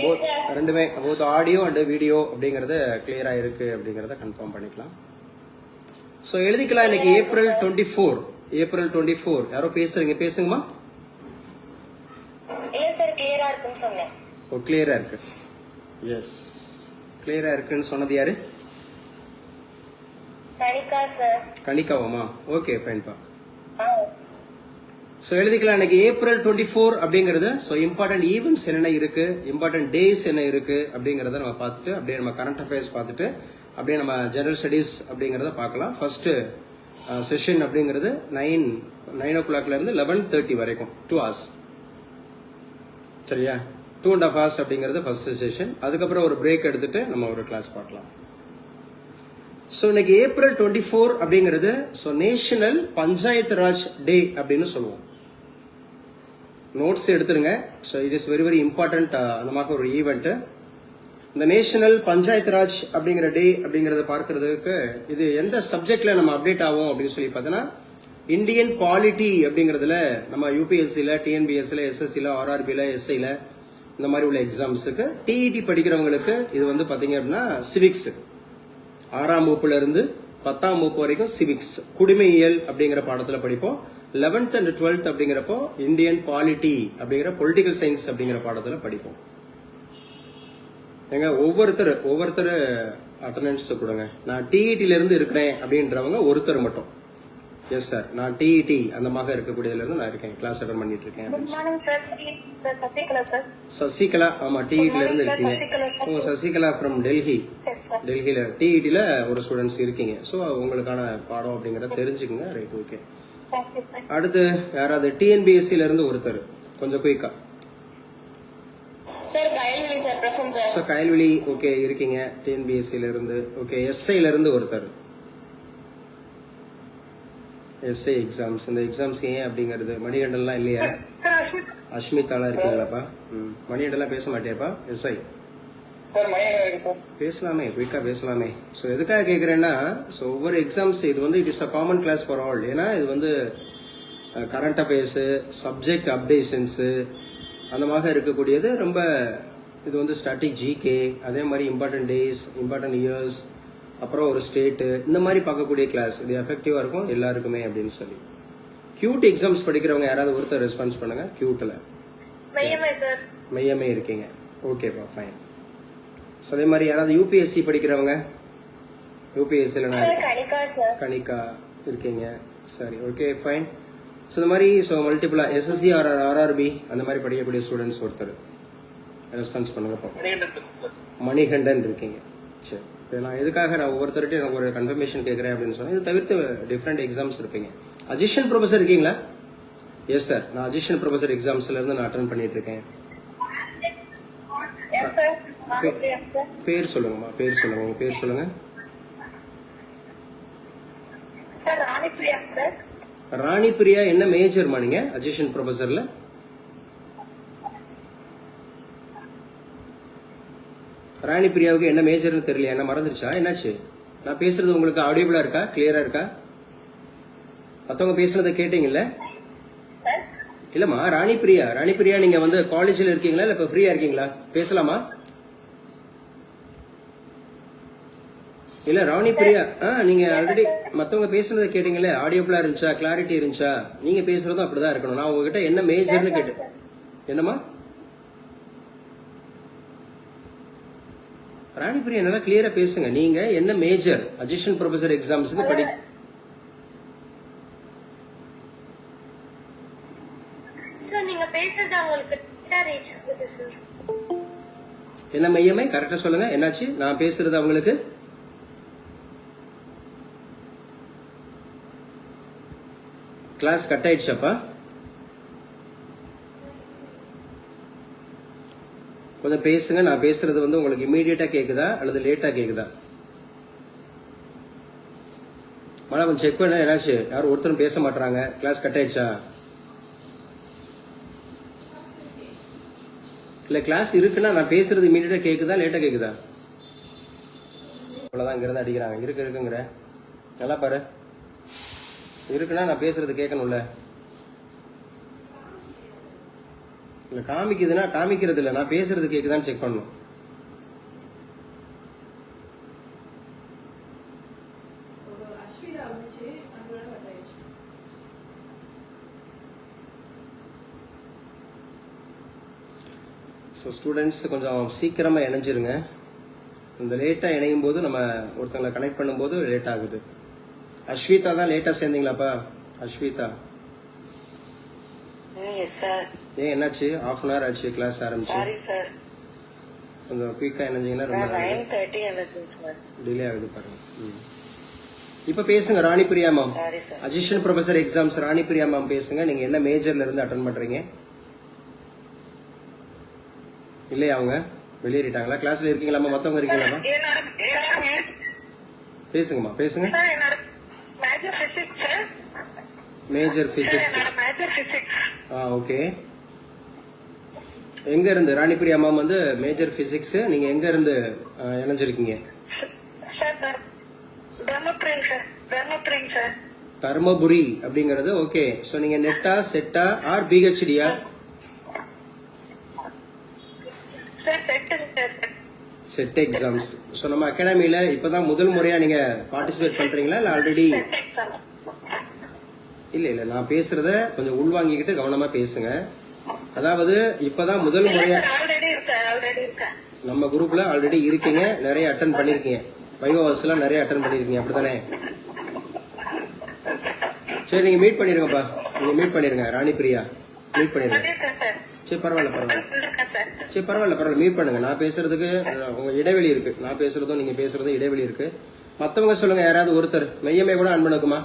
Both ரெண்டுமே both audio and video அப்படிங்கிறது கிளியராக இருக்கு அப்படிங்கிறத கன்ஃபார்ம் பண்ணிக்கலாம். ஸோ எழுதிக்கலாம். இன்னைக்கு ஏப்ரல் 24 யாரோ பேசுறீங்க, பேசுங்கம்மா. ஓ கிளியரா இருக்கு. எஸ் கிளியரா இருக்குன்னு சொன்னது யாரு? கணிக்காவாமா? ஓகே ஃபைன்பா. ஸோ எழுதிக்கலாம். இன்னைக்கு ஏப்ரல் 24 அப்படிங்கிறது ஸோ இம்பார்ட்டன்ட் ஈவெண்ட்ஸ் என்னென்ன இருக்கு, இம்பார்ட்டன்ட் டேஸ் என்ன இருக்கு அப்படிங்கிறத நம்ம பார்த்துட்டு அப்படியே நம்ம கரண்ட் அஃபேர்ஸ் பார்த்துட்டு அப்படியே நம்ம ஜெனரல் ஸ்டடீஸ் அப்படிங்கிறத பார்க்கலாம். ஃபர்ஸ்ட் செஷன் அப்படிங்கிறது 9 o'clock இருந்து 11:30 வரைக்கும் 2 hours. சரியா? 2.5 hours அப்படிங்கிறது ஃபர்ஸ்ட் செஷன். அதுக்கப்புறம் ஒரு பிரேக் எடுத்துட்டு நம்ம ஒரு கிளாஸ் பார்க்கலாம். ஸோ இன்னைக்கு ஏப்ரல் 24 அப்படிங்கிறது ஸோ நேஷனல் பஞ்சாயத்து ராஜ் டே அப்படின்னு சொல்லுவோம். நோட்ஸ் எடுத்துருங்க. So it is very very important அந்த மாதிரி ஒரு ஈவெண்ட். இந்த நேஷனல் பஞ்சாயத்து ராஜ் அப்படிங்கிற டே அப்படிங்கறத பார்க்கறதுக்கு இது எந்த சப்ஜெக்ட்ல நம்ம அப்டேட் ஆகும் அப்படின்னு சொல்லி பார்த்தோன்னா இந்தியன் பாலிட்டி அப்படிங்கிறதுல நம்ம யூபிஎஸ்சியில், டிஎன்பிஎஸ்சியில், எஸ்எஸ்சியில், ஆர்ஆர்பியில், எஸ்ஐயில் இந்த மாதிரி உள்ள எக்ஸாம்ஸுக்கு டிஇடி படிக்கிறவங்களுக்கு இது வந்து பார்த்தீங்க அப்படின்னா சிவிக்ஸ் 6ஆம் வகுப்புல இருந்து 10ஆம் வகுப்பு வரைக்கும் சிவிக்ஸ் குடிமையியல் அப்படிங்கிற பாடத்தில் படிப்போம். 11th and 12th அப்படிங்கிறப்போ இந்தியன் பாலிட்டி அப்படிங்கிற பொலிட்டிக்கல் சயின்ஸ் அப்படிங்கிற பாடத்தில் படிப்போம். எங்க ஒவ்வொருத்தர் அட்டண்டன்ஸ் கொடுங்க. நான் டிஇடில இருந்து இருக்கிறேன் அப்படின்றவங்க ஒருத்தர் மட்டும். எஸ் சார், நான் டிஇடி அந்த மாதிரி இருக்கக்கூடியதுல இருந்து நான் இருக்கேன், கிளாஸ் அட்டன் பண்ணிட்டு இருக்கேன். சசிகலா, ஆமா டிஇடில இருந்து இருக்கீங்க. ஓ சசிகலா ஃப்ரம் டெல்லியில டிஇடில ஒரு ஸ்டூடெண்ட்ஸ் இருக்கீங்க. ஸோ உங்களுக்கான பாடம் அப்படிங்கறத தெரிஞ்சுக்கங்க. Right, okay. அடுத்து யாராவது டிஎன்பிஎஸ்சில இருந்து ஒருத்தர் கொஞ்சம் குயிக்கா. சார் கயல்விழி ஓகே இருக்கீங்க டிஎன்பிஎஸ்சில இருந்து. ஓகே எஸ்ஐல இருந்து ஒருத்தர். எஸ்ஐ எக்ஸாம்ஸ், இந்த எக்ஸாம்ஸ் ஏன் அப்படிங்கிறது மணிகண்டன்லாம் இல்லையா? அஷ்மிதாலாம் இருக்கீங்களாப்பா? மணிகண்டன்லாம் பேச மாட்டியாப்பா? எஸ்ஐ பேசலாமே, குயிக்கா பேசலாமே. ஸோ எதுக்காக கேட்குறேன்னா ஸோ ஒவ்வொரு எக்ஸாம்ஸ் இது வந்து it is a common class for all. ஏன்னா இது வந்து கரண்ட் அஃபேர்ஸு, சப்ஜெக்ட் அப்டேஷன்ஸு அந்த மாதிரி இருக்கக்கூடியது. ரொம்ப இது வந்து ஸ்டாட்டிக் ஜிகே, அதே மாதிரி இம்பார்ட்டன்ட் டேஸ், இம்பார்ட்டன்ட் இயர்ஸ், அப்புறம் ஒரு ஸ்டேட்டு, இந்த மாதிரி பார்க்கக்கூடிய கிளாஸ். இது எஃபெக்டிவாக இருக்கும் எல்லாருக்குமே அப்படின்னு சொல்லி. கியூட் எக்ஸாம்ஸ் படிக்கிறவங்க யாராவது ஒருத்தர் ரெஸ்பான்ஸ் பண்ணுங்க. கியூட்டில் மையமே இருக்கீங்க. ஓகேப்பா ஃபைன். ஸோ அதே மாதிரி யாராவது யூபிஎஸ்சி படிக்கிறவங்க, யூபிஎஸ்சியில் கணிக்கா இருக்கீங்க. சரி, ஓகே ஃபைன். ஸோ இந்த மாதிரி ஸோ மல்டிபிளா எஸ்எஸ்சி ஆர்ஆர்பி அந்த மாதிரி படிக்கக்கூடிய ஸ்டூடெண்ட்ஸ் ஒருத்தர் ரெஸ்பான்ஸ் பண்ணுங்க. மணிகண்டன் இருக்கீங்க. சரி, நான் எதுக்காக நான் ஒவ்வொருத்தருட்டையும் எனக்கு ஒரு கன்ஃபர்மேஷன் கேட்குறேன் அப்படின்னு சொன்னேன். இது தவிர்த்து டிஃப்ரெண்ட் எக்ஸாம்ஸ் இருப்பீங்க. அஜிஷன் ப்ரொஃபஸர் இருக்கீங்களா? எஸ் சார், நான் அஜிஷன் ப்ரொஃபஸர் எக்ஸாம்ஸ்ல இருந்து நான் அட்டன் பண்ணிட்டு இருக்கேன். பேர் சொல்லுங்கம்மா, பேர் சொல்லுங்க, உங்க பேர் சொல்லுங்க. ராணி பிரியா. என்ன மேஜர்மா நீங்க அஜிஷன் ப்ரொஃபஸர்ல? ராணி பிரியாவுக்கு என்ன மேஜர்னு தெரியல, என்ன மறந்துருச்சா, என்னாச்சு? நான் பேசுறது உங்களுக்கு ஆடியபிளா இருக்கா, கிளியரா இருக்கா? மத்தவங்க பேசுனதை கேட்டீங்கல்ல? இல்லம்மா ராணி பிரியா நீங்க வந்து காலேஜ்ல இருக்கீங்களா இல்ல இப்ப ஃப்ரீயா இருக்கீங்களா? பேசலாமா? இல்ல ராணி பிரியா, நீங்க ஆல்ரெடி மத்தவங்க பேசுனதை கேட்டீங்கல்ல, ஆடியோபிளா இருந்துச்சா, கிளாரிட்டி இருந்துச்சா? நீங்க பேசுறதும் அப்படிதான் இருக்கணும். நான் உங்ககிட்ட என்ன மேஜர்னு கேட்டேன். என்னமா ராணி பிரியா, நல்லா கிளியரா பேசுங்க. நீங்க என்ன மேஜர் அசிஸ்டன்ட் ப்ரொஃபசர் எக்ஸாம்ஸ்க்கு படி சார்? நீங்க பேசுறது உங்களுக்கு ரீச் ஆகுது சார். என்ன மையமே கரெக்டா சொல்லுங்க, என்னாச்சு? நான் பேசுறது அவங்களுக்கு கிளாஸ் கட் ஆயிடுச்சாப்பா? கொஞ்சம் பேசுங்க. நான் பேசுறது வந்து உங்களுக்கு இமீடியட்டா கேக்குதா அல்லது லேட்டா கேக்குதா? மழை கொஞ்சம் செக் பண்ண. என்னாச்சு? யாரும் ஒருத்தரும் பேச மாட்டாங்க. கிளாஸ் கட் ஆயிடுச்சா? இல்ல கிளாஸ் இருக்குன்னா நான் பேசுறது இமீடியட்டா கேக்குதா லேட்டா கேக்குதா? அவ்வளவுதான், இங்க இருந்து அடிக்கிறாங்க. இருக்குங்கிற நல்லா பாரு. இருக்குன்னா நான் பேசுறது கேட்கணும்ல. இல்ல காமிக்குதுன்னா காமிக்கிறது இல்ல, நான் பேசுறது கேக்குதான்னு செக் பண்ணணும். ஸோ ஸ்டூடெண்ட்ஸ் கொஞ்சம் சீக்கிரமாக இணைஞ்சிருங்க. இந்த லேட்டாக இணையும் போது நம்ம ஒருத்தங்களை கனெக்ட் பண்ணும்போது லேட் ஆகுது. அஸ்விதா தான் லேட்டாக சேர்ந்தீங்களாப்பா? அஸ்விதா ஏன் என்னாச்சு? ½ அன் ஹவர் ஆச்சு கிளாஸ் ஆரம்பிச்சு. கொஞ்சம் குயிக்காக இணைஞ்சிங்கன்னா ரொம்ப டிலே ஆகுது பாருங்க. இப்போ பேசுங்க Ranipriya ma'am. Assistant professor exams Ranipriya ma'am பேசுங்க. நீங்கள் என்ன மேஜர்ல இருந்து அட்டன் பண்ணுறீங்க? இல்லையா அவங்க வெளியேறிட்டாங்களா? கிளாஸ்ல இருக்கீங்களாமா? மத்தவங்க இருக்கீங்களாமா? பேசுங்கம்மா பேசுங்க. Major physics. ஓகே. எங்க இருந்து ராணிபிரியா மேம் வந்து மேஜர் பிசிக்ஸ்? நீங்க எங்க இருந்து இணைஞ்சிருக்கீங்க? தர்மபுரி அப்படிங்கறது. ஓகே. சோ நீங்க நெட்டா செட்டா ஆர் பிஹெச்டியா? SET exams. ஸோ நம்ம அகாடமியில இப்பதான் முதல் முறையா நீங்க பார்ட்டிசிபேட் பண்றீங்களா இல்ல ஆல்ரெடி? இல்ல நான் பேசுறத கொஞ்சம் உள்வாங்கிக்கிட்டு கவனமா பேசுங்க. அதாவது இப்பதான் முதல் முறையா நம்ம குரூப்ல ஆல்ரெடி இருக்கீங்க, நிறைய அட்டன் பண்ணிருக்கீங்க, வைவாஸ் எல்லாம் நிறைய அட்டன் பண்ணிருக்கீங்க, அப்படித்தானே? சரி நீங்க மீட் பண்ணிருங்கப்பா, நீங்க மீட் பண்ணிருங்க ராணிபிரியா, மீட் பண்ணிருங்க. சரி பரவாயில்ல மீட் பண்ணுங்க. நான் பேசுறதுக்கு உங்க இடைவெளி இருக்கு, நான் பேசுறதும் நீங்க பேசுறதும் இடைவெளி இருக்கு. மத்தவங்க சொல்லுங்க, யாராவது ஒருத்தர். மெய்யமை கூட ஆன் பண்ணுக்குமா?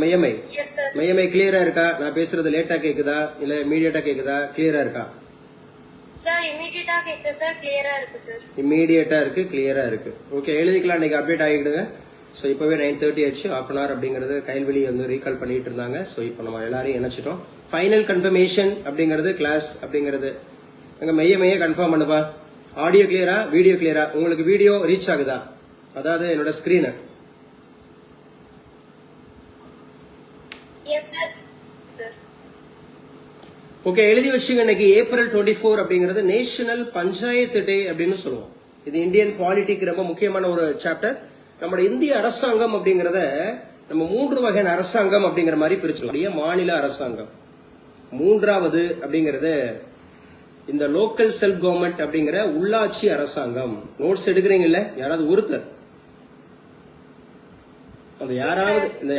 மெய்யமை கிளியரா இருக்கா? நான் பேசுறது லேட்டா கேக்குதா இல்ல இமீடியட்டா கேக்குதா? கிளியரா இருக்கா? இமீடியட்டா இருக்கு, கிளியரா இருக்கு. ஓகே எழுதிக்கலாம். இன்னைக்கு அப்டேட் ஆகிடுங்க. ஸோ இப்போவே 9:30 ஆயிடுச்சு. ½ அன் ஹவர் அப்படிங்கிறது கைல்வெளி வந்து ரீகால் பண்ணிட்டு இருந்தாங்க. ஸோ இப்போ நம்ம எல்லாரையும் இணைச்சிட்டோம். ஃபைனல் கன்ஃபர்மேஷன் அப்படிங்கிறது கிளாஸ் அப்படிங்கிறது எங்க மைய கன்ஃபார்ம் பண்ணுப்பா. ஆடியோ கிளியரா, வீடியோ கிளியரா? உங்களுக்கு வீடியோ ரீச் ஆகுதா? அதாவது என்னோட ஸ்கிரீனு. ஓகே எழுதி வச்சுங்க. இன்னைக்கு April 24 அப்படிங்கிறது நேஷனல் பஞ்சாயத்து டே அப்படின்னு சொல்லுவோம். இது இந்தியன் பாலிட்டிக்கு ரொம்ப முக்கியமான ஒரு சாப்டர். நம்முடைய இந்திய அரசாங்கம் அப்படிங்கறத நம்ம 3 வகையான அரசாங்கம் அப்படிங்கிற மாதிரி பிரிச்சுக்கலாம். மாநில அரசாங்கம். மூன்றாவது அப்படிங்கறது இந்த லோக்கல் செல்ஃப் கவர்மெண்ட் அப்படிங்கிற உள்ளாட்சி அரசாங்கம். நோட்ஸ் எடுக்கிறீங்கல்ல யாராவது ஒருத்தர்? அந்த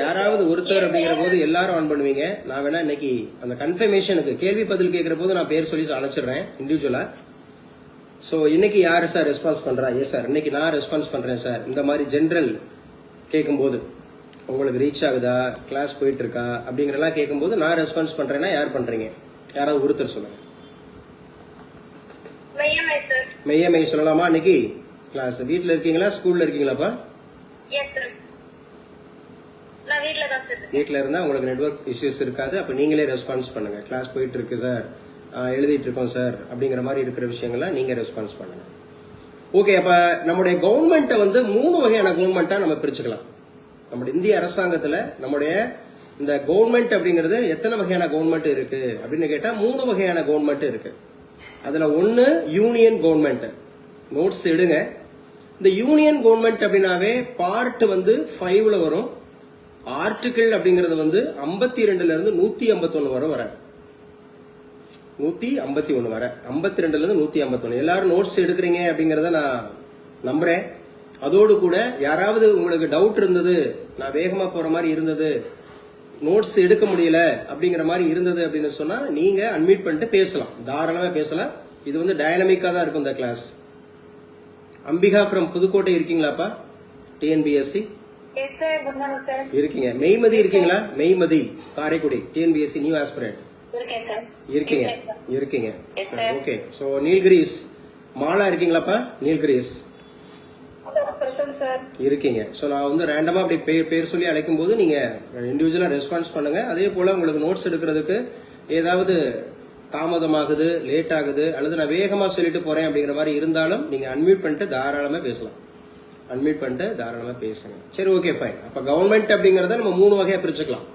யாராவது ஒருத்தர் அப்படிங்கிற போது எல்லாரும் ஆன் பண்ணுவீங்க. நான் வேணா இன்னைக்கு அந்த கன்ஃபர்மேஷனுக்கு கேள்வி பதில் கேட்கிற போது நான் பேர் சொல்லி அழைச்சிடுறேன் இண்டிவிஜுவலா. சோ இன்னைக்கு யாரு சார் ரெஸ்பான்ஸ் பண்றா? எஸ் சார் இன்னைக்கு நான் ரெஸ்பான்ஸ் பண்றேன் சார். இந்த மாதிரி ஜெனரல் கேட்கும்போது உங்களுக்கு ரீச் ஆகுதா, கிளாஸ் போயிட்டு இருக்கா அப்படிங்கறதெல்லாம் கேட்கும்போது நான் ரெஸ்பான்ஸ் பண்றேன்னா யார் பண்றீங்க? யாராவது ஒருத்தர் சொல்லுங்க. மெய்யமை சொல்லலாமா? இன்னைக்கு கிளாஸ் வீட்ல இருக்கீங்களா ஸ்கூல்ல இருக்கீங்களாப்பா? வீட்ல இருந்தா உங்களுக்கு நெட்வொர்க் இஷ்யூஸ் இருக்காது. அப்ப நீங்களே ரெஸ்பான்ஸ் பண்ணுங்க. கிளாஸ் போயிட்டு இருக்கு சார், எழுதிட்டு இருக்கோம் சார் அப்படிங்கிற மாதிரி இருக்கிற விஷயங்கள்லாம் நீங்க ரெஸ்பான்ஸ் பண்ணுங்க. ஓகே. அப்ப நம்முடைய கவர்மெண்ட்டை வந்து 3 வகையான கவர்மெண்டா நம்ம பிரிச்சுக்கலாம். நம்முடைய இந்திய அரசாங்கத்துல நம்முடைய இந்த கவர்மெண்ட் அப்படிங்கிறது எத்தனை வகையான கவர்மெண்ட் இருக்கு அப்படின்னு கேட்டா 3 வகையான கவர்மெண்ட் இருக்கு. அதுல ஒன்னு யூனியன் கவர்மெண்ட். நோட்ஸ் எடுங்க. இந்த யூனியன் கவர்மெண்ட் அப்படின்னாவே பார்ட் வந்து 5ல வரும். ஆர்டிகிள் அப்படிங்கறது வந்து 52ல இருந்து 151 வரை வர 151 வர 52ல இருந்து 151. எல்லாரும் நோட்ஸ் எடுக்கிறீங்க அப்படிங்கறத நான் நம்புறேன். அதோடு கூட யாராவது உங்களுக்கு டவுட் இருந்தது, நான் வேகமா போற மாதிரி இருந்தது, நோட்ஸ் எடுக்க முடியல அப்படிங்கிற மாதிரி இருந்தது அப்படின்னு சொன்னா நீங்க அன்மியூட் பண்ணிட்டு பேசலாம், தாராளமா பேசலாம். இது வந்து டைனமிக்கா தான் இருக்கும் இந்த கிளாஸ். அம்பிகா ஃப்ரம் புதுக்கோட்டை இருக்கீங்களாப்பா? டிஎன்பிஎஸ்சி இருக்கீங்க. மெய்மதி இருக்கீங்களா? Meimathi Karaikudi TNPSC new aspirant இருக்கீங்க. ஓகே. சோ நீல்கிரிஸ் மாலா இருக்கீங்களாப்பா? நீல்கிரிஸ் இருக்கீங்க. சோ நான் வந்து ரேண்டமா அப்படி பேர் சொல்லி அழைக்கும் போது நீங்க இண்டிவிஜுவலா ரெஸ்பான்ஸ் பண்ணுங்க. அதே போல உங்களுக்கு நோட்ஸ் எடுக்கிறதுக்கு ஏதாவது தாமதமாகுது, லேட் ஆகுது, அல்லது நான் வேகமா சொல்லிட்டு போறேன் அப்படிங்கிற மாதிரி இருந்தாலும் நீங்க அன்மியூட் பண்ணிட்டு தாராளமா பேசலாம். அன்மியூட் பண்ணிட்டு தாராளமா பேசுங்க. சரி ஓகே ஃபைன். அப்ப கவர்மெண்ட் அப்படிங்கறத நம்ம 3 வகையா பிரிச்சுக்கலாம்.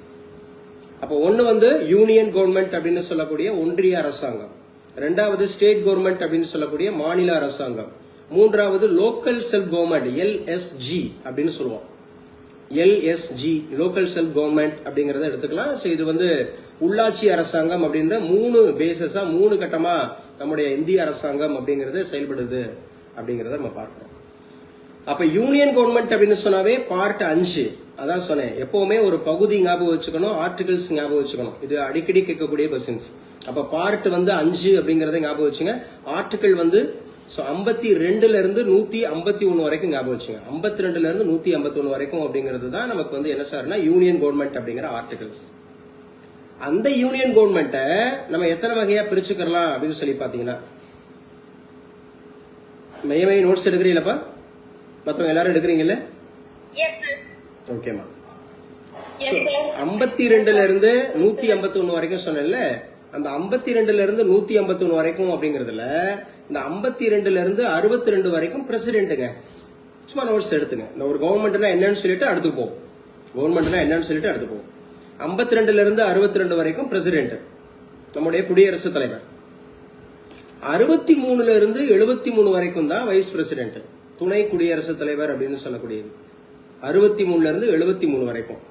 அப்ப ஒன்னு வந்து யூனியன் கவர்மெண்ட் அப்படின்னு சொல்லக்கூடிய ஒன்றிய அரசாங்கம். ரெண்டாவது ஸ்டேட் கவர்மெண்ட் அப்படின்னு சொல்லக்கூடிய மாநில அரசாங்கம். மூன்றாவது லோக்கல் செல்ஃப் கவர்மெண்ட், எல்எஸ்ஜி அப்படின்னு சொல்லுவோம். எல்எஸ்ஜி லோக்கல் செல்ஃப் கவர்மெண்ட் அப்படிங்கறத எடுத்துக்கலாம். ஸோ இது வந்து உள்ளாட்சி அரசாங்கம் அப்படின்ற 3 பேசஸா 3 கட்டமா நம்முடைய இந்திய அரசாங்கம் அப்படிங்கறது செயல்படுது அப்படிங்கறத நம்ம பார்க்கிறோம். அப்ப யூனியன் கவர்மெண்ட் அப்படின்னு சொன்னாவே பார்ட் 5. அதான் சொன்னேன், எப்பவுமே ஒரு பகுதி ஞாபகம் வச்சுக்கணும், ஆர்டிகல்ஸ் ஞாபகம் வச்சுக்கணும். இது அடிக்கடி கேட்கக்கூடிய கொஸ்டின்ஸ். அப்ப பார்ட் வந்து 5 அப்படிங்கறத ஞாபகம் வச்சுங்க. ஆர்டிகல் வந்து 52ல இருந்து 151 வரைக்கும் ஞாபகம் வச்சுங்க. 52ல இருந்து 151 வரைக்கும் அப்படிங்கிறது தான் நமக்கு வந்து என்ன சார்னா யூனியன் கவர்மெண்ட் அப்படிங்கிற ஆர்டிகல்ஸ். அந்த யூனியன் கவர்மெண்ட்டை நம்ம எத்தனை வகையா பிரிச்சுக்கலாம் அப்படின்னு சொல்லி பாத்தீங்கன்னா, மையமை நோட்ஸ் எடுக்கிறீங்களப்பா? மற்றவங்க எல்லாரும் எடுக்கிறீங்கல்ல? Yes sir. ஓகேமா. Yes sir. 52ல இருந்து 151 வரைக்கும் சொன்னேன்ல, அந்த 52ல இருந்து 151 வரைக்கும் அப்படிங்கறதுல இந்த 52ல இருந்து 62 வரைக்கும் பிரசிடென்ட்டுங்க. சும்மா நோட்ஸ் எடுத்துங்க. இந்த ஒரு கவர்மெண்ட்னா என்னன்னு சொல்லிட்டு அடுத்து போவோம். கவர்மெண்ட்னா என்னன்னு சொல்லிட்டு அடுத்து போவோம். 52ல இருந்து 62 வரைக்கும் பிரசிடென்ட், நம்முடைய குடியரசுத் தலைவர். 63ல இருந்து 73 வரைக்கும் தான் வைஸ் பிரசிடென்ட், துணை குடியரசுத் தலைவர் அப்படின்னு சொல்லக்கூடியது. 63ல இருந்து 73 வரைக்கும்.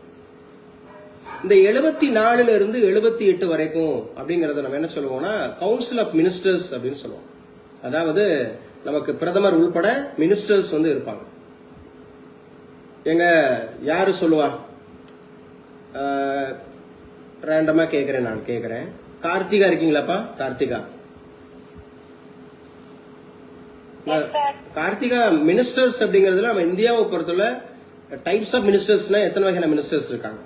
இந்த 74ல இருந்து 78 வரைக்கும் அப்படிங்கறத நம்ம என்ன சொல்லுவோம்னா கவுன்சில் ஆஃப் மினிஸ்டர்ஸ் அப்படின்னு சொல்லுவோம். அதாவது நமக்கு பிரதமர் உள்பட மினிஸ்டர்ஸ் வந்து இருப்பாங்க. எங்க யாரு சொல்லுவா? ரேண்டமா கேக்குறேன், நான் கேக்குறேன். கார்த்திகா இருக்கீங்களாப்பா? கார்த்திகா, கார்த்திகா மினிஸ்டர்ஸ் அப்படிங்கறதுல நம்ம இந்தியாவை பொறுத்தவரை டைப்ஸ் ஆஃப் மினிஸ்டர்ஸ்னா எத்தனை வகையான மினிஸ்டர்ஸ் இருக்காங்க?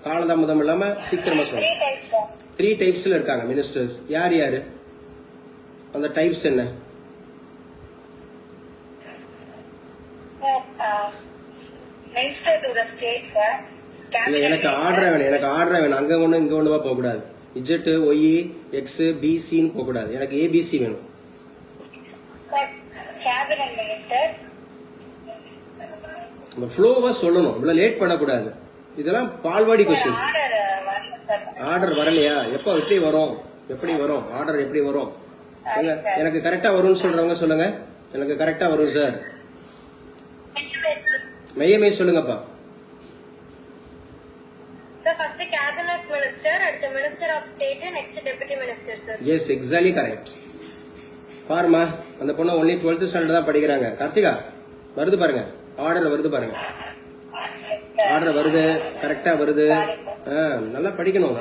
காலதாமதம் இல்லாம சீக்கிரமா சொல்லுங்க. 3 டைப்ஸ்ல இருக்காங்க மினிஸ்டர்ஸ். யார் யாரு? அந்த டைப்ஸ் என்ன? Minister to the state sir. இல்ல, எனக்கு ஆர்டர் வேணும். அங்க ஒண்ணு இங்க ஒண்ணுவா போக கூடாது. இஜெட், ஒய், எக்ஸ், பிசின்னு போக கூடாது. எனக்கு ஏபிசி வேணும். Cabinet minister. நம்ம ஃப்ளோவா சொல்லணும், இவ்வளவு லேட் பண்ணக்கூடாது. இதெல்லாம் பால்வாடி கொஸ்டின்ஸ். ஆர்டர் வரலையா? எப்போ எப்படி வரும்? ஆர்டர் எப்படி வரும்? எனக்கு கரெக்டா வரும்னு சொல்றவங்க சொல்லுங்க. எனக்கு கரெக்டா வரும் சார். மையமே சொல்லுங்கப்பா. சார் ஃபர்ஸ்ட் கேபினட் மினிஸ்டர், அடுத்து minister of state, next deputy minister sir. Yes, exactly correct. பாருமா, அந்த பொண்ணு ஒன்லி 12th ஸ்டாண்டர்ட் தான் படிக்கிறாங்க. கார்த்திகா, வருது பாருங்க, ஆர்டர் வருது பாருங்க. ஆர்டர் வருது, கரெக்டா வருது. நல்லா படிக்கணும்,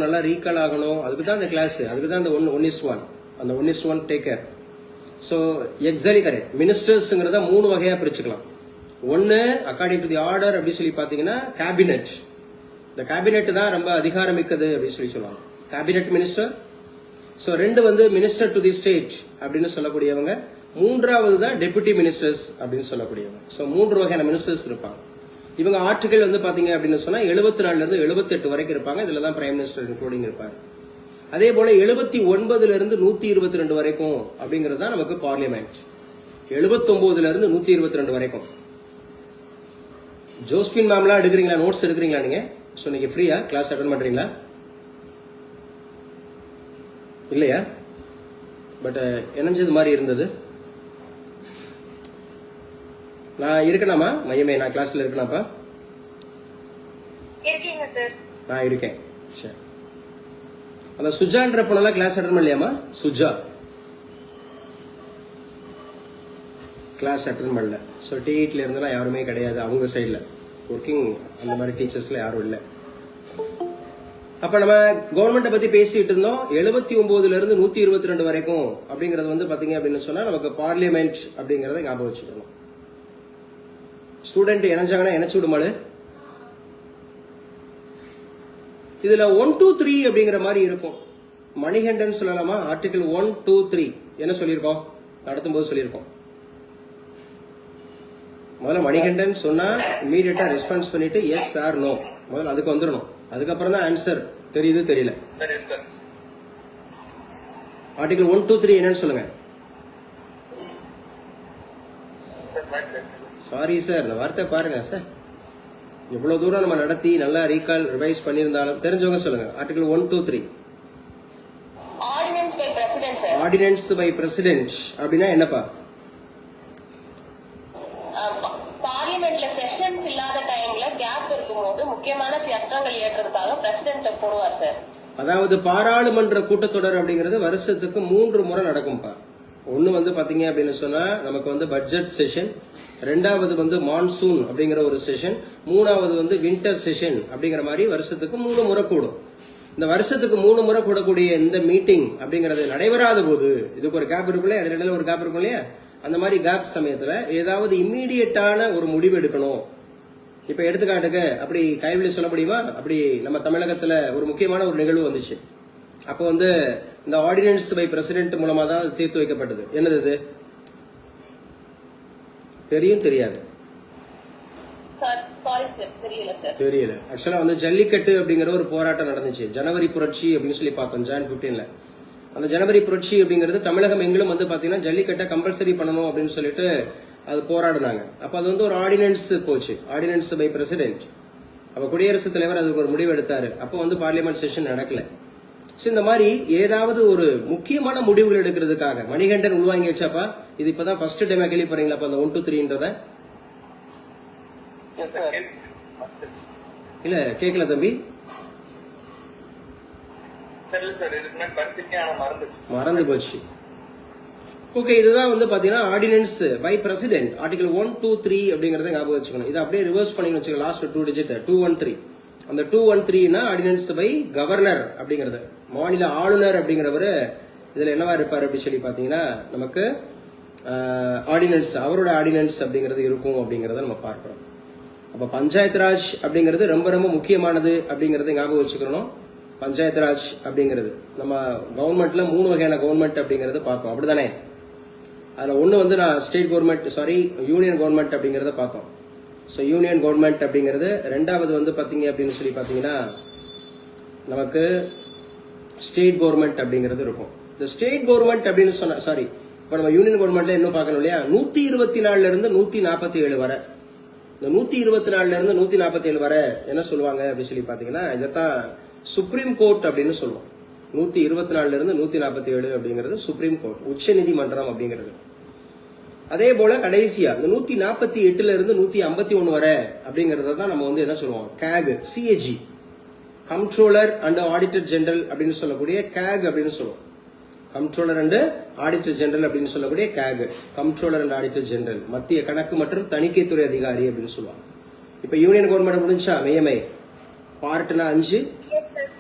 நல்லா ரீகால் ஆகணும். அதுக்கு தான் அந்த கிளாஸ், அதுக்கு தான் அந்த 1:1. அந்த 1:1 take care. So exactly correct. மினிஸ்டர்ஸ்ங்கிறத 3 வகையா பிரிச்சுக்கலாம். ஒன்னு அக்கார்டிங் டு தி ஆர்டர் அப்படி சொல்லி பாத்தீங்கன்னா கேபினெட். இந்த கேபினெட் தான் ரொம்ப அதிகாரமிக்கது அப்படின்னு சொல்லி சொல்லுவாங்க, கேபினெட் மினிஸ்டர். ஸோ 2 வந்து மினிஸ்டர் டு தி ஸ்டேட் அப்படின்னு சொல்லக்கூடியவங்க. 3வது தான் டெபுட்டி மினிஸ்டர்ஸ் அப்படின்னு சொல்லக்கூடியவங்க. ஸோ 3 வகையான மினிஸ்டர்ஸ் இருப்பாங்க. இவங்க ஆர்டிகல் வந்து பாத்தீங்க அப்படின்னு சொன்னா 74ல இருந்து 78 வரைக்கும் இருப்பாங்க. இதுல தான் பிரைம் மினிஸ்டர் இன்க்ளூடிங் இருப்பாரு. அதே போல 79ல இருந்து 122 வரைக்கும் அப்படிங்கிறது தான் நமக்கு பார்லிமெண்ட். 79ல இருந்து 122 வரைக்கும். ஜோஸ்பின் மேம்லாம் எடுக்கிறீங்களா? நோட்ஸ் எடுக்கிறீங்களா நீங்க? ஸோ நீங்க ஃப்ரீயா கிளாஸ் அட்டன் பண்றீங்களா? இல்லையா? பட் இணைஞ்சது மாதிரி இருந்தது. நான் இருக்கணாமா? மையமே நான் கிளாஸ்ல இருக்கணாப்பா? இருக்கீங்க சார். நான் இருக்கேன். சரி. அந்த சுஜான்ற பொண்ணெல்லாம் கிளாஸ் அட்டன் பண்ணலையாமா? சுஜா கிளாஸ் அட்டன் பண்ணல. ஸோ டிஇட்ல இருந்தெல்லாம் யாருமே கிடையாது அவங்க சைடில். ஒர்க்கிங் அந்த மாதிரி டீச்சர்ஸ்ல யாரும் இல்லை. அப்ப நம்ம கவர்மெண்ட்டை பத்தி பேசிட்டு இருந்தோம். 79ல இருந்து 122 வரைக்கும் அப்படிங்கறது வந்து பாத்தீங்க அப்படின்னு சொன்னா நமக்கு பார்லிமெண்ட் அப்படிங்கறத ஞாபகம் வச்சுக்கணும். ஸ்டூடெண்ட் இணைஞ்சாங்கன்னா இணைச்சு விடுமாடு. இதுல 1, 2, 3 அப்படிங்கிற மாதிரி இருக்கும். மணிகண்டன் சொல்லலாமா? ஆர்டிகல் 1, 2, 3 என்ன சொல்லியிருக்கோம்? நடத்தும் போது சொல்லியிருக்கோம். முதல்ல மணிகண்டன் சொன்னா இமீடியட்டா ரெஸ்பான்ஸ் பண்ணிட்டு எஸ் ஆர் நோ முதல்ல அதுக்கு வந்துடணும். அதுக்கப்புறம் தான் ஆன்சர் தெரியுது தெரியல. ஆர்டிகல் 1, 2, 3 என்னன்னு சொல்லுங்க. சாரி சார், இந்த வார்த்தை பாருங்க சார். எவ்வளவு தூரம் நம்ம நடத்தி நல்லா ரீகால் ரிவைஸ் பண்ணியிருந்தாலும் தெரிஞ்சவங்க சொல்லுங்க. Article 1, 2, 3 ordinance ordinance by president sir. Ordinance by president அப்படின்னா என்னப்பா? பார்லிமெண்ட்ல செஷன்ஸ் இல்லாத டைம்ல கேப் இருக்கும்போது முக்கியமான சட்டங்கள் இயற்றதுக்காக பிரசிடென்ட் போடுவார் சார். அதாவது பாராளுமன்ற கூட்டத்தொடர் அப்படிங்கிறது வருஷத்துக்கு 3 முறை நடக்கும்பா. ஒன்னு வந்து பாத்தீங்க அப்படின்னு சொன்னா நமக்கு வந்து பட்ஜெட் செஷன், ரெண்டாவது வந்து மான்சூன் அப்படிங்கிற ஒரு செஷன், மூணாவது வந்து வின்டர் செஷன் அப்படிங்கிற மாதிரி வருஷத்துக்கு 3 முறை கூடும். இந்த வருஷத்துக்கு 3 முறை கூடக்கூடிய இந்த மீட்டிங் அப்படிங்கறது நடைபெறாத போது இதுக்கு ஒரு கேப் இருக்கும் இல்லையா, இடையில ஒரு கேப் இருக்கும் இல்லையா, அந்த மாதிரி கேப் சமயத்துல ஏதாவது இம்மீடியட்டான ஒரு முடிவு எடுக்கணும். இப்ப எடுத்துக்காட்டுக்கு அப்படி கைவிலி சொல்ல முடியுமா? அப்படி நம்ம தமிழகத்துல ஒரு முக்கியமான ஒரு நிகழ்வு வந்துச்சு. அப்ப வந்து இந்த ஆர்டினன்ஸ் பை பிரசிடென்ட் மூலமா தான் தீர்த்து வைக்கப்பட்டது. என்னது இது? தெரியும் தெரியாது? தெரியல. ஆக்சுவலா வந்து ஜல்லிக்கட்டு அப்படிங்கிற ஒரு போராட்டம் நடந்துச்சு. ஜனவரி புரட்சி அப்படின்னு சொல்லி பார்த்தோம், ஜான் 15ல. அந்த ஜனவரி புரட்சி அப்படிங்கிறது தமிழகம் எங்கிலும் வந்து பாத்தீங்கன்னா ஜல்லிக்கட்டை கம்பல்சரி பண்ணணும் அப்படின்னு சொல்லிட்டு அது போராடினாங்க. அப்ப அது வந்து ஒரு ஆர்டினன்ஸ் போச்சு, ஆர்டினன்ஸ் பை பிரசிடென்ட். அப்ப குடியரசுத் தலைவர் அதுக்கு ஒரு முடிவு எடுத்தாரு. அப்ப வந்து பார்லிமெண்ட் செஷன் நடக்கல. இந்த மாதிரி ஏதாவது ஒரு முக்கியமான முடிவுகள் எடுக்கிறதுக்காக மணிகண்டன் உள்வாங்கி வச்சாப்பா. இது இப்பதான் ஃபர்ஸ்ட் டைம் கேள்விப்படுறீங்களாப்பா அந்த 1 2 3ன்றத? இல்ல கேட்கல தம்பி. மறந்து போச்சு. ஓகே, இதுதான் வந்து பாத்தீங்கன்னா ஆர்டினன்ஸ் பை பிரசிடென்ட். ஆர்டிகல் 1 2 3 அப்படிங்கறத ஞாபகம் வச்சுக்கணும். இது அப்படியே ரிவர்ஸ் பண்ணி வச்சுக்கணும். Last 2 digit 213. அந்த 213 ஆர்டினன்ஸ் பை கவர்னர் அப்படிங்கறது. மாநில ஆளுநர் அப்படிங்கிறவரு இதுல என்னவா இருப்பாரு அப்படி சொல்லி பாத்தீங்கன்னா நமக்கு ஆர்டினன்ஸ், அவரோட ஆர்டினன்ஸ் அப்படிங்கிறது இருக்கும் அப்படிங்கறத நம்ம பார்க்கிறோம். அப்ப பஞ்சாயத்து ராஜ் அப்படிங்கிறது ரொம்ப ரொம்ப முக்கியமானது அப்படிங்கறத ஞாபகம் வச்சுக்கணும். பஞ்சாயத்து ராஜ் அப்படிங்கிறது நம்ம கவர்மெண்ட்ல 3 வகையான கவர்மெண்ட் அப்படிங்கறத பார்த்தோம், அப்படிதானே? அதுல ஒண்ணு வந்து நான் ஸ்டேட் கவர்மெண்ட், யூனியன் கவர்மெண்ட் அப்படிங்கறத பார்த்தோம். சோ யூனியன் கவர்மெண்ட் அப்படிங்கிறது. ரெண்டாவது வந்து பாத்தீங்க அப்படின்னு சொல்லி பாத்தீங்கன்னா நமக்கு ஸ்டேட் கவர்மெண்ட் அப்படிங்கிறது இருக்கும். இந்த ஸ்டேட் கவர்மெண்ட் அப்படின்னு சொன்ன இப்ப நம்ம யூனியன் கவர்மெண்ட்ல இன்னும் பார்க்கணும் இல்லையா, 124ல இருந்து 147 வரை. இந்த 124ல இருந்து 147 வரை என்ன சொல்லுவாங்க அப்படின்னு சொல்லி பாத்தீங்கன்னா இதைத்தான் சுப்ரீம் கோர்ட் அப்படின்னு சொல்லுவோம். 124ல இருந்து 147 அப்படிங்கிறது சுப்ரீம் கோர்ட், உச்ச நீதிமன்றம் அப்படிங்கிறது. அதே போல கடைசியா இந்த 148ல இருந்து 151 வரை அப்படிங்கறத தான் நம்ம வந்து என்ன சொல்லுவோம், cake, CAG, comptroller and auditor general அப்படின்னு சொல்லக்கூடிய கேக் அப்படின்னு சொல்லுவோம். கம்ட்ரோலர் அண்ட் ஆடிட்டர் ஜெனரல் அப்படின்னு சொல்லக்கூடிய cake, comptroller and auditor general, மத்திய கணக்கு மற்றும் தணிக்கைத்துறை அதிகாரி அப்படின்னு சொல்லுவாங்க. இப்ப யூனியன் கவர்மெண்ட் முடிஞ்சா மே பார்ட்னா 5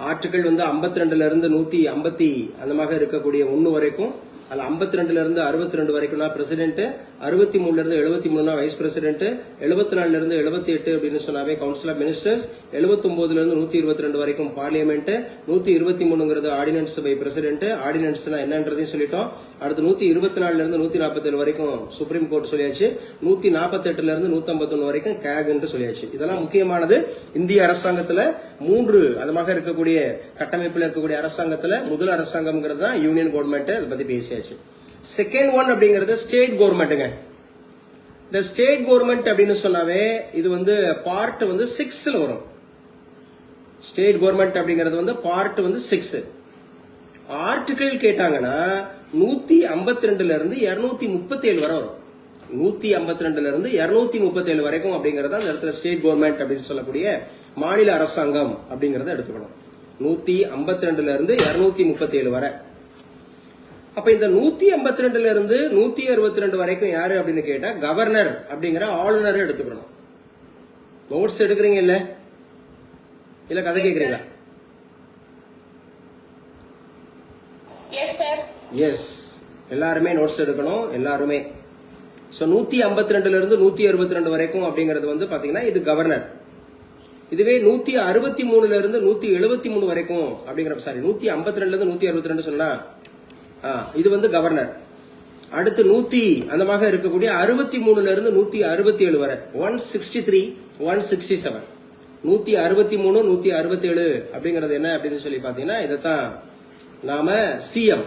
ஆர்டிகல் வந்து 52ல இருந்து 150 அந்த மாதிரி இருக்கக்கூடிய 1 வரைக்கும். அதுல 52ல இருந்து 62 வரைக்கும்னா பிரசிடென்ட், 63ல இருந்து 73 வைஸ் பிரசிடென்ட், 74ல இருந்து 78 அப்படின்னு சொன்னாவே கவுன்சில் ஆஃப் மினிஸ்டர்ஸ், 79ல இருந்து 122 வரைக்கும் பார்லிமெண்ட், 123ங்கிறது ஆர்டினன்ஸ் பை பிரசிடென்ட். ஆர்டினன்ஸ்னா என்னன்றதையும் சொல்லிட்டோம். அடுத்து 124ல இருந்து 147 வரைக்கும் சுப்ரீம் கோர்ட் சொல்லியாச்சு. 148ல இருந்து 151 வரைக்கும் கேக்ன்னு சொல்லியாச்சு. இதெல்லாம் முக்கியமானது. இந்திய அரசாங்கத்துல 3 அதமாக இருக்கக்கூடிய கட்டமைப்புல இருக்கக்கூடிய அரசாங்கத்துல முதல் அரசாங்கம்ங்கிறது தான் யூனியன் கவர்மெண்ட். அதை பத்தி பேசியாச்சு. செகண்ட் ஒன் அப்படிங்கிறது ஸ்டேட் கவர்மெண்ட்டுங்க. இந்த ஸ்டேட் கவர்மெண்ட் அப்படின்னு சொன்னாவே இது வந்து பார்ட் வந்து 6ல வரும். ஸ்டேட் கவர்மெண்ட் அப்படிங்கிறது வந்து பார்ட் வந்து 6. ஆர்டிகிள் கேட்டாங்கன்னா 152ல இருந்து 237 வரை வரும். 152ல இருந்து 237 வரைக்கும் அப்படிங்கறத அந்த இடத்துல ஸ்டேட் கவர்மெண்ட் அப்படின்னு சொல்லக்கூடிய மாநில அரசாங்கம் அப்படிங்கறத எடுத்துக்கணும். 152ல இருந்து 237 வரை. அப்ப இந்த 152ல இருந்து 162 வரைக்கும் யாரு அப்படின்னு கேட்டா கவர்னர் அப்படிங்கிற ஆளுநரை எடுத்துக்கணும். நோட்ஸ் எடுக்கிறீங்க இல்ல கதை கேக்குறீங்களா? எஸ், எல்லாருமே நோட்ஸ் எடுக்கணும், எல்லாருமே. 152ல இருந்து 162 வரைக்கும் அப்படிங்கிறது வந்து பாத்தீங்கன்னா இது கவர்னர். இதுவே 163ல இருந்து 173 வரைக்கும் அப்படிங்கிற 152ல இருந்து 162 சொன்னா இது வந்து கவர்னர். அடுத்து 100 அந்த மாதிரி இருக்கக்கூடிய 63ல இருந்து 167 வரை 163 167 163 167 அப்படிங்கிறது என்ன அப்படின்னு சொல்லி பாத்தீங்கன்னா இதைத்தான் நாம சிஎம்.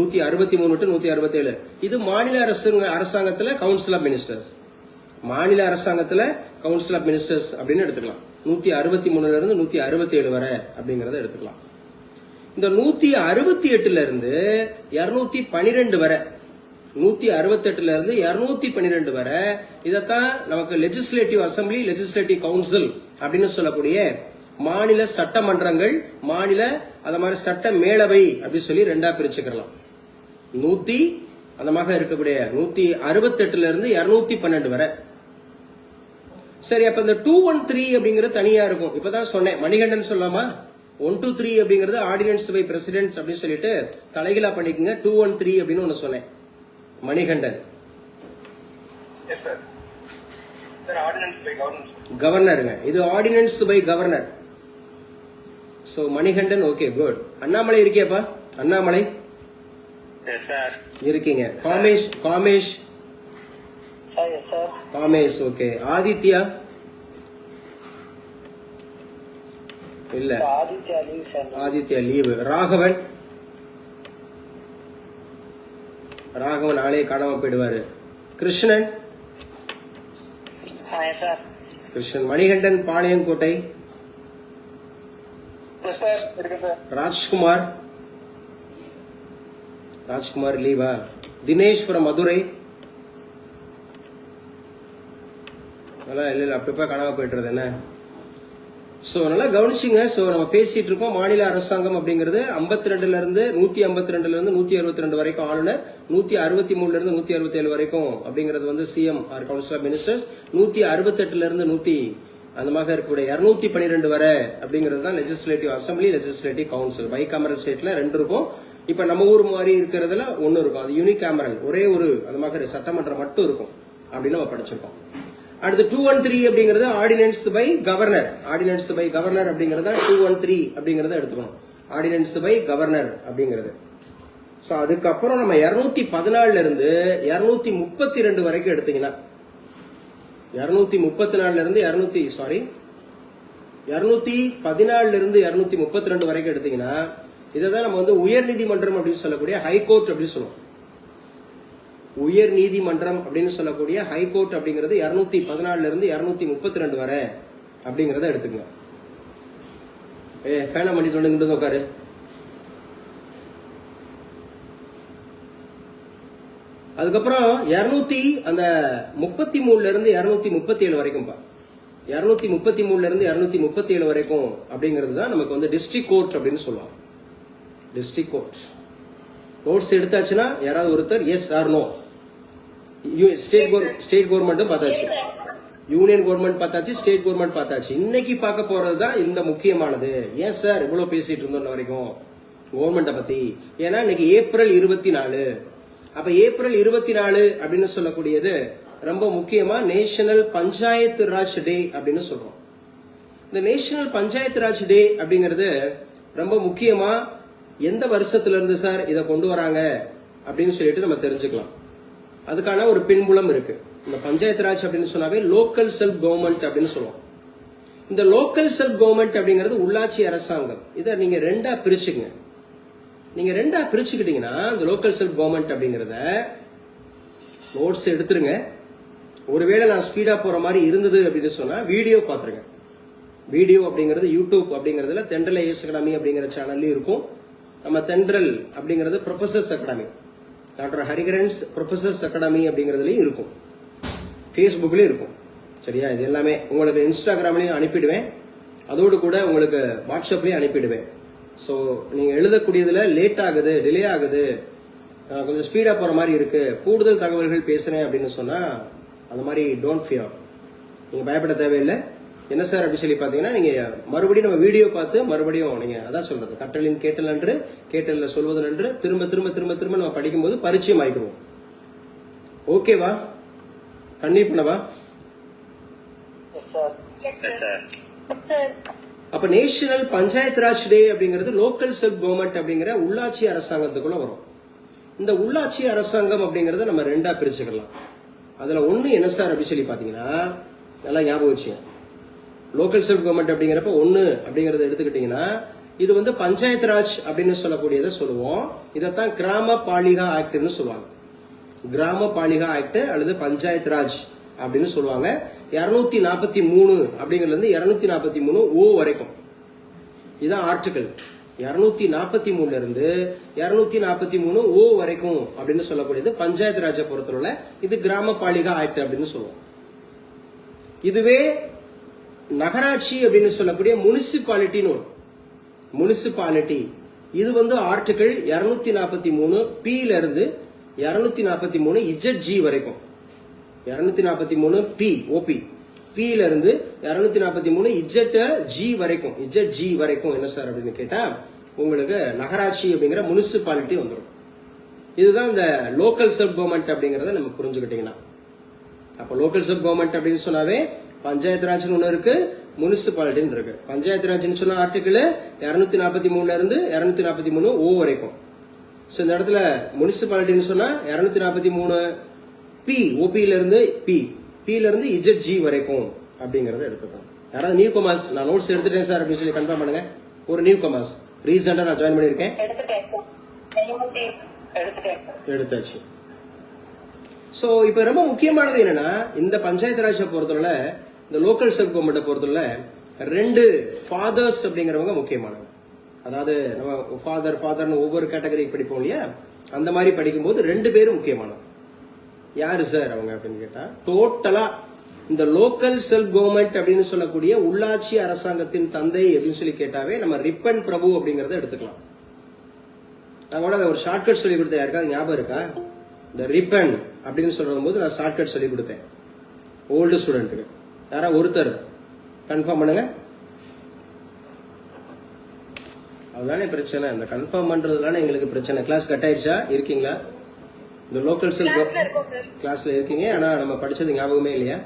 163 டு 167 இது மாநில அரசாங்கத்துல கவுன்சில் ஆஃப் மினிஸ்டர்ஸ். மாநில அரசாங்கத்துல கவுன்சில் ஆஃப் மினிஸ்டர்ஸ் அப்படின்னு எடுத்துக்கலாம். 163ல இருந்து 167 வரை அப்படிங்கறத எடுத்துக்கலாம். இந்த 168 இருந்து 212 வரை 168 இருந்து 212 வரை இதத்தான் நமக்கு லெஜிஸ்லேட்டிவ் அசம்பிளி, லெஜிஸ்லேட்டிவ் கவுன்சில் அப்படின்னு சொல்லக்கூடிய மாநில சட்டமன்றங்கள், மாநில அத மாதிரி சட்ட மேலவை அப்படி சொல்லி ரெண்டா பிரிச்சுக்கலாம். 100 அந்த மாதிரி இருக்கக்கூடிய 168 இருந்து 212 வரை. சரி, அப்ப இந்த 213 அப்படிங்கிறது தனியா இருக்கும். இப்பதான் சொன்னேன், மணிகண்டன் சொல்லாமா? 123 அப்படிங்கிறது ஆர்டினன்ஸ் பை பிரசிடென்ட் அப்படின்னு சொல்லிட்டு தலைகீழா பண்ணிக்கங்க. 213 அப்படின்னு ஒண்ணு சொன்னேன், மணிகண்டன். கவர்னருங்க, இது ordinance by governor. So Manikandan, okay good. Annamalai இருக்கியாப்பா? அண்ணாமலை இருக்கீங்க. காமேஷ், காமேஷ் காமேஷ், ஓகே. ஆதித்யா இல்ல, ஆதித்யா லீவு. ராகவன், ராகவன் ஆளே காணாம போயிடுவாரு. கிருஷ்ணன், கிருஷ்ணன். மணிகண்டன் பாளையங்கோட்டை. ராஜ்குமார், ராஜ்குமார் லீவா. தினேஷ் ஃப்ரம் மதுரை. இல்ல அப்பப்ப காணாம போயிட்டு என்ன. சோ நல்லா கவனிச்சுங்க. சோ நம்ம பேசிட்டு இருக்கோம் மாநில அரசாங்கம் அப்படிங்கிறது 52 இருந்து 152 இருந்து 162 வரைக்கும் ஆளுநர், 163 இருந்து 167 வரைக்கும் அப்படிங்கிறது வந்து CM or council of ministers, 168 இருந்து 100 அந்த மாதிரி இருக்கக்கூடிய 212 வரை அப்படிங்கிறது தான் legislative assembly, legislative council. Bicameral ஸ்டேட்ல 2 இருக்கும். இப்ப நம்ம ஊர் மாதிரி இருக்கிறதுல 1 இருக்கும், அது யூனிக் கேமரல், ஒரே ஒரு அந்த மாதிரி சட்டமன்றம் மட்டும் இருக்கும் அப்படின்னு நம்ம படிச்சிருக்கோம். அடுத்து 213 அப்படிங்கிறது ordinance by governor. Ordinance by governor அப்படிங்கறத 213 அப்படிங்கறத எடுத்துக்கணும். ஆர்டினன்ஸ் பை கவர்னர் அப்படிங்கிறது. சோ அதுக்கப்புறம் நம்ம 214 இருந்து 232 வரைக்கும் எடுத்தீங்கன்னா, 234 இருந்து 214 இருந்து 232 வரைக்கும் எடுத்தீங்கன்னா, இதான் நம்ம வந்து உயர் நீதிமன்றம் அப்படின்னு சொல்லக்கூடிய ஹைகோர்ட் அப்படின்னு சொல்லுவோம். உயர் நீதிமன்றம் அப்படின்னு சொல்லக்கூடிய ஹைகோர்ட் அப்படிங்கிறது 214 இருந்து 232 வரை அப்படிங்கறத எடுத்துக்கங்க. ஃபேனா பண்ணிட்டு வந்து உட்காரு. அதுக்கப்புறம் 233 இருந்து 237 வரைக்கும் 233 இருந்து 237 வரைக்கும் அப்படிங்கிறது தான் நமக்கு வந்து டிஸ்ட்ரிக்ட் கோர்ட் அப்படின்னு சொல்லுவாங்க. டிஸ்ட்ரிக்ட் கோர்ட் நோட்ஸ் எடுத்தாச்சுன்னா யாராவது ஒருத்தர் எஸ் ஆர் நோ. ஸ்டேட் கவர்மெண்ட்டும் பார்த்தாச்சு, யூனியன் கவர்மெண்ட் பார்த்தாச்சு, ஸ்டேட் கவர்மெண்ட் பார்த்தாச்சு. இன்னைக்கு பார்க்க போறது தான் இந்த முக்கியமானது. ஏன் சார் இவ்வளவு பேசிட்டு இருந்தோம் வரைக்கும் கவர்மெண்ட பத்தி? ஏன்னா இன்னைக்கு ஏப்ரல் 24. அப்ப ஏப்ரல் 24 அப்படின்னு சொல்லக்கூடியது ரொம்ப முக்கியமா நேஷனல் பஞ்சாயத்து ராஜ் டே அப்படின்னு சொல்றோம். இந்த நேஷனல் பஞ்சாயத்து ராஜ் டே அப்படிங்கிறது ரொம்ப முக்கியமா எந்த வருஷத்துல இருந்து சார் இதை கொண்டு வராங்க அப்படின்னு சொல்லிட்டு நம்ம தெரிஞ்சுக்கலாம். அதுக்கான ஒரு பின்புலம் இருக்கு. இந்த பஞ்சாயத்து ராஜ் அப்படின்னு சொன்னாவே லோக்கல் செல்ஃப் கவர்மெண்ட் அப்படின்னு சொல்லுவோம். இந்த லோக்கல் செல்ஃப் கவர்மெண்ட் அப்படிங்கிறது உள்ளாட்சி அரசாங்கம். இதை நீங்க ரெண்டா பிரிச்சுங்க. நீங்க ரெண்டா பிரிச்சுக்கிட்டீங்கன்னா இந்த லோக்கல் செல்ஃப் கவர்மெண்ட் அப்படிங்கறத நோட்ஸ் எடுத்துருங்க. ஒருவேளை நான் ஸ்பீடா போற மாதிரி இருந்தது அப்படின்னு சொன்னா வீடியோ பாத்துருங்க. வீடியோ அப்படிங்கிறது யூடியூப் அப்படிங்கறதுல தென்றல் ஐஎஸ் அகாடமி அப்படிங்கிற சேனல்ல இருக்கும். நம்ம தென்றல் அப்படிங்கிறது professors academy, doctor Hariharan's professors academy அப்படிங்கிறதுலயும் இருக்கும், ஃபேஸ்புக்லயும் இருக்கும். சரியா? இது எல்லாமே உங்களுக்கு இன்ஸ்டாகிராம்லயும் அனுப்பிடுவேன், அதோடு கூட உங்களுக்கு வாட்ஸ்அப்லயும் அனுப்பிடுவேன். ஸோ நீங்க எழுதக்கூடியதுல லேட் ஆகுது, டிலே ஆகுது, கொஞ்சம் ஸ்பீடா போற மாதிரி இருக்கு, கூடுதல் தகவல்கள் பேசுறேன் அப்படின்னு சொன்னா அந்த மாதிரி டோன்ட் ஃபியர், நீங்க பயப்பட தேவையில்லை. என்ன சார் அப்படி சொல்லி பாத்தீங்கன்னா, நீங்க மறுபடியும் நம்ம வீடியோ பார்த்து மறுபடியும் நீங்க அதான் சொல்றது, கற்றலின் கேட்டல் என்று கேட்டல்ல சொல்வது என்று திரும்ப திரும்ப திரும்ப திரும்ப நம்ம படிக்கும்போது பரிச்சயம் ஆயிக்குவோம். ஓகேவா? கண்டிப்பா. அப்ப நேஷனல் பஞ்சாயத்து ராஜ் டே அப்படிங்கிறது லோக்கல் செல்ஃப் கவர்மெண்ட் அப்படிங்கிற உள்ளாட்சி அரசாங்கத்துக்குள்ள வரும். இந்த உள்ளாட்சி அரசாங்கம் அப்படிங்கறத நம்ம ரெண்டா பிரிச்சுக்கலாம். அதுல ஒண்ணு என்ன சார் அப்படி சொல்லி பாத்தீங்கன்னா, நல்லா ஞாபகம் வச்சுங்க, லோக்கல் செல்ஃப் கவர்மெண்ட் அப்படிங்கிறப்ப ஒண்ணு அப்படிங்கறத எடுத்துக்கிட்டீங்கன்னா, இது வந்து பஞ்சாயத்து ராஜ் அப்படின்னு சொல்லக்கூடியதை சொல்லுவோம். இதைத்தான் கிராம பாலிகா ஆக்ட்னு சொல்லுவாங்க. கிராம பாலிகா ஆக்ட் அல்லது பஞ்சாயத்து ராஜ் அப்படின்னு சொல்லுவாங்க. 243 அப்படிங்கிறதுல இருந்து 243 ஓ வரைக்கும் இதான் ஆர்டிகல். 243 இருந்து 243 ஓ வரைக்கும் அப்படின்னு சொல்லக்கூடியது பஞ்சாயத்து ராஜை பொறுத்தவரை இது கிராம பாலிகா ஆக்ட் அப்படின்னு சொல்லுவோம். இதுவே நகராட்சி அப்படின்னு சொல்லக்கூடிய முனிசிபாலிட்டின்னு வரும். முனிசிபாலிட்டி இது வந்து ஆர்டிகிள் 243 பி ல இருந்து 243 இஜட் ஜி வரைக்கும். 243 பி ஓபி பி ல இருந்து 243 இஜட் ஜி வரைக்கும். இஜட் ஜி வரைக்கும் என்ன சார் அப்படின்னு கேட்டா உங்களுக்கு நகராட்சி அப்படிங்கிற முனிசிபாலிட்டி வந்துடும். இதுதான் இந்த லோக்கல் சப் கவர்மெண்ட் அப்படிங்கறத நம்ம புரிஞ்சுக்கிட்டீங்கன்னா, அப்ப லோக்கல் சப் கவர்மெண்ட் அப்படின்னு சொன்னாவே பஞ்சாயத்து ராஜ்னு ஒண்ணு இருக்கு, முனிசிபாலிட்டின்னு இருக்கு. பஞ்சாயத்து ராஜ்னு சொன்ன ஆர்டிகிள் 243 ல இருந்து 243 ஓ வரைக்கும். சோ இந்த இடத்துல முனிசிபாலிட்டின்னு சொன்னா 243 பி ஓபில இருந்து பி ல இருந்து இஜட் ஜி வரைக்கும் அப்படிங்கறத எடுத்துக்கணும். யாராவது நியூ கமர்ஸ் நான் நோட்ஸ் எடுத்துட்டேன் சார் அப்படின்னு சொல்லி கன்ஃபார்ம் பண்ணுங்க. ஒரு நியூ கமர்ஸ் ரீசெண்டா நான் ஜாயின் பண்ணிருக்கேன். எடுத்தாச்சு. சோ இப்ப ரொம்ப முக்கியமானது என்னன்னா இந்த பஞ்சாயத்து ராஜை பொறுத்தவரை இந்த லோக்கல் சப் கவர்மெண்ட்டை பொறுத்தவரை 2 ஃபாதர்ஸ் அப்படிங்கிறவங்க முக்கியமானவங்க. அதாவது நம்ம ஃபாதர்னு ஒவ்வொரு கேட்டகரி படிப்போம் இல்லையா, அந்த மாதிரி படிக்கும்போது 2 பேரும் முக்கியமானவங்க. யாரு சார் அவங்க அப்படின்னு கேட்டா டோட்டலா இந்த லோக்கல் செல்ஃப் கவர்மெண்ட் அப்படின்னு சொல்லக்கூடிய உள்ளாட்சி அரசாங்கத்தின் தந்தை அப்படின்னு சொல்லி கேட்டாவே நம்ம ரிப்பன் பிரபு அப்படிங்கறத எடுத்துக்கலாம். நான் கூட ஒரு ஷார்ட்கட் சொல்லி கொடுத்தேன், யாருக்காவது ஞாபகம் இருக்கா? இந்த ரிப்பன் அப்படின்னு சொல்ற போது நான் ஷார்ட்கட் சொல்லி கொடுத்தேன் ஓல்டு ஸ்டூடெண்ட்டுக்கு. யாரா ஒருத்தர் கன்ஃபார்ம் பண்ணுங்க. அதுதானே பிரச்சனை, இந்த கன்ஃபார்ம் பண்றதுதானே எங்களுக்கு பிரச்சனை. கிளாஸ் கட் ஆயிடுச்சா? இருக்கீங்களா? இந்த லோக்கல் செல்ஃப் கிளாஸ்ல இருக்கீங்க, ஆனா நம்ம படிச்சது ஞாபகமே இல்லையா?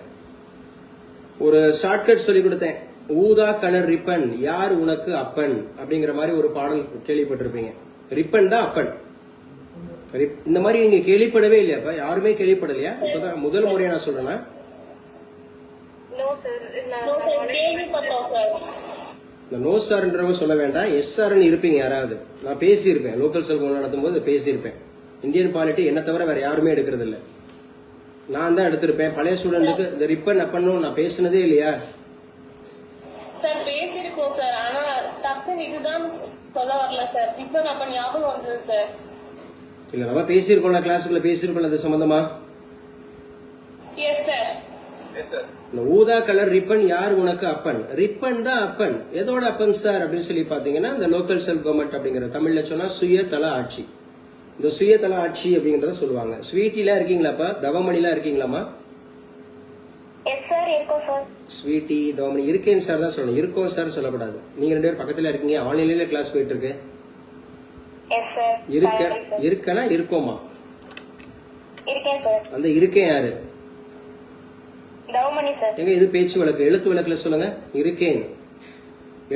ஒரு ஷார்ட்கட் சொல்லி கொடுத்தேன், ஊதா கலர் ரிப்பன் யார் உனக்கு அப்பன் அப்படிங்கிற மாதிரி ஒரு பாடல் கேள்விப்பட்டிருப்பீங்க. ரிப்பன் தான் அப்பன். இந்த மாதிரி நீங்க கேள்விப்படவே இல்லையாப்பா? யாருமே கேள்விப்படலையா? இப்பதான் முதல் முறையா நான் சொல்றேன்னா. நோ சார்ன்றவங்க சொல்ல வேண்டாம், எஸ் சார்னு இருப்பீங்க யாராவது. நான் பேசியிருப்பேன் லோக்கல் செல்ஃப் நடத்தும் போது பேசியிருப்பேன். இந்தியன் பாலிட்டி என்ன தவிர வேற யாருமே எடுக்கிறது இல்ல, நான் தான் எடுத்திருப்பேன். பழைய ஸ்டூடெண்ட்டுக்கு இந்த ரிப்பன் அப்பன்னு நான் பேசினதே இல்லையா? சார் பேசிருக்கோம் சார், ஆனா டக்குன்னு இதுதான் சொல்ல வரல சார். ரிப்பன் அப்ப ஞாபகம் வந்தது சார். இல்ல நம்ம பேசியிருக்கோம், கிளாஸுக்குள்ள பேசியிருக்கோம் அது சம்பந்தமா. Yes sir. இந்த ஊதா கலர் ரிப்பன் யார் உனக்கு அப்பன், ரிப்பன் தான் அப்பன். எதோட அப்பன் சார் அப்படின்னு சொல்லி பாத்தீங்கன்னா இந்த லோக்கல் செல்ஃப் கவர்மெண்ட் அப்படிங்கிற தமிழ்ல சொன்னா சுயதல ஆட்சி. இந்த சுயதல ஆட்சி அப்படிங்கறத சொல்லுவாங்க. ஸ்வீட்டில இருக்கீங்களாப்பா? தவமணிலாம் இருக்கீங்களாமா? எஸ் சார் இருக்கோம் சார். ஸ்வீட்டி தவமணி இருக்கேன் சார் தான் சொல்லணும், இருக்கோம் சார் சொல்லக்கூடாது. நீங்க 2 பேரும் பக்கத்துல இருக்கீங்க, ஆன்லைன்ல கிளாஸ் போயிட்டு இருக்கு. Yes sir. இருக்கனா இருக்கோமா? இருக்கேன் சார். அந்த இருக்கேன் யாரு? தவமணி சார். எங்க இது பேச்சு வழக்கு, எழுத்து வழக்குல சொல்லுங்க. இருக்கேன்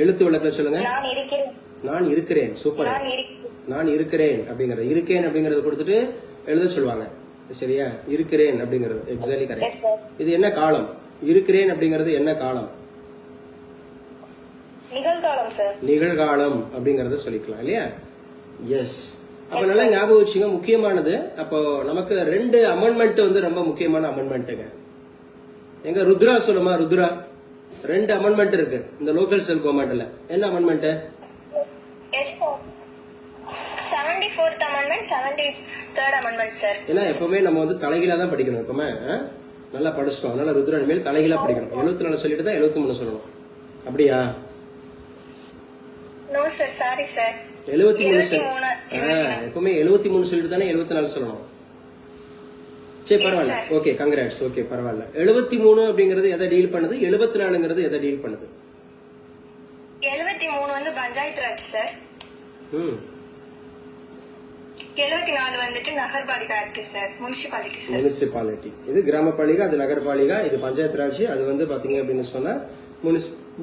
எழுத்து வழக்குல சொல்லுங்க. நான் இருக்கிறேன். நான் இருக்கிறேன். சூப்பர். நான் இருக்கிறேன் அப்படிங்கறது இருக்கேன் அப்படிங்கறத கொடுத்துட்டு எழுத சொல்லுவாங்க. சரியா? இருக்கிறேன் அப்படிங்கறது எக்ஸாக்ட்லி கரெக்ட். இது என்ன காலம்? இருக்கிறேன் அப்படிங்கறது என்ன காலம்? நிகழ்காலம் சார். நிகழ்காலம் அப்படிங்கறத சொல்லிக்கலாம் இல்லையா? எஸ். அப்ப நல்லா ஞாபகம் வச்சுங்க, முக்கியமானது. அப்போ நமக்கு 2 அமெண்ட்மெண்ட் வந்து ரொம்ப முக்கியமான அமெண்ட்மெண்ட்டுங்க. எங்க ருத்ரா சொல்லுமா? ருத்ரா 2 அமெண்ட்மெண்ட் இருக்கு இந்த லோக்கல் செல்ஃப் கவர்மெண்ட்ல. என்ன amendment? 74th amendment, 73rd amendment sir. ஏன்னா எப்பவுமே நம்ம வந்து தலைகீழா தான் படிக்கணும். எப்பவுமே நல்லா படிச்சிட்டோம், அதனால ருத்ரா மேல் தலைகீழா படிக்கணும். 74 சொல்லிட்டு தான் 73 சொல்லணும். அப்படியா? No sir, sorry sir. 73 எப்பவுமே 73 சொல்லிட்டு தானே 74 சொல்லணும். சரி பரவாயில்ல, ஓகே கங்க்ராட்ஸ். ஓகே பரவாயில்ல. 73 அப்படிங்கறது எதை டீல் பண்ணுது? 74ங்கிறது எதை டீல் பண்ணுது? 73 வந்து பஞ்சாயத்து ராஜ் சார். 74 வந்துட்டு Nagarpalika act sir, municipality sir. Municipality இது கிராமபாலிகா, அது நகர்பாலிகா, இது பஞ்சாயத்து ராஜ், அது வந்து பாத்தீங்க அப்படின்னு சொன்னா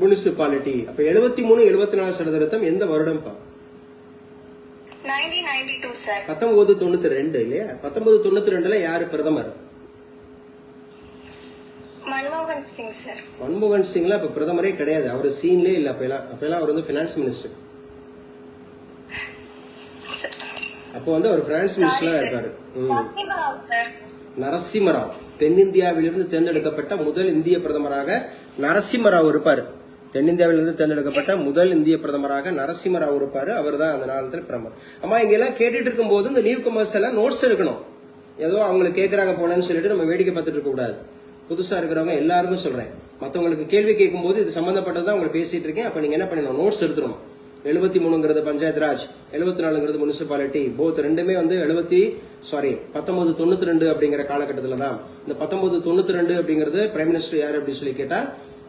முனிசிபாலிட்டி. அப்ப 73 74 சதவீதம் எந்த வருடம் பா? 1992 சார். 1992 இல்லையா? 1992ல யாரு பிரதமர்? மன்மோகன் சிங் சார். மன்மோகன் சிங்ல அப்ப பிரதமரே கிடையாது, அவர் சீன்லயே இல்ல. அப்பெல்லாம் அவர் வந்து பினான்ஸ் மினிஸ்டர். அப்போ வந்து அவர் பினான்ஸ் மினிஸ்டரா இருக்காரு. நரசிம்மராவ் தென்னிந்தியாவிலிருந்து தேர்ந்தெடுக்கப்பட்ட முதல் இந்திய பிரதமராக நரசிம்மராவ் இருப்பாரு. தென்னிந்தியாவிலிருந்து தேர்ந்தெடுக்கப்பட்ட முதல் இந்திய பிரதமராக நரசிம்ம ராவ் இருப்பாரு. அவர் தான் அந்த நாளத்தில் பிரதமர். அம்மா இங்க எல்லாம் கேட்டுட்டு இருக்கும் போது இந்த நியூ கமர்ஸ் எல்லாம் நோட்ஸ் எடுக்கணும். ஏதோ அவங்களுக்கு கேட்கறாங்க போலன்னு சொல்லிட்டு நம்ம வேடிக்கை பார்த்துட்டு இருக்க கூடாது. புதுசா இருக்கிறவங்க எல்லாருக்கும் சொல்றேன், மற்றவங்களுக்கு கேள்வி கேட்கும் போது இது சம்பந்தப்பட்டதான் உங்களுக்கு பேசிட்டு இருக்கேன். அப்ப நீங்க என்ன பண்ணணும், நோட்ஸ் எடுத்துடணும். 73ங்கிறது பஞ்சாயத்து ராஜ், 74ங்கிறது முனிசிபாலிட்டி, போத் ரெண்டுமே வந்து 1992 அப்படிங்கிற காலகட்டத்தில் தான். இந்த 1992 அப்படிங்கிறது பிரைம் மினிஸ்டர் யாரு அப்படின்னு சொல்லி கேட்டா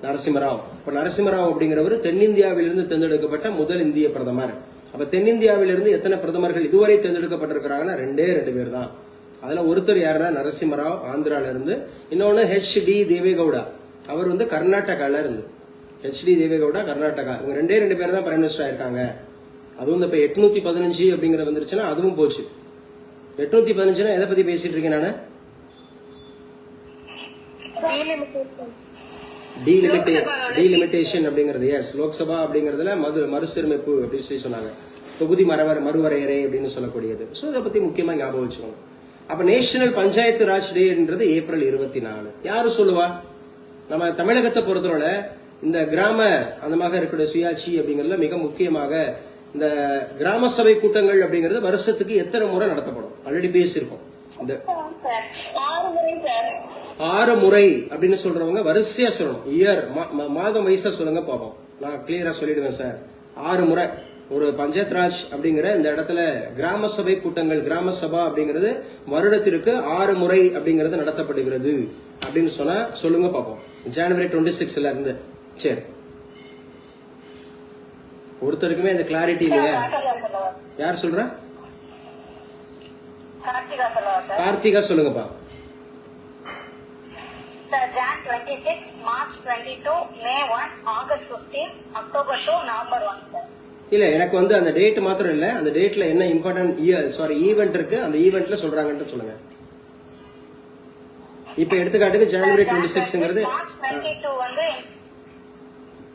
நரசிம்மராவ். இப்ப நரசிம்மராவ் அப்படிங்கிறவர் தென்னிந்தியாவிலிருந்து தேர்ந்தெடுக்கப்பட்ட முதல் இந்திய பிரதமர். அப்ப தென்னிந்தியாவிலிருந்து எத்தனை பிரதமர்கள் இதுவரை தேர்ந்தெடுக்கப்பட்டிருக்கிறாங்கன்னா 2 பேர் தான். அதுல ஒருத்தர் யாருன்னா நரசிம்மராவ் ஆந்திரால இருந்து, இன்னொன்னு HD தேவேகவுடா, அவர் வந்து கர்நாடகால இருந்து. HD தேவேகவுடா கர்நாடகா. இவங்க 2 பேர் தான் பிரைம் மினிஸ்டர் ஆயிருக்காங்க. அதுவும் இப்ப 815 அப்படிங்கிற வந்துருச்சுன்னா அதுவும் போச்சு. 815 எதை பத்தி பேசிட்டு இருக்கேன் நானு? டீலிமிட்டேஷன் அப்படிங்கிறது. எஸ், லோக்சபா அப்படிங்கறதுல மறுசீரமைப்பு அப்படின்னு சொல்லி சொன்னாங்க. தொகுதி மறுவரையறை அப்படின்னு சொல்லக்கூடியது. சோ இதை பத்தி முக்கியமா ஞாபகம் வச்சுக்கோங்க. அப்ப நேஷனல் பஞ்சாயத்து ராஜ் டேன்றது ஏப்ரல் 24. யாரு சொல்லுவா? நம்ம தமிழகத்தை பொறுத்தவரை இந்த கிராம அந்த மாதிரி இருக்கிற சுயாட்சி அப்படிங்கறதுல மிக முக்கியமாக இந்த கிராம சபை கூட்டங்கள் அப்படிங்கிறது வருஷத்துக்கு எத்தனை முறை நடத்தப்படும் ஆல்ரெடி பேசியிருக்கோம். இந்த 6 முறை அப்படின்னு சொல்றவங்க வரிசையா சொல்லணும். இயர் மாதம் வயசா சொல்லுங்க பாப்போம். நான் கிளியரா சொல்லிடுவேன் சார். 6 முறை ஒரு பஞ்சாயத் ராஜ் அப்படிங்கிற இந்த இடத்துல கிராம சபை கூட்டங்கள், கிராம சபா அப்படிங்கிறது வருடத்திற்கு 6 முறை அப்படிங்கிறது நடத்தப்படுகிறது அப்படின்னு சொன்னா சொல்லுங்க பாப்போம். ஜனவரி 26ல இருந்து. சரி, ஒருத்தருக்குமே அந்த கிளாரிட்டி இல்லையா? யார் சொல்ற? கார்த்திகா சொல்லுங்கப்பா. Sir, Jan 26, March 22, May 1, August 15, October 2, November 1, sir. இல்ல, எனக்கு வந்து அந்த டேட் மாத்திரம் இல்ல, அந்த டேட்ல என்ன இம்பார்ட்டன்ட் ஈவென்ட் இருக்கு, அந்த ஈவென்ட்ல சொல்றாங்கன்னு சொல்லுங்க. இப்ப எடுத்துக்காட்டுக்கு ஜனவரி 26ங்கிறது March 22 வந்து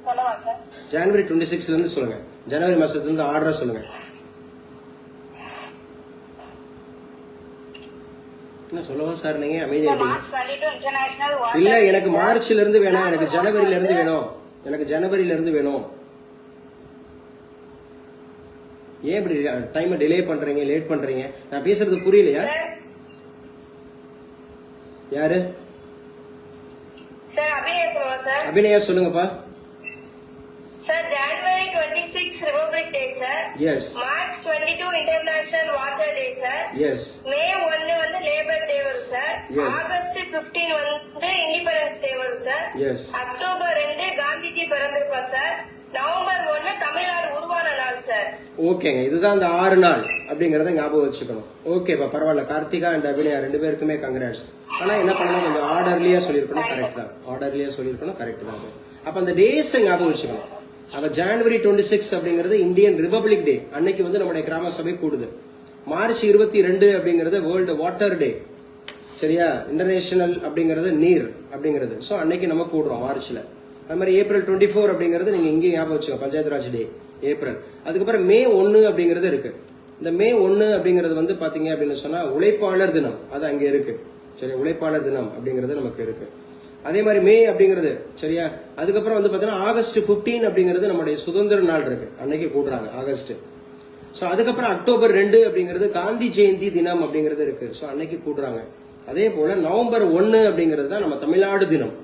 சொல்லவா சார்? ஜனவரி 26ல இருந்து சொல்லுங்க. ஜனவரி மாசத்துல இருந்து ஆர்டரா சொல்லுங்க. என்ன சொல்லவா சார் நீங்க அமைதியா இருக்கீங்க? March 22 International Water இல்ல, எனக்கு மார்ச்ல இருந்து வேணாம், எனக்கு ஜனவரில இருந்து வேணும். எனக்கு ஜனவரில இருந்து வேணும். ஏன் இப்படி டைம் டிலே பண்றீங்க, லேட் பண்றீங்க? நான் பேசுறது புரியலையா? யாரு? சார் அபிநயா சொல்லுவா சார். அபிநயா சொல்லுங்கப்பா. Sir January 26 Republic Day sir. Yes. March 22 International Water Day sir. Yes. May 1 வந்து Labor Day வரும் சார். Yes. August 15 வந்து Independence Day வரும் சார். Yes. October 2 காந்திஜி பிறந்திருப்பார் சார். November 1 தமிழ்நாடு உருவான நாள் சார். ஓகேங்க, இதுதான் அந்த 6 நாள் அப்படிங்கறத ஞாபகம் வச்சுக்கணும். ஓகேப்பா, பரவாயில்ல. கார்த்திகா அண்ட் அபிநயா 2 பேருக்குமே கங்க்ராட்ஸ். ஆனா என்ன பண்ணணும், கொஞ்சம் ஆர்டர்லியா சொல்லிருக்கணும். கரெக்ட் தான், ஆர்டர்லியா சொல்லிருக்கணும். கரெக்ட் தான். அப்ப அந்த டேஸ் ஞாபகம் வச்சுக்கணும். அப்ப ஜனவரி 26 அப்படிங்கிறது இந்தியன் ரிபப்ளிக் டே. அன்னைக்கு வந்து நம்முடைய கிராம சபை கூடுது. மார்ச் 22 அப்படிங்கிறது வேர்ல்டு வாட்டர் டே. சரியா? இன்டர்நேஷனல் அப்படிங்கிறது நீர் அப்படிங்கிறது. சோ அன்னைக்கு நம்ம கூடுறோம் மார்ச்ல. அது மாதிரி ஏப்ரல் 24 அப்படிங்கிறது நீங்க இங்கே ஞாபகம் வச்சுக்கோங்க, பஞ்சாயத்து ராஜ் டே ஏப்ரல். அதுக்கப்புறம் மே 1 அப்படிங்கிறது இருக்கு. இந்த மே 1 அப்படிங்கிறது வந்து பாத்தீங்க அப்படின்னு சொன்னா உழைப்பாளர் தினம், அது அங்க இருக்கு. சரி, உழைப்பாளர் தினம் அப்படிங்கிறது நமக்கு இருக்கு. அதே மாதிரி மே அப்படிங்கிறது. சரியா? அதுக்கப்புறம் வந்து பாத்தீங்கன்னா ஆகஸ்ட் 15 அப்படிங்கிறது நம்முடைய சுதந்திர நாள் இருக்கு, அன்னைக்கு கூடுறாங்க ஆகஸ்ட். சோ அதுக்கப்புறம் அக்டோபர் 2 அப்படிங்கிறது காந்தி ஜெயந்தி தினம் அப்படிங்கிறது இருக்கு. சோ அன்னைக்கு கூடுறாங்க. அதே போல நவம்பர் 1 அப்படிங்கிறது தான் நம்ம தமிழ்நாடு தினம்.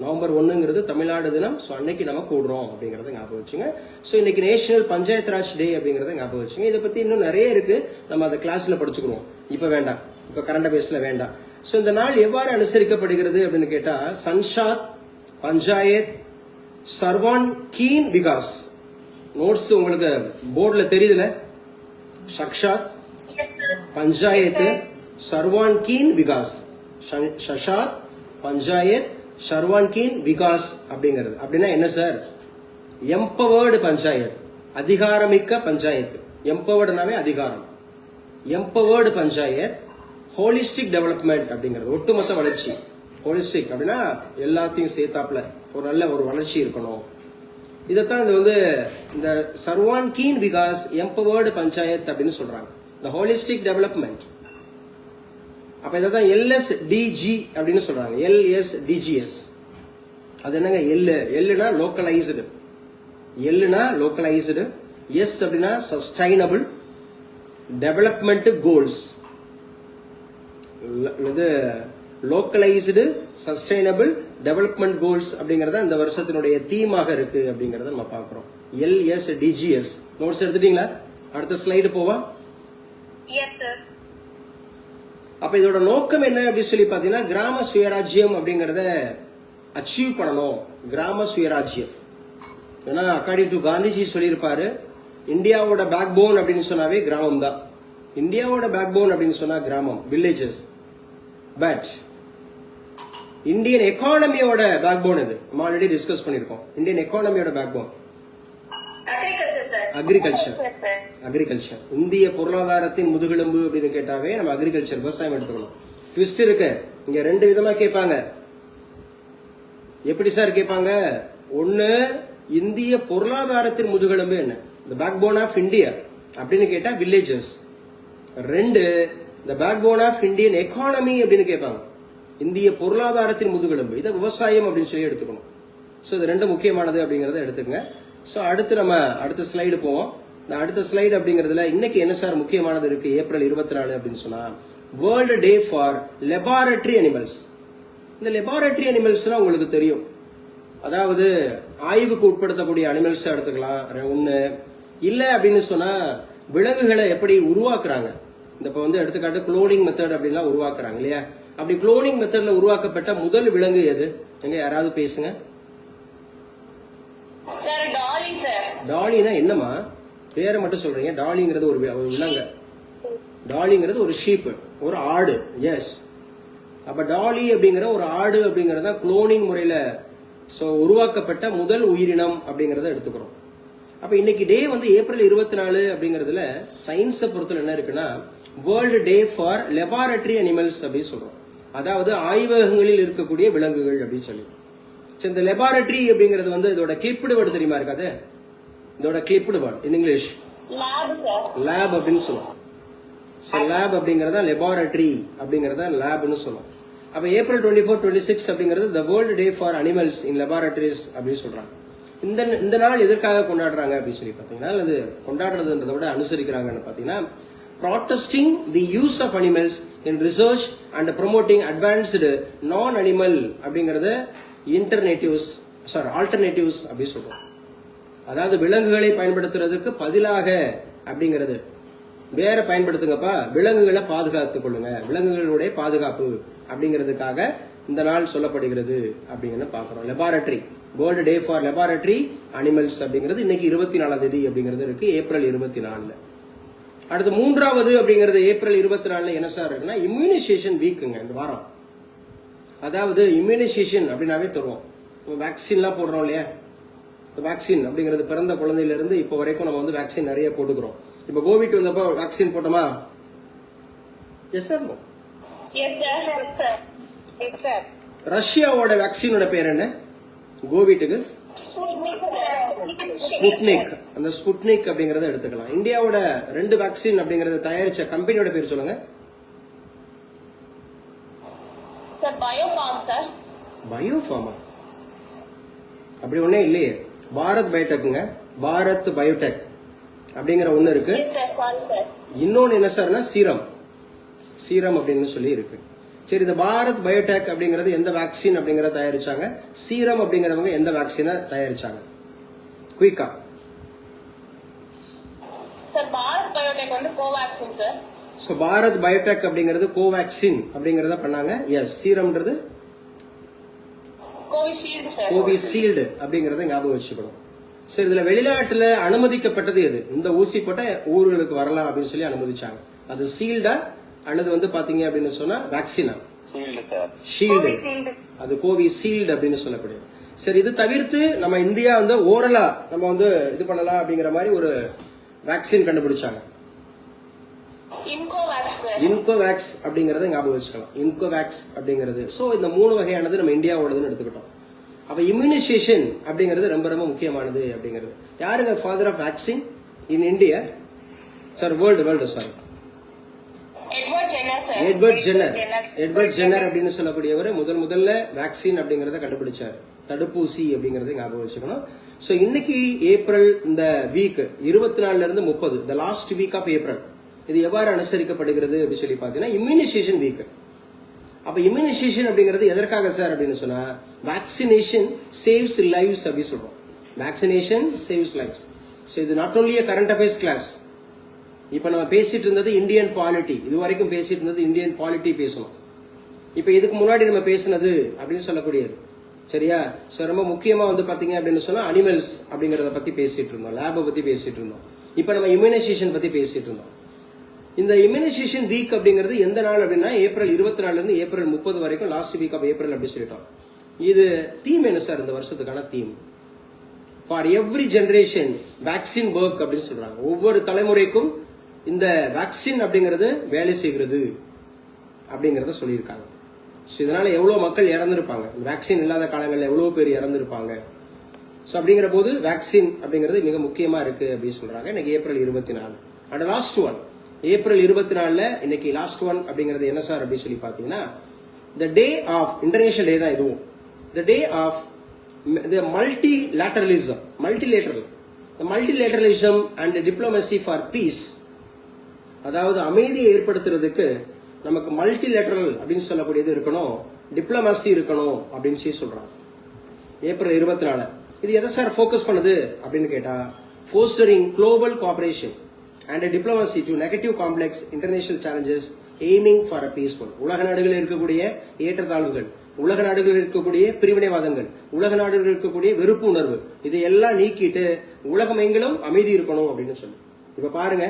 நவம்பர் 1ங்கிறது தமிழ்நாடு தினம். சோ அன்னைக்கு நம்ம கூடுறோம் அப்படிங்கறத ஞாபகம் வச்சுங்க. சோ இன்னைக்கு நேஷனல் பஞ்சாயத்து ராஜ் டே அப்படிங்கறத ஞாபகம் வச்சுங்க. இதை பத்தி இன்னும் நிறைய இருக்கு, நம்ம அதை கிளாஸ்ல படிச்சுக்குவோம். இப்ப வேண்டாம், இப்ப கரண்ட் அஃபேர்ஸ்ல வேண்டாம். சோ இந்த நாள் எவ்வாறு அனுசரிக்கப்படுகிறது அப்படின்னு கேட்டா, சன்ஷாத் பஞ்சாயத் சர்வான் கீன் விகாஸ். நோட்ஸ் உங்களுக்கு போர்டுல தெரியுதுல? சக்ஷாத் பஞ்சாயத்து சர்வான் கீன் விகாஸ். சஷாத் பஞ்சாயத் சர்வான்கீன் விகாஸ் அப்படிங்கிறது அப்படின்னா என்ன சார்? எம்பவர்டு பஞ்சாயத், அதிகாரமிக்க பஞ்சாயத்து. எம்பவர்டுனாவே அதிகாரம். எம்பவர்டு பஞ்சாயத் ஹோலிஸ்டிக் டெவலப்மெண்ட் அப்படிங்கிறது, ஒட்டுமொத்த வளர்ச்சி. ஹோலிஸ்டிக் அப்படின்னா எல்லாத்தையும் சேர்த்தாப்புல ஒரு நல்ல ஒரு வளர்ச்சி இருக்கணும். இதைத்தான் இது வந்து இந்த சர்வான்கீன் விகாஸ் எம்பவர்டு பஞ்சாயத் அப்படின்னு சொல்றாங்க, இந்த ஹோலிஸ்டிக் டெவலப்மெண்ட். அப்ப இதான் LSDG அப்படின்னு சொல்றாங்க. LSDGS அது என்னங்க? எல்லுனா லோக்கலைஸ்டு, எல்னா லோக்கலைஸ்டு, எஸ் அப்படின்னா சஸ்டைனபிள் டெவலப்மெண்ட் கோல்ஸ். இது லோக்கலைஸ்டு சஸ்டைனபிள் டெவலப்மெண்ட் கோல்ஸ் அப்படிங்கறத இந்த வருஷத்தினுடைய தீமாக இருக்கு அப்படிங்கறத நம்ம பார்க்கிறோம். LSDGs நோட்ஸ் எடுத்துட்டீங்களா? அடுத்த ஸ்லைடு போவா. Yes sir. அப்ப இதோட நோக்கம் என்ன அப்படின்னு சொல்லி பாத்தீங்கன்னா கிராம சுயராஜ்யம் அப்படிங்கறத அச்சீவ் பண்ணணும். கிராம சுயராஜ்யம் ஏன்னா அக்கார்டிங் டு காந்திஜி சொல்லியிருப்பாரு, இந்தியாவோட பேக் போன் அப்படின்னு சொன்னாவே கிராமம் தான். இந்தியாவோட பேக் போன் அப்படின்னு சொன்னா கிராமம், வில்லேஜஸ். பட் இந்தியன் எக்கானமியோட பேக் போன் இது நம்ம ஆல்ரெடி டிஸ்கஸ் பண்ணிருக்கோம். இந்தியன் எக்கானமியோட backbone agriculture sir. Agriculture. இந்திய பொருளாதாரத்தின் முதுகெலும்பு அப்படின்னு கேட்டாவே நம்ம அக்ரிகல்ச்சர், விவசாயம் எடுத்துக்கணும். ட்விஸ்ட் இருக்கு இங்க, ரெண்டு விதமா கேட்பாங்க. எப்படி சார் கேட்பாங்க? ஒன்னு, இந்திய பொருளாதாரத்தின் முதுகெலும்பு என்ன, the backbone of India அப்படின்னு கேட்டா வில்லேஜஸ். ரெண்டு, the backbone of Indian economy அப்படின்னு கேட்பாங்க. இந்திய பொருளாதாரத்தின் முதுகெலும்பு, இதை விவசாயம் அப்படின்னு சொல்லி எடுத்துக்கணும். ஸோ இது ரெண்டு முக்கியமானது அப்படிங்கறத எடுத்துக்கங்க. ஸோ அடுத்து நம்ம அடுத்த ஸ்லைடு போவோம். இந்த அடுத்த ஸ்லைடு அப்படிங்கறதுல இன்னைக்கு என்ன சார் முக்கியமானது இருக்கு? ஏப்ரல் 24 அப்படின்னு சொன்னா world day for laboratory animals. இந்த லெபார்டரி அனிமல்ஸ்னா உங்களுக்கு தெரியும், அதாவது ஆய்வுக்கு உட்படுத்தக்கூடிய அனிமல்ஸ் எடுத்துக்கலாம். ஒண்ணு இல்ல அப்படின்னு சொன்னா விலங்குகளை எப்படி உருவாக்குறாங்க. இந்த இப்ப வந்து எடுத்துக்காட்டு குளோனிங் மெத்தட் அப்படின்லாம் உருவாக்குறாங்க இல்லையா? அப்படி குளோனிங் மெத்தட்ல உருவாக்கப்பட்ட முதல் விலங்கு எது? எங்க யாராவது பேசுங்க. Sir tally sir. டாலினா என்னமா பேரை மட்டும் சொல்றீங்க? டாலிங்கிறது ஒரு விலங்கு, டாலிங்கிறது ஒரு ஷீப், ஒரு ஆடு. எஸ், அப்ப டாலி அப்படிங்கிற ஒரு ஆடு அப்படிங்கறத குளோனிங் முறையில உருவாக்கப்பட்ட முதல் உயிரினம் அப்படிங்கறத எடுத்துக்கிறோம். அப்ப இன்னைக்கு டே வந்து ஏப்ரல் 24 அப்படிங்கறதுல சயின்ஸை பொறுத்தல என்ன இருக்குன்னா world day for laboratory animals அப்படின்னு சொல்றோம். அதாவது ஆய்வகங்களில் இருக்கக்கூடிய விலங்குகள் அப்படின்னு சொல்லி. இந்த லெபார்டரி அப்படிங்கிறது வந்து இதோட கிளிப்டு வேர்டு தெரியுமா இருக்காது? இதோட clipped word in English lab அப்படின்னு சொல்லுவோம். லேப் அப்படிங்கறத லெபார்டரி அப்படிங்கறத லேப்னு சொல்லுவோம். அப்ப ஏப்ரல் 24, 26 அப்படிங்கிறது the world day for animals in laboratories அப்படின்னு சொல்றாங்க. இந்த நாள் எதற்காக கொண்டாடுறாங்க அப்படின்னு சொல்லி பாத்தீங்கன்னா, அது கொண்டாடுறதுன்றதை விட அனுசரிக்கிறாங்கன்னு பாத்தீங்கன்னா, protesting the use of animals in research and promoting advanced non-animal அப்படிங்கறத alternatives அப்படி சொல்றோம். அதாவது விலங்குகளை பயன்படுத்துறதுக்கு பதிலாக அப்படிங்கிறது வேற பயன்படுத்துங்கப்பா, விலங்குகளை பாதுகாத்துக் கொள்ளுங்க, விலங்குகளுடைய பாதுகாப்பு அப்படிங்கிறதுக்காக இந்த நாள் சொல்லப்படுகிறது அப்படிங்கன்னு பாக்குறோம். Laboratory world day for laboratory animals அப்படிங்கிறது இன்னைக்கு 24ஆம் தேதி அப்படிங்கிறது இருக்கு, ஏப்ரல் 24. அடுத்து மூன்றாவது அப்படிங்கிறது ஏப்ரல் 24 என்ன சார் இருக்குன்னா இம்யூனைசேஷன் வீக்குங்க இந்த வாரம். அதாவது இம்யூனைசேஷன் அப்படின்னாவே தருவோம், வேக்சின்லாம் போடுறோம் இல்லையா? வேக்சின் அப்படிங்கிறது பிறந்த குழந்தையில இருந்து இப்போ வரைக்கும் நம்ம வந்து வேக்சின் நிறைய போட்டுக்கிறோம். இப்ப கோவிட் வந்தப்போ வேக்சின் போட்டோமா? Yes sir, no? Yes sir. ரஷ்யாவோட வேக்சினோட பேர் என்ன கோவிட்டுக்கு? ஸ்புட்னிக். அந்த ஸ்புட்னிக் அப்படிங்கறத எடுத்துக்கலாம். இந்தியாவோட 2 வேக்சின் அப்படிங்கறத தயாரிச்ச கம்பெனியோட பேர் சொல்லுங்க. Sir Biopharm sir. பயோஃபார்மா? அப்படி ஒண்ணே இல்லையே. பாரத் பயோடெக்ங்க, பாரத் பயோடெக் அப்படிங்கிற ஒண்ணு இருக்கு. இன்னொன்னு என்ன சார்னா சீரம் அப்படின்னு சொல்லி இருக்கு. சரி, இந்த பாரத் பயோடெக் அப்படிங்கிறது எந்த வேக்சின் அப்படிங்கறத தயாரிச்சாங்க? சீரம் அப்படிங்கிறவங்க எந்த வேக்சினை தயாரிச்சாங்க? குயிக்கா சார். பாரத் பயோடெக் வந்து Covaxin sir. So Bharat Biotech அப்படிங்கிறது கோவேக்சின் அப்படிங்கறத பண்ணாங்க. எஸ், சீரம்ன்றது கோவிஷீல்டு சார். கோவிஷீல்டு அப்படிங்கறத ஞாபகம் வச்சுக்கணும். சரி, இதுல வெளிநாட்டுல அனுமதிக்கப்பட்டது எது? இந்த ஊசி போட்ட ஊர்களுக்கு வரலாம் அப்படின்னு சொல்லி அனுமதிச்சாங்க. அது சீல்டா அல்லது வந்து பாத்தீங்க அப்படின்னு சொன்னா வேக்சினா? ஷீல்டு. அது கோவிஷீல்டு அப்படின்னு சொல்லப்படுது. சரி, இது தவிர்த்து நம்ம இந்தியா வந்து ஓரலா நம்ம வந்து இது பண்ணலாம் அப்படிங்கிற மாதிரி ஒரு வேக்சின் கண்டுபிடிச்சாங்க. இன்கோவேக்ஸ் அப்படிங்கறத ஞாபகம் வச்சுக்கலாம். இன்கோவேக்ஸ் அப்படிங்கிறது. சோ இந்த 3 வகையானது நம்ம இந்தியாவோடதுன்னு எடுத்துக்கிட்டோம். அப்ப இம்யூனைசேஷன் அப்படிங்கிறது ரொம்ப ரொம்ப முக்கியமானது அப்படிங்கிறது. யாருங்க father of vaccine in India? Sir world sorry, Edward Jenner அப்படின்னு சொல்லக்கூடியவர் முதல்ல வேக்சின் அப்படிங்கறத கண்டுபிடிச்சார். தடுப்பூசி அப்படிங்கறத ஞாபகம் வச்சுக்கணும். ஸோ இன்னைக்கு ஏப்ரல் இந்த வீக் 24 இருந்து 30 the last week of April இது எவ்வாறு அனுசரிக்கப்படுகிறது அப்படின்னு சொல்லி பார்த்தீங்கன்னா இம்யூனைசேஷன் வீக். அப்ப இம்யூனைசேஷன் அப்படிங்கிறது எதற்காக சார் அப்படின்னு சொன்னா வேக்சினேஷன் சேவ்ஸ் லைவ்ஸ் அப்படின்னு சொல்றோம். Vaccination saves lives. So not only ஓன்லி a கரண்ட் அஃபேர்ஸ் கிளாஸ். இப்ப நம்ம பேசிட்டு இருந்தது இந்தியன் பாலிட்டி, இது வரைக்கும் பேசிட்டு இருந்தது இந்தியன் பாலிட்டி பேசணும். இப்ப இதுக்கு முன்னாடி நம்ம பேசினது அப்படின்னு சொல்லக்கூடியது சரியா. ஸோ ரொம்ப முக்கியமா வந்து பாத்தீங்க அப்படின்னு சொன்னா அனிமல்ஸ் அப்படிங்கறத பத்தி பேசிட்டு இருந்தோம், லேபை பத்தி பேசிட்டு இருந்தோம். இப்ப நம்ம இம்யூனைசேஷன் பத்தி பேசிட்டு இருந்தோம். இந்த இம்யூனைசேஷன் வீக் அப்படிங்கிறது எந்த நாள் அப்படின்னா ஏப்ரல் 24 இருந்து ஏப்ரல் 30 வரைக்கும் லாஸ்ட் வீக் ஆஃப் ஏப்ரல் அப்படி சொல்லிட்டோம். இது தீம் என்ன சார் இந்த வருஷத்துக்கான theme? For every generation vaccine work அப்படின்னு சொல்றாங்க. ஒவ்வொரு தலைமுறைக்கும் இந்த வேக்சின் அப்படிங்கிறது வேலை செய்கிறது அப்படிங்கறத சொல்லியிருக்காங்க. ஸோ இதனால எவ்வளவு மக்கள் இறந்திருப்பாங்க, வேக்சின் இல்லாத காலங்களில் எவ்வளவு பேர் இறந்திருப்பாங்க. ஸோ அப்படிங்கிற போது வேக்சின் அப்படிங்கிறது மிக முக்கியமா இருக்கு அப்படின்னு சொல்றாங்க. இன்னைக்கு April 24 and last one April 24 இன்னைக்கு லாஸ்ட் ஒன் அப்படிங்கிறது என்ன சார் அப்படின்னு சொல்லி பாத்தீங்கன்னா த டே ஆஃப் இன்டர்நேஷனல் டே தான் இதுவும். The day of the multilateralism and diplomacy for peace. அதாவது அமைதியை ஏற்படுத்துறதுக்கு நமக்கு மல்டிலேட்டரல் அப்படின்னு சொல்லக்கூடியது இருக்கணும், டிப்ளமசி இருக்கணும் அப்படின்னு சொல்லி சொல்றாங்க. ஏப்ரல் 24 இது எதை சார் ஃபோக்கஸ் பண்ணுது அப்படின்னு கேட்டா fostering global cooperation and diplomacy to negative complex international challenges aiming for a peaceful. உலக நாடுகளில் இருக்கக்கூடிய ஏற்றத்தாழ்வுகள், உலக நாடுகளில் இருக்கக்கூடிய பிரிவினைவாதங்கள், உலக நாடுகளில் இருக்கக்கூடிய வெறுப்பு உணர்வு, இதையெல்லாம் நீக்கிட்டு உலகம் எங்கிலும் அமைதி இருக்கணும் அப்படின்னு சொல்லு. இப்ப பாருங்க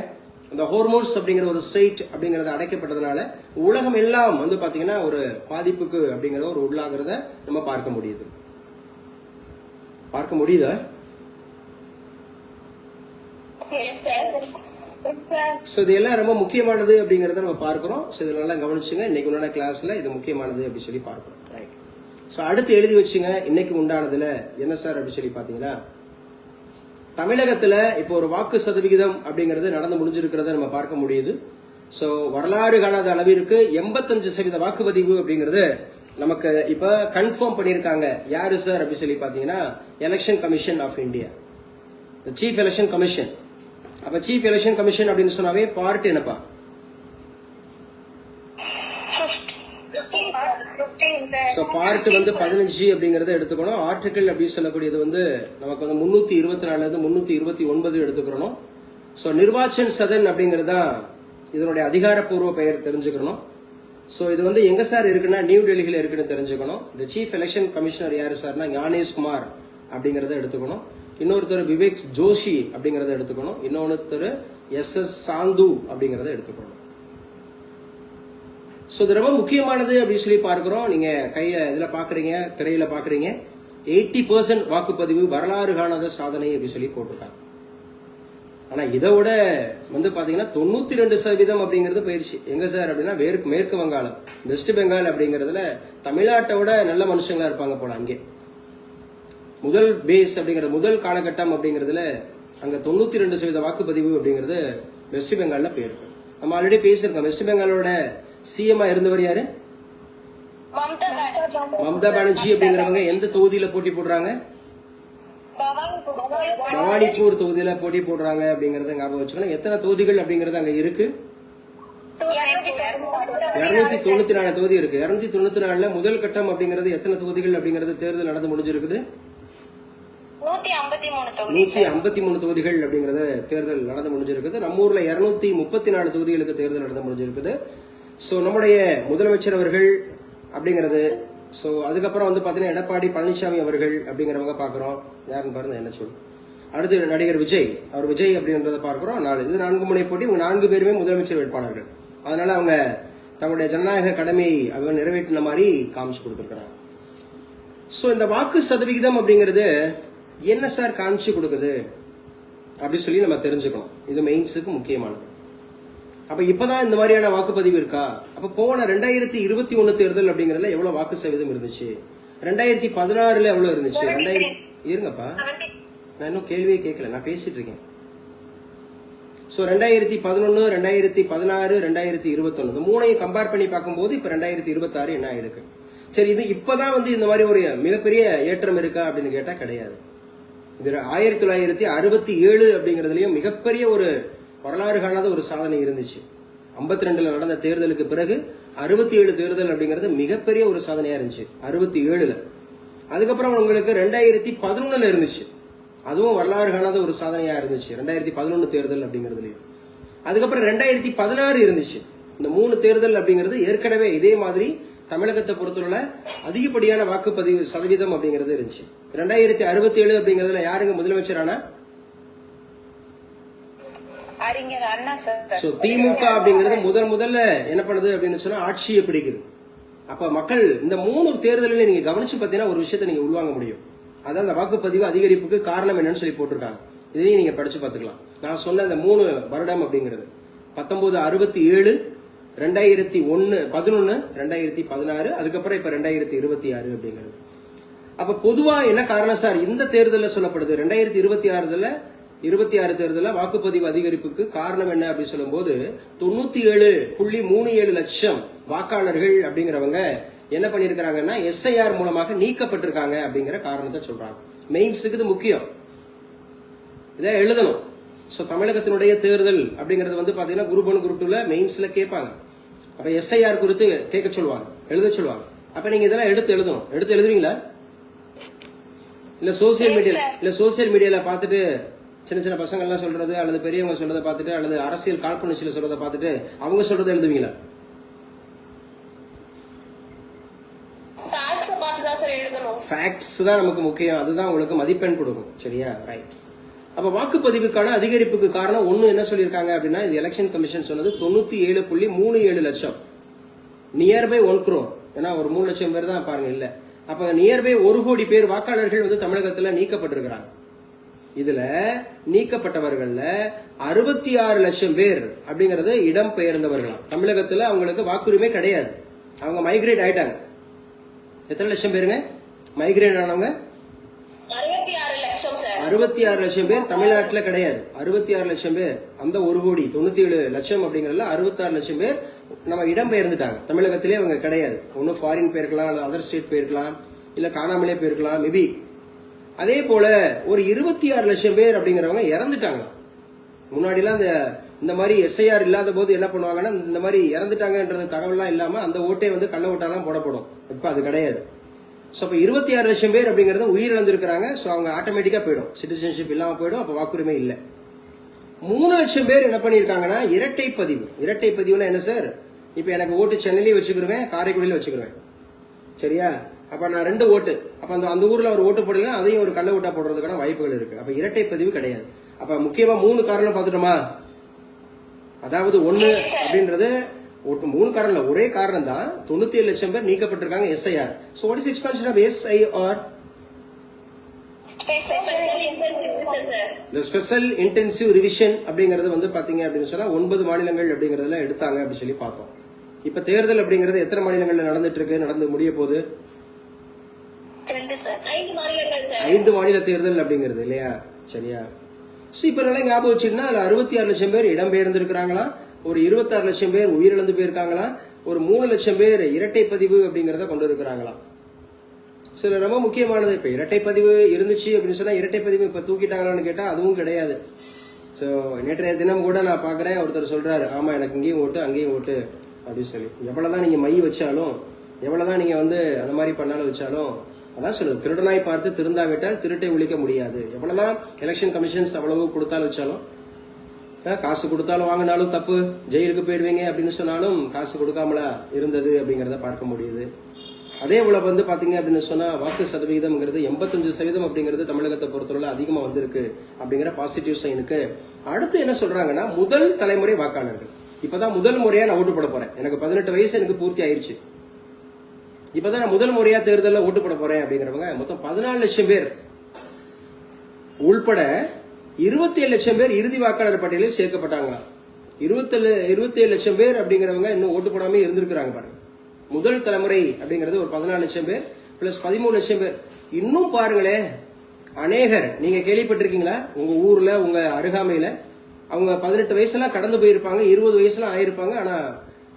இந்த ஹோர்மோன்ஸ் அப்படிங்கிற ஒரு ஸ்ட்ரெயிட் அப்படிங்கறது அடைக்கப்பட்டதுனால உலகம் எல்லாம் வந்து பாத்தீங்கன்னா ஒரு பாதிப்புக்கு அப்படிங்கிற ஒரு உள்ளாகிறத நம்ம பார்க்க முடியுதா? ஸோ இது எல்லாம் ரொம்ப முக்கியமானது அப்படிங்கறத நம்ம பார்க்கிறோம். ஸோ இதில் நல்லா கவனிச்சுங்க. இன்னைக்கு உண்டான கிளாஸ்ல இது முக்கியமானது அப்படின்னு சொல்லி பார்க்கிறோம். ரைட். ஸோ அடுத்து எழுதி வச்சுங்க இன்னைக்கு உண்டானதுல என்ன சார் அப்படின்னு சொல்லி பாத்தீங்கன்னா தமிழகத்துல இப்போ ஒரு வாக்கு சதவிகிதம் அப்படிங்கிறது நடந்து முடிஞ்சிருக்கிறத நம்ம பார்க்க முடியுது. ஸோ வரலாறு காணாத அளவிற்கு 85% வாக்குப்பதிவு அப்படிங்கிறது நமக்கு இப்ப கன்ஃபார்ம் பண்ணியிருக்காங்க. யாரு சார் அப்படின்னு சொல்லி பாத்தீங்கன்னா election commission of India, chief election commission. அப்ப சீஃப் எலெக்ஷன் கமிஷன் அப்படின்னு சொன்னாவே பார்ட் என்னப்பா? பார்ட் வந்து 15 அப்படிங்கறத எடுத்துக்கணும். ஆர்டிகல் அப்படின்னு சொல்லக்கூடியது வந்து நமக்கு வந்து 324 இருந்து 329 எடுத்துக்கணும். சோ நிர்வாச்சன் சதன் அப்படிங்கிறது தான் இதனுடைய அதிகாரப்பூர்வ பெயர் தெரிஞ்சுக்கணும். சோ இது வந்து எங்க சார் இருக்குன்னா நியூ டெல்லியில இருக்குன்னு தெரிஞ்சுக்கணும். இந்த சீஃப் எலெக்ஷன் கமிஷனர் யாரு சார்னா ஞானேஷ் குமார் அப்படிங்கறத எடுத்துக்கணும். இன்னொருத்தர் விவேக் ஜோஷி அப்படிங்கறத எடுத்துக்கணும். இன்னொருத்தர் SS சாந்து அப்படிங்கறத எடுத்துக்கணும். சோ இது ரொம்ப முக்கியமானது அப்படின்னு சொல்லி பார்க்கிறோம். நீங்க கையில இதுல பாக்குறீங்க, திரையில பாக்குறீங்க 80% வாக்குப்பதிவு வரலாறு காணாத சாதனை அப்படின்னு சொல்லி போட்டிருக்காங்க. ஆனா இதை விட வந்து பாத்தீங்கன்னா 92% அப்படிங்கிறது போயிருச்சு. எங்க சார் அப்படின்னா மேற்கு வங்காளம், வெஸ்ட் பெங்கால் அப்படிங்கறதுல தமிழ்நாட்டை விட நல்ல மனுஷங்களா இருப்பாங்க போல. அங்கே முதல் பேஸ் அப்படிங்கிற முதல் காலகட்டம் அப்படிங்கறதுல அங்க 92% வாக்குப்பதிவு அப்படிங்கிறது வெஸ்ட் பெங்கால்ல போயிருக்கு. நம்ம ஆல்ரெடி பேசியிருக்கோம். வெஸ்ட் பெங்காலோட சிஎம்ஆ இருந்தவர் யாரு? மம்தா பானர்ஜி அப்படிங்கிறவங்க எந்த தொகுதியில போட்டி போடுறாங்க? பவானிப்பூர் தொகுதியில போட்டி போடுறாங்க அப்படிங்கறத ஞாபகம் வச்சுக்கணும். எத்தனை தொகுதிகள் அப்படிங்கறது அங்க இருக்கு? 294 தொகுதி இருக்கு. 294ல முதல் கட்டம் அப்படிங்கிறது எத்தனை தொகுதிகள் அப்படிங்கறது தேர்தல் நடந்து முடிஞ்சிருக்குது? 153 தொகுதிகள் அப்படிங்கறது தேர்தல் நடந்து முடிஞ்சிருக்குது. நம்ம ஊர்ல 234 தொகுதிகளுக்கு தேர்தல் நடந்து முடிஞ்சிருக்குது. சோ நம்முடைய முதலமைச்சர் அவர்கள் அப்படிங்கிறது, சோ அதுக்கப்புறம் வந்து பாத்தீங்கன்னா எடப்பாடி பழனிசாமி அவர்கள் அப்படிங்கிறவங்க பாக்குறோம். யாருன்னு பாருங்க என்ன சொல்லு. அடுத்து நடிகர் விஜய், அவர் விஜய் அப்படின்றத பார்க்கிறோம். இது 4 முனை போட்டி. இவங்க 4 பேருமே முதலமைச்சர் வேட்பாளர்கள். அதனால அவங்க தங்களுடைய ஜனநாயக கடமையை அவங்க நிறைவேற்றின மாதிரி காமிச்சு கொடுத்திருக்கிறாங்க. சோ இந்த வாக்கு சதவிகிதம் அப்படிங்கிறது என்ன சார் காமிச்சு கொடுக்குது அப்படி சொல்லி நம்ம தெரிஞ்சுக்கணும். இது மெயின்ஸுக்கு முக்கியமானது. அப்ப இப்பதான் இந்த மாதிரியான வாக்குப்பதிவு இருக்கா? அப்ப போன 2021 தேர்தல் அப்படிங்கறதுல எவ்வளவு வாக்கு சதவீதம் இருந்துச்சு? 2016 எவ்வளவு இருந்துச்சு? இருங்கப்பா, நான் இன்னும் கேள்வியே கேட்கல, நான் பேசிட்டு இருக்கேன். சோ 2011, 2016, 2021 இந்த மூணையும் கம்பேர் பண்ணி பார்க்கும்போது இப்ப 2026 என்ன ஆயிருக்கு? சரி, இது இப்பதான் வந்து இந்த மாதிரி ஒரு மிகப்பெரிய ஏற்றம் இருக்கா அப்படின்னு கேட்டா கிடையாது. இது 1967 அப்படிங்கிறதுலயும் மிகப்பெரிய ஒரு வரலாறு காணாத ஒரு சாதனை இருந்துச்சு. 52ல நடந்த தேர்தலுக்கு பிறகு 67 தேர்தல் அப்படிங்கிறது மிகப்பெரிய ஒரு சாதனையா இருந்துச்சு 67ல. அதுக்கப்புறம் உங்களுக்கு 2011ல இருந்துச்சு, அதுவும் வரலாறு காணாத ஒரு சாதனையா இருந்துச்சு 2011 தேர்தல் அப்படிங்கிறதுலயும். அதுக்கப்புறம் 2016 இருந்துச்சு. இந்த 3 தேர்தல் அப்படிங்கிறது ஏற்கனவே இதே மாதிரி தமிழகத்தை பொறுத்தவரை அதிகப்படியான வாக்குப்பதிவு சதவீதம் அப்படிங்கிறது இருந்துச்சு. 2067 அப்படிங்கிறதுல யாருங்க முதலமைச்சரானா? அறிஞர் அண்ணா சார். சோ திமுக அப்படிங்கிறது முதல்ல என்ன பண்ணுது அப்படின்னு சொன்னா ஆட்சியை பிடிக்குது. அப்ப மக்கள் இந்த 3 தேர்தலில் நீங்க கவனிச்சு பாத்தீங்கன்னா ஒரு விஷயத்தை நீங்க உள்வாங்க முடியும். அதான் அந்த வாக்குப்பதிவு அதிகரிப்புக்கு காரணம் என்னன்னு சொல்லி போட்டிருக்காங்க. இதையும் நீங்க படிச்சு பாத்துக்கலாம். நான் சொன்ன இந்த 3 வருடம் அப்படிங்கிறது 1967, 2011, 2016, அதுக்கப்புறம் இப்ப 2026 அப்படிங்கிறது. அப்ப பொதுவா என்ன காரணம் சார் இந்த தேர்தலில் சொல்லப்படுது? 2026 தேர்தலில் வாக்குப்பதிவு அதிகரிப்புக்கு காரணம் என்ன அப்படின்னு சொல்லும் போது 97.37 லட்சம் வாக்காளர்கள் அப்படிங்கிறவங்க என்ன பண்ணிருக்காங்கன்னா எஸ்ஐஆர் மூலமாக நீக்கப்பட்டிருக்காங்க அப்படிங்கிற காரணத்தை சொல்றாங்க. மெயின்ஸுக்கு இது முக்கியம், இதை எழுதணும். சோ தமிழகத்தினுடைய தேர்தல் அப்படிங்கிறது வந்து பாத்தீங்கன்னா குரூப் 1 குரூப் 2ல மெயின்ஸ்ல கேட்பாங்க. அப்ப எஸ்ஐஆர் குறித்து கேட்க சொல்லுவாங்க, எழுத சொல்லுவாங்க. அப்ப நீங்க இதெல்லாம் எடுத்து எழுதணும். எடுத்து எழுதுவீங்களா? இல்ல சோசியல் மீடியால பாத்துட்டு சின்ன சின்ன பசங்க எல்லாம் சொல்றது அல்லது பெரியவங்க சொல்றதை பார்த்துட்டு அல்லது அரசியல் காழ்ப்புணர்ச்சியில சொல்றதை பார்த்துட்டு அவங்க சொல்றதை எழுதுவீங்களா? ஃபேக்ட்ஸ் தான் நமக்கு முக்கியம், அதுதான் உங்களுக்கு மதிப்பெண் கொடுக்கும். சரியா? ரைட். அப்ப வாக்குப்பதிவுக்கான அதிகரிப்புக்கு காரணம் ஒண்ணு என்ன சொல்லியிருக்காங்க அப்படின்னா, இது எலெக்ஷன் கமிஷன் சொன்னது 97.37 லட்சம், நியர்பை 1 crore. ஏன்னா ஒரு 3 லட்சம் பேர் தான் பாருங்க இல்ல. அப்ப நியர்பை 1 கோடி பேர் வாக்காளர்கள் வந்து தமிழகத்துல நீக்கப்பட்டிருக்கிறாங்க. இதுல நீக்கப்பட்டவர்கள்ல 66 லட்சம் பேர் அப்படிங்கறது இடம் பெயர்ந்தவர்களாம். தமிழகத்துல அவங்களுக்கு வாக்குரிமை கிடையாது, அவங்க மைக்ரேட் ஆயிட்டாங்க. எத்தனை லட்சம் பேருங்க மைக்ரேட் ஆனவங்க? 66 லட்சம் பேர் தமிழ்நாட்டுல கிடையாது. 66 லட்சம் பேர் அந்த 1 கோடி 97 லட்சம் அப்படிங்கறதுல 66 லட்சம் பேர் நம்ம இடம் பெயர்ந்துட்டாங்க. தமிழகத்திலே அவங்க கிடையாது. ஒன்னும் ஃபாரின் போயிருக்கலாம், அல்லது அதர் ஸ்டேட் போயிருக்கலாம், இல்ல காணாமலே போயிருக்கலாம் மேபி. அதே போல ஒரு 26 லட்சம் பேர் அப்படிங்கிறவங்க இறந்துட்டாங்க. முன்னாடிலாம் இந்த மாதிரி எஸ்ஐஆர் இல்லாத போது என்ன பண்ணுவாங்கன்னா இந்த மாதிரி இறந்துட்டாங்கன்றது தகவல்லாம் இல்லாம அந்த ஓட்டே வந்து கள்ள ஓட்டாதான் போடப்படும். இப்ப அது கிடையாது. ஸோ அப்போ 26 லட்சம் பேர் அப்படிங்கிறது உயிரிழந்திருக்கிறாங்க. ஸோ அவங்க ஆட்டோமேட்டிக்கா போயிடும், சிட்டிசன்ஷிப் இல்லாம போயிடும். அப்போ வாக்குரிமை இல்லை. 3 லட்சம் பேர் என்ன பண்ணிருக்காங்கன்னா இரட்டை பதிவு. இரட்டை பதிவுனா என்ன சார்? இப்ப எனக்கு ஓட்டு சென்னையிலேயே வச்சுக்கிருவேன், காரைக்குடியில வச்சுக்கிருவேன். சரியா? அப்ப நான் 2 ஓட்டு, அப்ப அந்த ஊர்ல ஒரு ஓட்டு போடல, அதையும் ஒரு கள்ள ஓட்டா போடுறதுக்கான வாய்ப்புகள் இருக்கு. அப்ப இரட்டை பதிவு கிடையாது. அப்ப முக்கியமா 3 காரணம் பார்த்துட்டோமா? அதாவது 1 அப்படின்றது 3 காரணம் இல்ல, ஒரே காரணம் தான். 97 லட்சம் பேர் நீக்கப்பட்டிருக்காங்க SIR. So what is expansion of SIR? Special intensive revision அப்படிங்கிறது வந்து பாத்தீங்க அப்படின்னு சொன்னா 9 மாநிலங்கள் அப்படிங்கறதுல எடுத்தாங்க அப்படி சொல்லி பார்த்தோம். இப்ப தேர்தல் அப்படிங்கிறது எத்தனை மாநிலங்கள்ல நடந்துட்டு இருக்கு, நடந்து முடிய போகுது? 5 மாநில தேர்தல் அப்படிங்கிறது இல்லையா? சரியா? இப்ப நல்லா ஞாபகம் வச்சுன்னா 66 லட்சம் பேர் இடம்பெயர்ந்திருக்கிறாங்களா, ஒரு 26 லட்சம் பேர் உயிரிழந்து போயிருக்காங்களா, ஒரு 3 லட்சம் பேர் இரட்டை பதிவு அப்படிங்கறத கொண்டு இருக்கிறாங்களா. சில ரொம்ப முக்கியமானது. இப்ப இரட்டை பதிவு இருந்துச்சு அப்படின்னு சொன்னா இரட்டை பதிவு இப்ப தூக்கிட்டாங்களான்னு கேட்டா அதுவும் கிடையாது. சோ நேற்றைய தினம் கூட நான் பாக்குறேன், ஒருத்தர் சொல்றாரு ஆமா எனக்கு இங்கேயும் ஓட்டு அங்கேயும் ஓட்டு அப்படின்னு சொல்லி. எவ்வளவுதான் நீங்க மை வச்சாலும், எவ்வளவுதான் நீங்க வந்து அந்த மாதிரி பண்ணாலும் வச்சாலும், அதான் சொல்லுது, திருடனாய் பார்த்து திருந்தாவிட்டால் திருட்டை ஒழிக்க முடியாது. எவ்வளவுதான் எலெக்ஷன் கமிஷன்ஸ் அவ்வளவு கொடுத்தாலும் வச்சாலும், காசு கொடுத்தாலும் வாங்கினாலும் தப்பு, ஜெயிலுக்கு போயிருவீங்க அப்படின்னு சொன்னாலும் காசு கொடுக்காமலா இருந்தது அப்படிங்கறத பார்க்க முடியுது. அதே போல வந்து பாத்தீங்க அப்படின்னு சொன்னா வாக்கு சதவீதம்ங்கிறது 85% அப்படிங்கிறது தமிழகத்தை பொறுத்தவரை அதிகமா வந்திருக்கு அப்படிங்கிற பாசிட்டிவ் சைனுக்கு. அடுத்து என்ன சொல்றாங்கன்னா முதல் தலைமுறை வாக்காளர்கள். இப்பதான் முதல் முறையா நான் ஓட்டு போட போறேன், எனக்கு 18 வயசு எனக்கு பூர்த்தி ஆயிடுச்சு, இப்பதான் நான் முதல் முறையா தேர்தலில் ஓட்டு போட போறேன் அப்படிங்கிறவங்க மொத்தம் 14 லட்சம் பேர் உள்பட 27 லட்சம் பேர் இறுதி வாக்காளர் பட்டியலில் சேர்க்கப்பட்டாங்களா. 27 லட்சம் பேர் அப்படிங்கிறவங்க இன்னும் ஓட்டு போடாம இருந்திருக்கிறாங்க பாருங்க. முதல் தலைமுறை அப்படிங்கிறது ஒரு 14 லட்சம் பேர் பிளஸ் 13 லட்சம் பேர். இன்னும் பாருங்களேன், அநேகர் நீங்க கேள்விப்பட்டிருக்கீங்களா உங்க ஊர்ல உங்க அருகாமையில அவங்க 18 வயசுலாம் கடந்து போயிருப்பாங்க, 20 வயசுலாம் ஆயிருப்பாங்க, ஆனா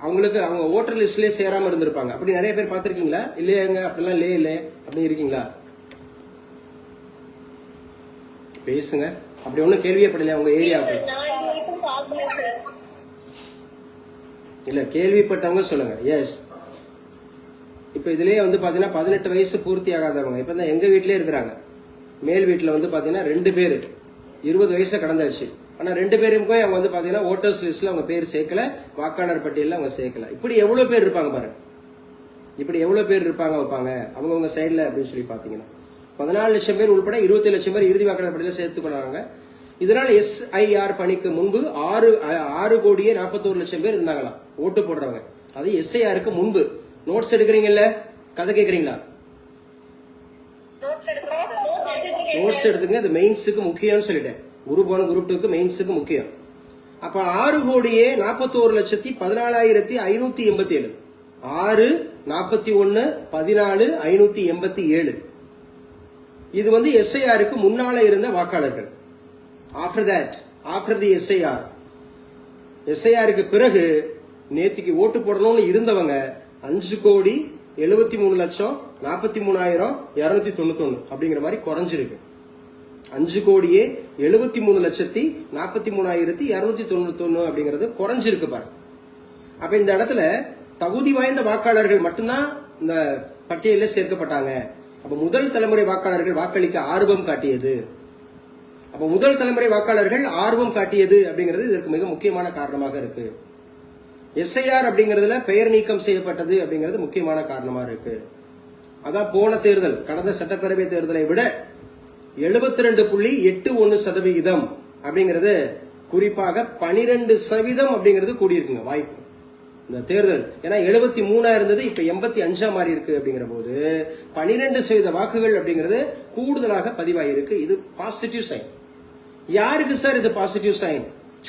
அவங்களுக்கு அவங்க ஓட்டர் லிஸ்ட்லயே சேராம இருந்திருப்பாங்க. அப்படி நிறைய பேர் பாத்திருக்கீங்களா? இல்லையாங்க அப்படிலாம் இல்ல அப்படி இருக்கீங்களா? பேசுங்க. அப்படி ஒன்றும் கேள்வியே படலையா உங்க ஏரியாவுக்கு? இல்ல கேள்விப்பட்டவங்க சொல்லுங்க. எஸ். இப்போ இதுலயே வந்து பாத்தீங்கன்னா 18 வயசு பூர்த்தி ஆகாதவங்க இப்போ தான் எங்க வீட்டிலே இருக்கிறாங்க. மேல் வீட்டில் வந்து பாத்தீங்கன்னா 2 பேர் 20 வயசை கடந்தாச்சு. ஆனா 2 பேருக்கும் அவங்க வந்து பாத்தீங்கன்னா ஓட்டர்ஸ் லிஸ்ட்ல அவங்க பேர் சேர்க்கல, வாக்காளர் பட்டியலில் அவங்க சேர்க்கல. இப்படி எவ்வளவு பேர் இருப்பாங்க பாருங்க. இப்படி எவ்வளவு பேர் இருப்பாங்க வைப்பாங்க அவங்கவுங்க சைட்ல அப்படின்னு சொல்லி பாத்தீங்கன்னா 14 லட்சம் பேர் உள்பட 27 லட்சம் பேர் இறுதி வாக்காளர் பட்டியலில் சேர்த்துக்கொள்ளாங்க. இதனால SIR பணிக்கு முன்பு 6 கோடியே 41 லட்சம் பேர் இருந்தாங்களாம் ஓட்டு போடுறவங்க. அது SIRக்கு முன்பு. நோட்ஸ் எடுக்கிறீங்கல்ல, கதை கேட்கறீங்களா? நோட்ஸ் எடுத்துங்க. அது மெயின்ஸுக்கு முக்கியம்னு சொல்லிட்டேன். குரூப் 1 குரூப் 2க்கு மெயின்ஸுக்கு முக்கியம். அப்ப 6 கோடியே 41 லட்சத்தி 14,587. 6 41 14 587. இது வந்து SIRக்கு முன்னால இருந்த வாக்காளர்கள். ஆஃப்டர் தி SIRக்கு பிறகு நேத்திக்கு ஓட்டு போடணும்னு இருந்தவங்க 5 கோடி 73 லட்சம் 43,291 அப்படிங்கிற மாதிரி குறைஞ்சிருக்கு. 5 கோடியே 73 லட்சத்தி 43,291 அப்படிங்கிறது குறைஞ்சிருக்கு பாருங்க. அப்ப இந்த இடத்துல தகுதி வாய்ந்த வாக்காளர்கள் மட்டும்தான் இந்த பட்டியலில் சேர்க்கப்பட்டாங்க. அப்ப முதல் தலைமுறை வாக்காளர்கள் வாக்களிக்க ஆர்வம் காட்டியது. அப்ப முதல் தலைமுறை வாக்காளர்கள் ஆர்வம் காட்டியது அப்படிங்கிறது இதற்கு மிக முக்கியமான காரணமாக இருக்கு. SIR அப்படிங்கிறதுல பெயர் நீக்கம் செய்யப்பட்டது அப்படிங்கிறது முக்கியமான காரணமா இருக்கு. அதான் போன தேர்தல், கடந்த சட்டப்பேரவை தேர்தலை விட 72.81% அப்படிங்கிறது, குறிப்பாக 12% அப்படிங்கிறது கூடியிருக்குங்க வாய்ப்பு இந்த தேர்தல். ஏன்னா 73 இருந்தது, இப்ப 85 மாறி இருக்கு. அப்படிங்கிற போது 12% வாக்குகள் அப்படிங்கிறது கூடுதலாக பதிவாயிருக்கு. இது பாசிட்டிவ் சைன். யாருக்கு சார் இது பாசிட்டிவ் சைன்?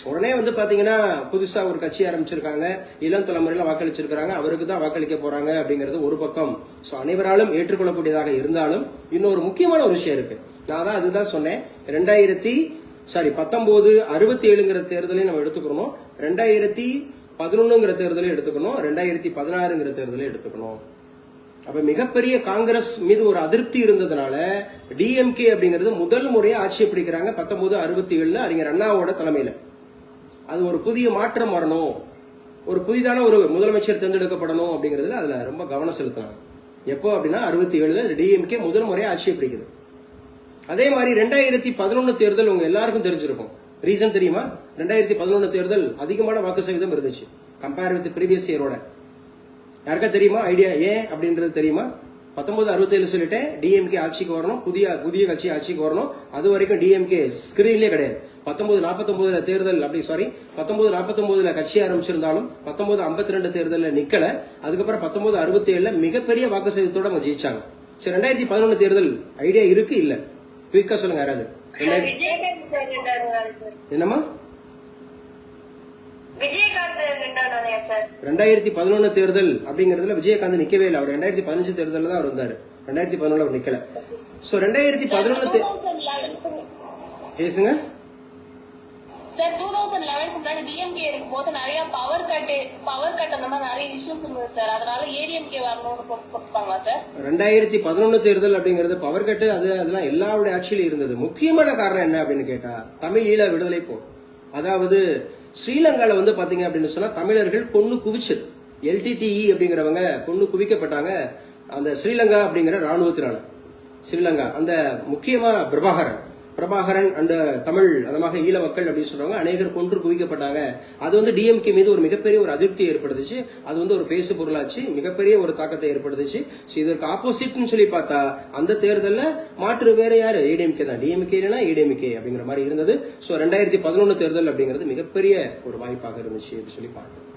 உடனே வந்து பாத்தீங்கன்னா புதுசா ஒரு கட்சி ஆரம்பிச்சிருக்காங்க, இளம் தலைமுறையில வாக்களிச்சிருக்காங்க, அவருக்கு தான் வாக்களிக்க போறாங்க அப்படிங்கிறது ஒரு பக்கம். சோ அனைவராலும் ஏற்றுக்கொள்ளக்கூடியதாக இருந்தாலும் இன்னொரு முக்கியமான ஒரு விஷயம் இருக்கு. நான் தான் அதுதான் சொன்னேன். 1967ங்கிற தேர்தலையும் நம்ம எடுத்துக்கணும், 2011ங்கிற தேர்தலையும் எடுத்துக்கணும், 2016ங்கிற தேர்தலையும் எடுத்துக்கணும். அப்ப மிகப்பெரிய காங்கிரஸ் மீது ஒரு அதிருப்தி இருந்ததுனால DMK அப்படிங்கிறது முதல் முறையா ஆட்சியை பிடிக்கிறாங்க 1967 அறிஞர் அண்ணாவோட தலைமையில. அது ஒரு புதிய மாற்றம் வரணும், ஒரு புதிதான ஒரு முதலமைச்சர் தேர்ந்தெடுக்கப்படணும் அப்படிங்கிறதுல அதுல ரொம்ப கவனம் செலுத்தினாங்க. எப்போ அப்படின்னா 67ல DMK முதல் முறையா ஆட்சியை பிடிக்குது. அதே மாதிரி 2011 தேர்தல் உங்க எல்லாருக்கும் தெரிஞ்சிருக்கும். ரீசன் தெரியுமா? 2011 தேர்தல் அதிகமான வாக்கு சதவீதம் இருந்துச்சு கம்பேர் வித் ப்ரீவியஸ் இயரோட. யாருக்கா தெரியுமா ஐடியா ஏன் அப்படின்றது தெரியுமா? 1967 சொல்லிட்டேன், DMK ஆட்சிக்கு வரணும், புதிய கட்சி ஆட்சிக்கு வரணும். அது வரைக்கும் DMK ஸ்கிரீன்லேயே கிடையாது. 1949 தேர்தல் 1949 கட்சி ஆரம்பிச்சிருந்தாலும் 1952 தேர்தலில் நிக்கல. அதுக்கப்புறம் 1967 மிகப்பெரிய வாக்கு சதவீதத்தோட அவங்க ஜெயிச்சாங்க. சரி, 2011 தேர்தல் ஐடியா இருக்கு இல்ல? குயிக்கா சொல்லுங்க யாராவது. என்னமா? 2011 தேர்தல் அப்படிங்கறதுல விஜயகாந்த் நிக்கவே இல்லை. அவர் 2015 தேர்தலில் தான் அவர் வந்தாரு. 2011 அவர் நிக்கல. சோ 2011 பேசுங்க. 2011 முன்னாடி DMK இருக்கும்போது நிறைய பவர் கட் அந்த மாதிரி நிறைய இஷ்யூஸ் இருந்தது சார். அதனால ADMK வரணும்னு போட்டுப்பாங்களா சார்? 2011 தேர்தல் அப்படிங்கிறது பவர் கட்டு அதெல்லாம் எல்லாருடைய ஆட்சியிலும் இருந்தது. முக்கியமான காரணம் என்ன அப்படின்னு கேட்டா தமிழ் ஈழ விடுதலை போர். அதாவது ஸ்ரீலங்கால வந்து பாத்தீங்க அப்படின்னு சொன்னா தமிழர்கள் கொன்னு குவிச்சது. LTTE அப்படிங்கிறவங்க கொன்னு குவிக்கப்பட்டாங்க அந்த ஸ்ரீலங்கா அப்படிங்கிற ராணுவத்தினால. ஸ்ரீலங்கா அந்த முக்கியமா பிரபாகரன் அந்த தமிழ் அதமாக ஈழ மக்கள் அப்படின்னு சொல்றாங்க, அநேகர் கொன்று குவிக்கப்பட்டாங்க. அது வந்து DMK மீது ஒரு மிகப்பெரிய ஒரு அதிருப்தி ஏற்படுத்துச்சு. அது வந்து ஒரு பேசு பொருளாச்சு, மிகப்பெரிய ஒரு தாக்கத்தை ஏற்படுத்துச்சு. இதற்கு ஆப்போசிட்னு சொல்லி பார்த்தா அந்த தேர்தல்ல மாற்று வேற யாரு? ADMK தான். DMK இல்லைன்னா ADMK அப்படிங்கிற மாதிரி இருந்தது. ஸோ 2011 தேர்தல் அப்படிங்கிறது மிகப்பெரிய ஒரு வாய்ப்பாக இருந்துச்சு அப்படின்னு சொல்லி பார்க்கணும்.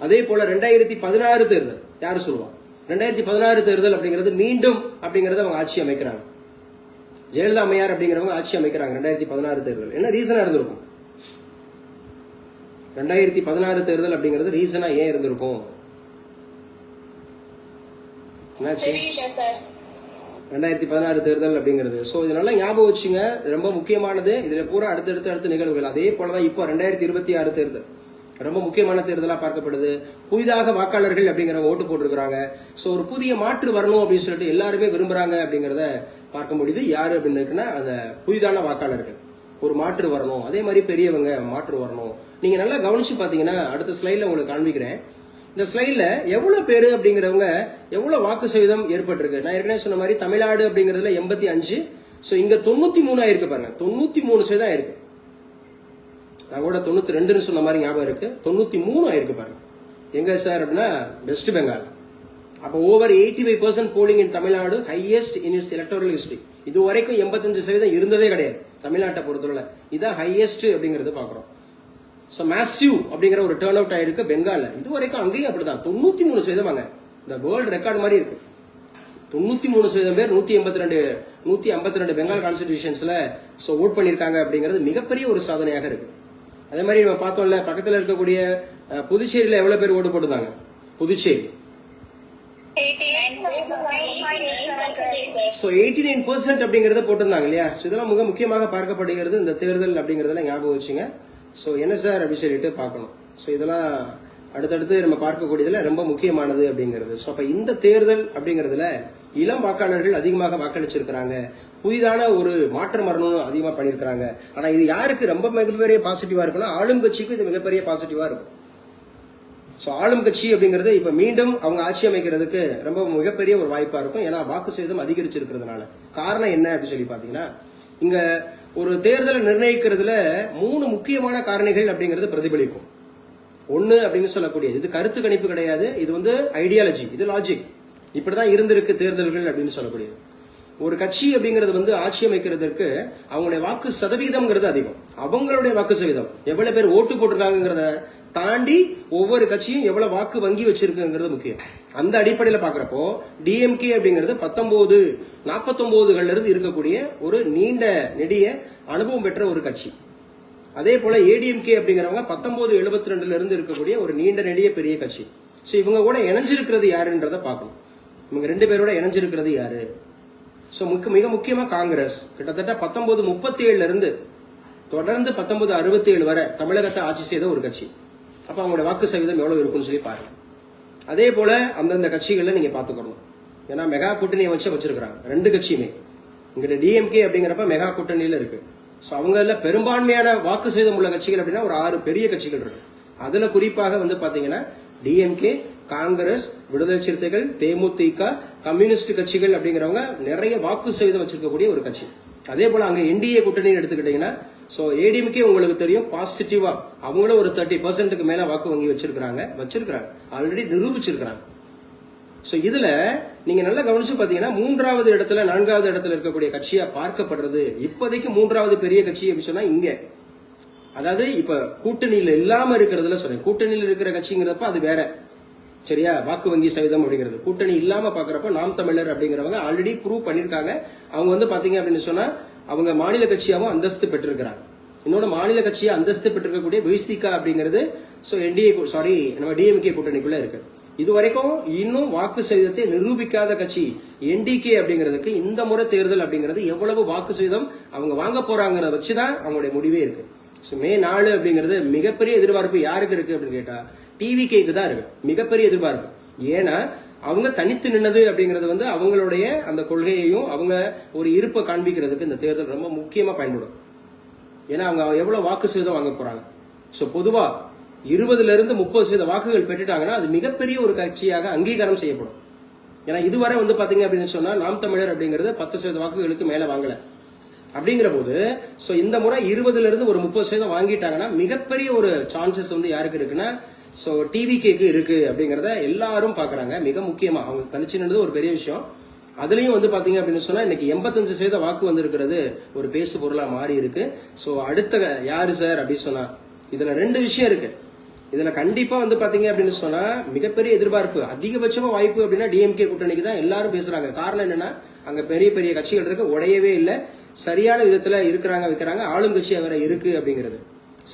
அதே போல 2016 தேர்தல் யாரு சொல்லுவாங்க? 2016 தேர்தல் அப்படிங்கிறது மீண்டும் அப்படிங்கறத அவங்க ஆட்சி அமைக்கிறாங்க. ஜெயலலிதா அம்மையார் அப்படிங்கிறவங்க ஆட்சி அமைக்கிறாங்க 2016 தேர்தல். என்ன ரீசனா இருந்திருக்கும்? 2016 தேர்தல் அப்படிங்கிறது ரீசனா ஏன் இருந்திருக்கும்? 2016 தேர்தல் அப்படிங்கிறது. சோ இதனால ஞாபகம் வச்சுங்க, ரொம்ப முக்கியமானது. இதுல பூரா அடுத்த நிகழ்வுகள். அதே போலதான் இப்போ 2026 தேர்தல் ரொம்ப முக்கியமான தேர்தலா பார்க்கப்படுது. புதிதாக வாக்காளர்கள் அப்படிங்கிறவங்க ஓட்டு போட்டிருக்கிறாங்க. சோ ஒரு புதிய மாற்று வரணும் அப்படின்னு சொல்லிட்டு எல்லாருமே விரும்புறாங்க அப்படிங்கறத பார்க்க முடியுது. யாரு அப்படின்னு அந்த புதிதான வாக்காளர்கள். ஒரு மாற்று வரணும், அதே மாதிரி பெரியவங்க மாற்று வரணும். நீங்க நல்லா கவனிச்சு பாத்தீங்கன்னா அடுத்த ஸ்லைட்ல உங்களுக்கு காண்பிக்கிறேன். இந்த ஸ்லைட்ல எவ்வளவு பேரு அப்படிங்கிறவங்க எவ்வளவு வாக்கு சதவீதம் ஏற்பட்டிருக்கு. நான் ஏற்கனவே சொன்ன மாதிரி தமிழ்நாடு அப்படிங்கிறதுல 85, சோ இங்க 93 ஆயிருக்கு பாருங்க. 93% ஆயிருக்கு. நான் கூட 92ன்னு சொன்ன மாதிரி ஞாபகம் இருக்கு. 93 ஆயிருக்கு பாருங்க. எங்க சார் அப்படின்னா வெஸ்ட் பெங்கால். அப்போ over 85% polling in Tamil Nadu, highest in its electoral history. இது வரைக்கும் 85% இருந்ததே கிடையாது தமிழ்நாட்டை பொறுத்தவரை. இதான் ஹையஸ்ட் அப்படிங்கறது பாக்குறோம். சோ மேசிவ் அப்படிங்கிற ஒரு டர்ன் அவுட் ஆயிருக்கு பெங்கால்ல. இது வரைக்கும் அங்கேயும் அப்படிதான் 93%. இந்த வேர்ல்டு ரெக்கார்டு மாதிரி இருக்கு. 93% பேர் 152 பெங்கால் கான்ஸ்டிடியூஷன்ஸ்ல ஓட் பண்ணிருக்காங்க அப்படிங்கிறது மிகப்பெரிய ஒரு சாதனையாக இருக்கு. அதே மாதிரி நம்ம பார்த்தோம்ல, பக்கத்துல இருக்கக்கூடிய புதுச்சேரியில எவ்வளவு பேர் ஓட்டு போட்டுருந்தாங்க? புதுச்சேரி 89% அப்படிங்கறத போட்டிருந்தாங்க இல்லையா? இதெல்லாம் மிக முக்கியமாக பார்க்கப்படுகிறது இந்த தேர்தல் அப்படிங்கறதுல ஞாபகம் வச்சுங்க. சோ என்ன சார் அப்படின்னு சொல்லிட்டு பார்க்கணும். சோ இதெல்லாம் அடுத்தடுத்து நம்ம பார்க்கக்கூடியதுல ரொம்ப முக்கியமானது அப்படிங்கிறது. சோ அப்ப இந்த தேர்தல் அப்படிங்கறதுல இளம் வாக்காளர்கள் அதிகமாக வாக்களிச்சிருக்கிறாங்க. புதிதான ஒரு மாற்றம் வரணும்னு அதிகமா பண்ணிருக்காங்க. ஆனா இது யாருக்கு ரொம்ப மிகப்பெரிய பாசிட்டிவா இருக்குன்னா ஆளும் கட்சிக்கும் இது மிகப்பெரிய பாசிட்டிவா இருக்கும். சோ ஆளும் கட்சி அப்படிங்கிறது இப்ப மீண்டும் அவங்க ஆட்சி அமைக்கிறதுக்கு ரொம்ப மிகப்பெரிய ஒரு வாய்ப்பா இருக்கும். ஏன்னா வாக்கு சதவீதம் அதிகரிச்சிருக்கிறதுனால. காரணம் என்ன அப்படின்னு சொல்லி பாத்தீங்கன்னா, இங்க ஒரு தேர்தலை நிர்ணயிக்கிறதுல 3 முக்கியமான காரணிகள் அப்படிங்கிறது பிரதிபலிக்கும். ஒண்ணு அப்படின்னு சொல்லக்கூடியது, இது கருத்து கணிப்பு கிடையாது, இது வந்து ஐடியாலஜி, இது லாஜிக். இப்படிதான் இருந்திருக்கு தேர்தல்கள் அப்படின்னு சொல்லக்கூடியது. ஒரு கட்சி அப்படிங்கிறது வந்து ஆட்சி அமைக்கிறதுக்கு அவங்களுடைய வாக்கு சதவீதம்ங்கிறது அதிகம். அவங்களுடைய வாக்கு சதவீதம் எவ்வளவு பேர் ஓட்டு போட்டிருக்காங்கிறத தாண்டி ஒவ்வொரு கட்சியும் எவ்வளவு வாக்கு வங்கி வச்சிருக்குங்கிறது முக்கியம். அந்த அடிப்படையில பாக்குறப்போ டிஎம்கே அப்படிங்கிறது 49 இருந்து இருக்கக்கூடிய ஒரு நீண்ட நெடிய அனுபவம் பெற்ற ஒரு கட்சி. அதே போல ஏடிஎம்கே அப்படிங்கிறவங்க 1972 இருந்து இருக்கக்கூடிய ஒரு நீண்ட நெடிய பெரிய கட்சி. சோ இவங்க கூட இணைஞ்சிருக்கிறது யாருன்றத பார்க்கணும். இவங்க 2 பேரோட இணைஞ்சிருக்கிறது யாரு? சோ மிக முக்கியமா காங்கிரஸ் கிட்டத்தட்ட 1937 இருந்து தொடர்ந்து 1967 வரை தமிழகத்தை ஆட்சி செய்த ஒரு கட்சி. அப்ப அவங்களோட வாக்கு சதவீதம் எவ்வளவு இருக்குன்னு சொல்லி பாருங்க. அதே போல அந்தந்த கட்சிகள்ல நீங்க பாத்துக்கணும். ஏன்னா மெகா கூட்டணியை வச்சிருக்காங்க 2 கட்சியுமே. இங்க டிஎம்கே அப்படிங்கிறப்ப மெகா கூட்டணியில இருக்கு. சோ அவங்கள பெரும்பான்மையான வாக்கு சதவீதம் உள்ள கட்சிகள் அப்படின்னா ஒரு 6 பெரிய கட்சிகள் இருக்கு. அதுல குறிப்பாக வந்து பாத்தீங்கன்னா டிஎம்கே, காங்கிரஸ், விடுதலை சிறுத்தைகள், தேமுதிக, கம்யூனிஸ்ட் கட்சிகள் அப்படிங்கிறவங்க நிறைய வாக்கு சதவீதம் வச்சிருக்கக்கூடிய ஒரு கட்சி. அதே போல அங்க என்டிஏ கூட்டணி எடுத்துக்கிட்டீங்கன்னா, சோ ஏடிஎம்கே உங்களுக்கு தெரியும் பாசிட்டிவா அவங்களும் ஒரு 30% மேல வாக்கு வங்கி வச்சிருக்காங்க ஆல்ரெடி நிரூபிச்சிருக்காங்க. சோ இதுல நீங்க நல்லா கவனிச்சு பாத்தீங்கன்னா 3வது இடத்துல 4வது இடத்துல இருக்கக்கூடிய கட்சியா பார்க்கப்படுறது இப்போதைக்கு 3வது பெரிய கட்சி அப்படின்னு சொன்னா இங்க, அதாவது இப்ப கூட்டணியில இல்லாம இருக்கிறதுல சொல்றேன். கூட்டணியில் இருக்கிற கட்சிங்கிறப்ப அது வேற, சரியா? வாக்கு வங்கி சதவீதம் அப்படிங்கிறது கூட்டணி இல்லாம பாக்குறப்ப நாம் தமிழர் அப்படிங்கிறவங்க ஆல்ரெடி ப்ரூவ் பண்ணிருக்காங்க. அவங்க வந்து பாத்தீங்க அப்படின்னு சொன்னா அவங்க மாநில கட்சியாவும் அந்தஸ்து பெற்றிருக்கிறாங்க. இன்னொன்னு மாநில கட்சியா அந்தஸ்து பெற்றிருக்கக்கூடிய விசிகா அப்படிங்கிறது நம்ம டிஎம்கே கூட்டணிக்குள்ள இருக்கு. இது வரைக்கும் இன்னும் வாக்கு சதவீதத்தை நிரூபிக்காத கட்சி என்டிகே அப்படிங்கிறதுக்கு இந்த முறை தேர்தல் அப்படிங்கிறது எவ்வளவு வாக்கு சதவீதம் அவங்க வாங்க போறாங்கிறத வச்சுதான் அவங்களுடைய முடிவே இருக்கு. மே 4 அப்படிங்கிறது மிகப்பெரிய எதிர்பார்ப்பு யாருக்கு இருக்கு அப்படின்னு கேட்டா டிவிகேக்கு தான் இருக்கு மிகப்பெரிய எதிர்பார்ப்பு. ஏன்னா அவங்க தனித்து நின்னது அப்படிங்கிறது வந்து அவங்களுடைய அந்த கொள்கையையும் அவங்க ஒரு இருப்பை காண்பிக்கிறதுக்கு இந்த தேர்தல் ரொம்ப முக்கியமா பயன்படும். ஏன்னா அவங்க எவ்வளவு வாக்கு சதவீதம் வாங்க போறாங்க. சோ பொதுவா 20 இருந்து 30% வாக்குகள் பெற்றுட்டாங்கன்னா அது மிகப்பெரிய ஒரு கட்சியாக அங்கீகாரம் செய்யப்படும். ஏன்னா இதுவரை வந்து பாத்தீங்க அப்படின்னு சொன்னா நாம் தமிழர் அப்படிங்கிறது 10% வாக்குகளுக்கு மேல வாங்கல. அப்படிங்கிற போது சோ இந்த முறை 20 இருந்து ஒரு 30% வாங்கிட்டாங்கன்னா மிகப்பெரிய ஒரு சான்சஸ் வந்து யாருக்கு இருக்குன்னா சோ டிவிகேக்கு இருக்கு அப்படிங்கறத எல்லாரும் பாக்குறாங்க. மிக முக்கியமா அவங்க தனிச்சு நின்றது ஒரு பெரிய விஷயம். அதுலயும் வந்து பாத்தீங்க அப்படின்னு சொன்னா இன்னைக்கு 85% வாக்கு வந்திருக்கிறது ஒரு பேசு பொருளா மாறி இருக்கு. சோ அடுத்த யாரு சார் அப்படின்னு சொன்னா இதுல 2 விஷயம் இருக்கு. இதுல கண்டிப்பா வந்து பாத்தீங்க அப்படின்னு சொன்னா மிகப்பெரிய எதிர்பார்ப்பு அதிகபட்சமா வாய்ப்பு அப்படின்னா டிஎம்கே கூட்டணிக்கு தான் எல்லாரும் பேசுறாங்க. காரணம் என்னன்னா அங்க பெரிய பெரிய கட்சிகள் இருக்கு, உடையவே இல்லை, சரியான விதத்துல இருக்கிறாங்க வைக்கிறாங்க, ஆளும் கட்சியா வேற இருக்கு அப்படிங்கிறது.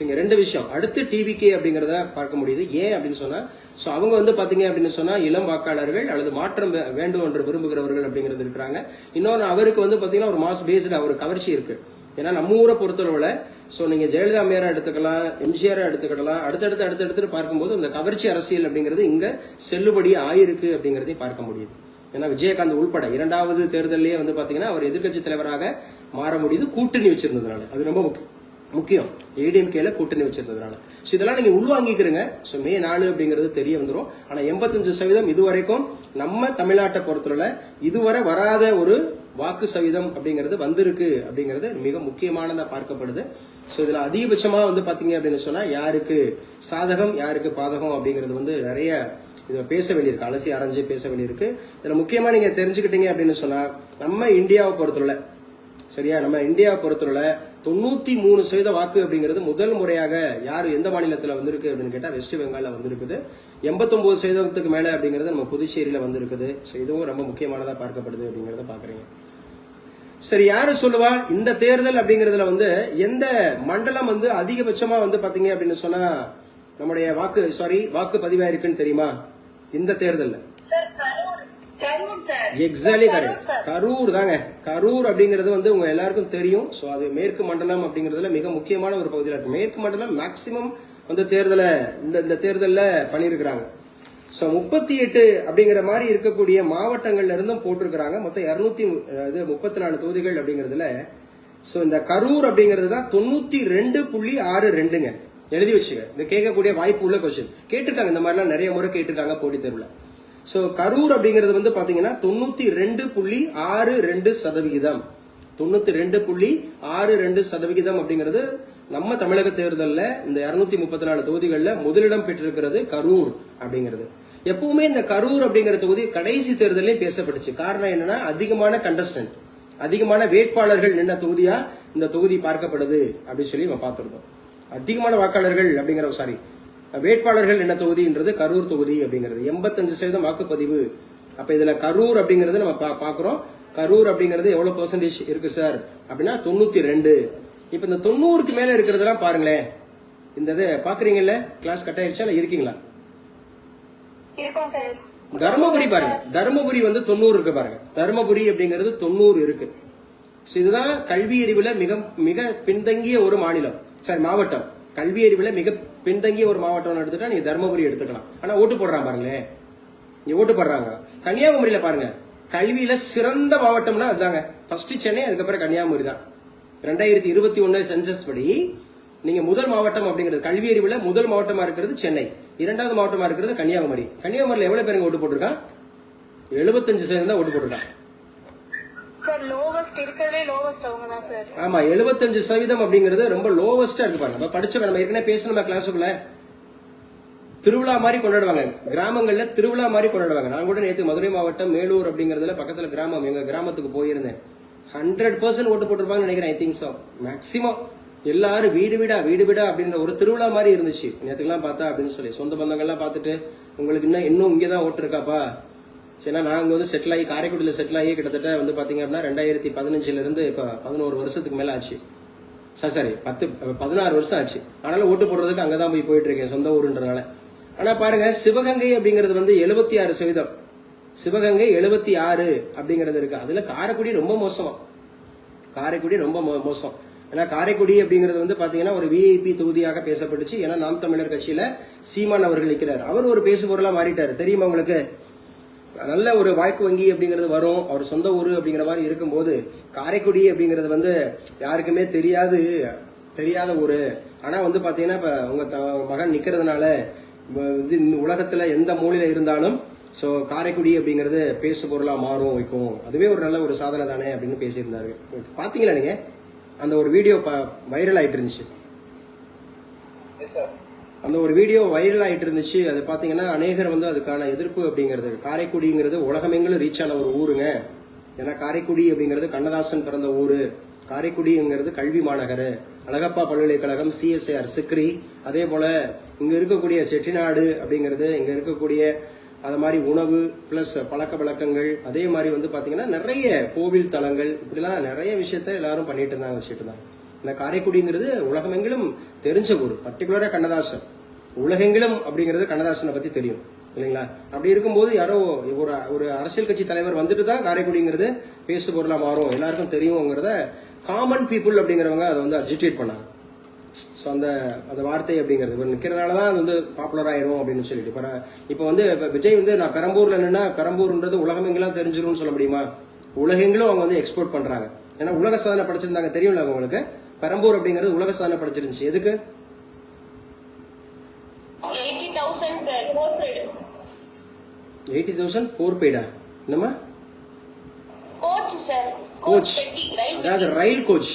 இங்க 2 விஷயம். அடுத்து டிவிகே அப்படிங்கறத பார்க்க முடியுது. ஏன் அப்படின்னு சொன்னா சோ அவங்க வந்து பாத்தீங்க அப்படின்னு சொன்னா இளம் வாக்காளர்கள் அல்லது மாற்றம் வேண்டும் என்று விரும்புகிறவர்கள் அப்படிங்கிறது இருக்கிறாங்க. இன்னொன்னு அவருக்கு வந்து பாத்தீங்கன்னா ஒரு மாஸ் பேஸ்டு ஒரு கவர்ச்சி இருக்கு. ஏன்னா நம்ம ஊரை பொறுத்தளவுல சோ நீங்க ஜெயலலிதா அம்மையாரா எடுத்துக்கலாம், எம்ஜிஆரா எடுத்துக்கலாம், அடுத்தடுத்து பார்க்கும்போது இந்த கவர்ச்சி அரசியல் அப்படிங்கிறது இங்க செல்லுபடி ஆயிருக்கு அப்படிங்கறதையும் பார்க்க முடியுது. ஏன்னா விஜயகாந்த் உள்பட 2வது தேர்தலே வந்து பாத்தீங்கன்னா அவர் எதிர்கட்சி தலைவராக மாற முடியுது கூட்டணி வச்சிருந்ததுனால. அது ரொம்ப முக்கியம். முக்கியம். ஏடிஎம்கேல கூட்டணி வச்சிருந்ததுனால. ஸோ இதெல்லாம் நீங்க உள்வாங்கிக்கிறீங்க. ஸோ மே 4 அப்படிங்கிறது தெரிய வந்துடும். ஆனா 85% இதுவரைக்கும் நம்ம தமிழ்நாட்டை பொறுத்தவரை இதுவரை வராத ஒரு வாக்கு சதவீதம் அப்படிங்கிறது வந்திருக்கு அப்படிங்கிறது மிக முக்கியமானதா பார்க்கப்படுது. ஸோ இதுல அதிகபட்சமா வந்து பாத்தீங்க அப்படின்னு சொன்னா யாருக்கு சாதகம் யாருக்கு பாதகம் அப்படிங்கிறது வந்து நிறைய இதை பேச வேண்டியிருக்கு, அலசி ஆராய்ஞ்சு பேச வேண்டியிருக்கு. இதுல முக்கியமா நீங்க தெரிஞ்சுக்கிட்டீங்க அப்படின்னு சொன்னா நம்ம இந்தியாவை பொறுத்தவரை சரியா, நம்ம இந்தியாவை பொறுத்தவரை 93% வாக்கு அப்படிங்கிறது முதல் முறையாக யாரு எந்த மாநிலத்தில் வந்திருக்கு அப்படின்னு கேட்டா வெஸ்ட் பெங்கால்ல வந்திருக்குது. 89% மேல அப்படிங்கிறது நம்ம புதுச்சேரியில வந்திருக்குது. ஸோ இதுவும் ரொம்ப முக்கியமானதா பார்க்கப்படுது அப்படிங்கறத பாக்குறீங்க. சரி, யாரு சொல்லுவா இந்த தேர்தல் அப்படிங்கறதுல வந்து எந்த மண்டலம் வந்து அதிகபட்சமா வந்து பாத்தீங்க அப்படின்னு சொன்னா நம்முடைய வாக்கு பதிவாயிருக்குன்னு தெரியுமா இந்த தேர்தல்ல? எக்ஸாக்ட்லி கரெக்ட், கரூர் தாங்க. கரூர் அப்படிங்கிறது வந்து உங்க எல்லாருக்கும் தெரியும். சோ அது மேற்கு மண்டலம் அப்படிங்கறதுல மிக முக்கியமான ஒரு பகுதியில இருக்கு. மேற்கு மண்டலம் மேக்சிமம் வந்து இந்த தேர்தல்ல பண்ணிருக்கிறாங்க. சோ 38 அப்படிங்கிற மாதிரி இருக்கக்கூடிய மாவட்டங்கள்ல இருந்தும் போட்டிருக்கிறாங்க. மொத்தம் 234 தொகுதிகள் அப்படிங்கறதுல சோ இந்த கரூர் அப்படிங்கிறது தான் 92.62ங்க. எழுதி வச்சுக்க, இந்த கேட்கக்கூடிய வாய்ப்பு உள்ள கொஸ்டின் கேட்டிருக்காங்க. இந்த மாதிரிலாம் நிறைய முறை கேட்டிருக்காங்க போட்டி தேர்வுல. சோ கரூர் அப்படிங்கிறது வந்து பாத்தீங்கன்னா 92.62%. 92.62% அப்படிங்கிறது நம்ம தமிழக தேர்தல்ல இந்த 234 தொகுதிகளில் முதலிடம் பெற்றிருக்கிறது கரூர் அப்படிங்கிறது. எப்பவுமே இந்த கரூர் அப்படிங்கிற தொகுதி கடைசி தேர்தலையும் பேசப்பட்டுச்சு. காரணம் என்னன்னா அதிகமான கண்டஸ்டன்ட், அதிகமான வேட்பாளர்கள் நின்ன தொகுதியா இந்த தொகுதி பார்க்கப்படுது அப்படின்னு சொல்லி நம்ம பார்த்திருந்தோம். அதிகமான வாக்காளர்கள் அப்படிங்கிற வேட்பாளர்கள் என்ன தொகுதின்றது கரூர் தொகுதி அப்படிங்கிறது. 85% வாக்குப்பதிவு. அப்ப இதுல கரூர் அப்படிங்கறது நம்ம பாக்குறோம். கரூர் அப்படிங்கிறது எவ்வளவு பெர்சன்டேஜ் இருக்கு சார் அப்படின்னா 92. இப்ப இந்த 90க்கு மேல இருக்கிறதெல்லாம் பாருங்களேன். இந்த இது பாக்குறீங்கல்ல, கிளாஸ் கட் ஆயிடுச்சா இல்ல இருக்கீங்களா? தர்மபுரி பாருங்க, தர்மபுரி வந்து 90 இருக்கு பாருங்க. தர்மபுரி அப்படிங்கிறது 90 இருக்கு. இதுதான் கல்வி அறிவுல மிக மிக பின்தங்கிய ஒரு மாவட்டம். கல்வி அறிவுல மிக பின்தங்கிய ஒரு மாவட்டம் எடுத்துட்டா நீங்க தர்மபுரி எடுத்துக்கலாம். ஆனா ஓட்டு போடுறாங்க பாருங்களேன், இங்க ஓட்டு போடுறாங்க. கன்னியாகுமரியில பாருங்க, கல்வியில சிறந்த மாவட்டம்னா அதுதாங்க. ஃபர்ஸ்ட் சென்னை, அதுக்கப்புறம் கன்னியாகுமரி தான். 2021 சென்சஸ் படி நீங்க முதல் மாவட்டம் அப்படிங்கிறது கல்வி அறிவுல முதல் மாவட்டமா இருக்கிறது சென்னை, இரண்டாவது மாவட்டமா இருக்கிறது கன்னியாகுமரி. கன்னியாகுமரியில எவ்வளவு பேருங்க ஓட்டு போட்டிருக்கான்? 75% தான் ஓட்டு போட்டிருக்கான். ஆமா, 75% அப்படிங்கிறது ரொம்ப லோவஸ்டா இருக்கு பாருங்க. படிச்சவங்க நம்ம ஏற்கனவே பேசணும் கிளாஸுக்குள்ள. திருவிழா மாதிரி கொண்டாடுவாங்க, கிராமங்கள்ல திருவிழா மாதிரி கொண்டாடுவாங்க. நான் கூட நேற்று மதுரை மாவட்டம் மேலூர் அப்படிங்கறதுல பக்கத்துல கிராமம், எங்க கிராமத்துக்கு போயிருந்தேன். 100% ஓட்டு போட்டிருப்பாங்கன்னு நினைக்கிறேன். I think so. மேக்சிமம் எல்லாரும் வீடு வீடா அப்படின்ற ஒரு திருவிழா மாதிரி இருந்துச்சு நேற்றுக்கெல்லாம் பார்த்தா அப்படின்னு சொல்லி. சொந்த பந்தங்கள்லாம் பார்த்துட்டு உங்களுக்கு இன்னும் இங்கதான் ஓட்டு இருக்காப்பா. சரினா நாங்க வந்து செட்டில் ஆகி காரைக்குடியில செட்டில் ஆகி கிட்டத்தட்ட வந்து பாத்தீங்க அப்படின்னா 2015 இருந்து இப்ப 11 வருஷத்துக்கு மேல ஆச்சு. சாரி 16 வருஷம் ஆச்சு. ஆனாலும் ஓட்டு போடுறதுக்கு அங்கதான் போயிட்டு இருக்கேன், சொந்த ஊருன்றனால. ஆனா பாருங்க, சிவகங்கை அப்படிங்கிறது வந்து 76%, சிவகங்கை 76 அப்படிங்கிறது இருக்கு. அதுல காரைக்குடி ரொம்ப மோசம். காரைக்குடி ரொம்ப மோசம். ஏன்னா காரைக்குடி அப்படிங்கிறது வந்து பாத்தீங்கன்னா ஒரு விஐபி தொகுதியாக பேசப்பட்டுச்சு. ஏன்னா நாம் தமிழர் கட்சியில சீமான் அவர்கள் இருக்கிறார். அவர் ஒரு பேசு பொருளா மாறிட்டாரு, தெரியுமா உங்களுக்கு? நல்ல ஒரு வாய்ப்பு வங்கி அப்படிங்கிறது வரும், அவர் சொந்த ஊரு அப்படிங்கிற மாதிரி இருக்கும்போது காரைக்குடி அப்படிங்கிறது வந்து யாருக்குமே தெரியாத ஊரு. ஆனா வந்து பாத்தீங்கன்னா இப்ப உங்க மகன் நிக்கிறதுனால உலகத்துல எந்த மூலையில இருந்தாலும் சோ காரைக்குடி அப்படிங்கிறது பேசு பொருளா மாறும் வைக்கும். அதுவே ஒரு நல்ல ஒரு சாதனை தானே அப்படின்னு பேசியிருந்தாரு. பாத்தீங்களா நீங்க? அந்த ஒரு வீடியோ வைரல் ஆயிட்டு இருந்துச்சு. அந்த ஒரு வீடியோ வைரல் ஆயிட்டு இருந்துச்சு. அது பாத்தீங்கன்னா அநேகர் வந்து அதுக்கான எதிர்ப்பு அப்படிங்கிறது, காரைக்குடிங்கிறது உலகமெங்கிலும் ரீச் ஆன ஒரு ஊருங்க. ஏன்னா காரைக்குடி அப்படிங்கிறது கண்ணதாசன் பிறந்த ஊரு. காரைக்குடிங்கிறது கல்வி மாநகர், அழகப்பா பல்கலைக்கழகம், சிஎஸ்ஐஆர் சிக்ரி. அதே போல இங்க இருக்கக்கூடிய செட்டிநாடு அப்படிங்கிறது, இங்க இருக்கக்கூடிய அது மாதிரி உணவு பிளஸ் பழக்க வழக்கங்கள், அதே மாதிரி வந்து பாத்தீங்கன்னா நிறைய கோவில் தலங்கள், இப்படிலாம் நிறைய விஷயத்த எல்லாரும் பண்ணிட்டு இருந்தாங்க. இந்த காரைக்குடிங்கிறது உலகமெங்கிலும் தெரிஞ்ச ஊர். பர்டிகுலரா கண்ணதாசன் உலகெங்கிலும் அப்படிங்கிறது கண்ணதாசனை பத்தி தெரியும் இல்லைங்களா? அப்படி இருக்கும்போது யாரோ ஒரு அரசியல் கட்சி தலைவர் வந்துட்டு தான் காரைக்குடிங்கிறது பேசு பொருளா மாறும், எல்லாருக்கும் தெரியுங்கிறத காமன் பீப்புள் அப்படிங்கிறவங்க அதை வந்து அஜிடேட் பண்ணாங்க. ஸோ அந்த வார்த்தை அப்படிங்கிறது நிற்கிறதுனாலதான் அது வந்து பாப்புலர் ஆயிரும் அப்படின்னு சொல்லிட்டு. இப்போ வந்து விஜய் வந்து நான் பெரம்பூர்ல நின்னா பெரம்பூர்ன்றது உலகமெங்கெல்லாம் தெரிஞ்சிரும்னு சொல்ல முடியுமா? உலகெங்கிலும் அவங்க வந்து எக்ஸ்போர்ட் பண்றாங்க. ஏன்னா உலக சாதனை படிச்சிருந்தாங்க, தெரியும்ல உங்களுக்கு. பெரம்பூர் அப்படிங்கிறது உலக சாதனை படைச்சிருந்துச்சு. எதுக்கு? 80,000 போர் பெய்டா என்னமா? கோச் சார், கோச், பெட்டி, அதாவது ரயில் கோச்,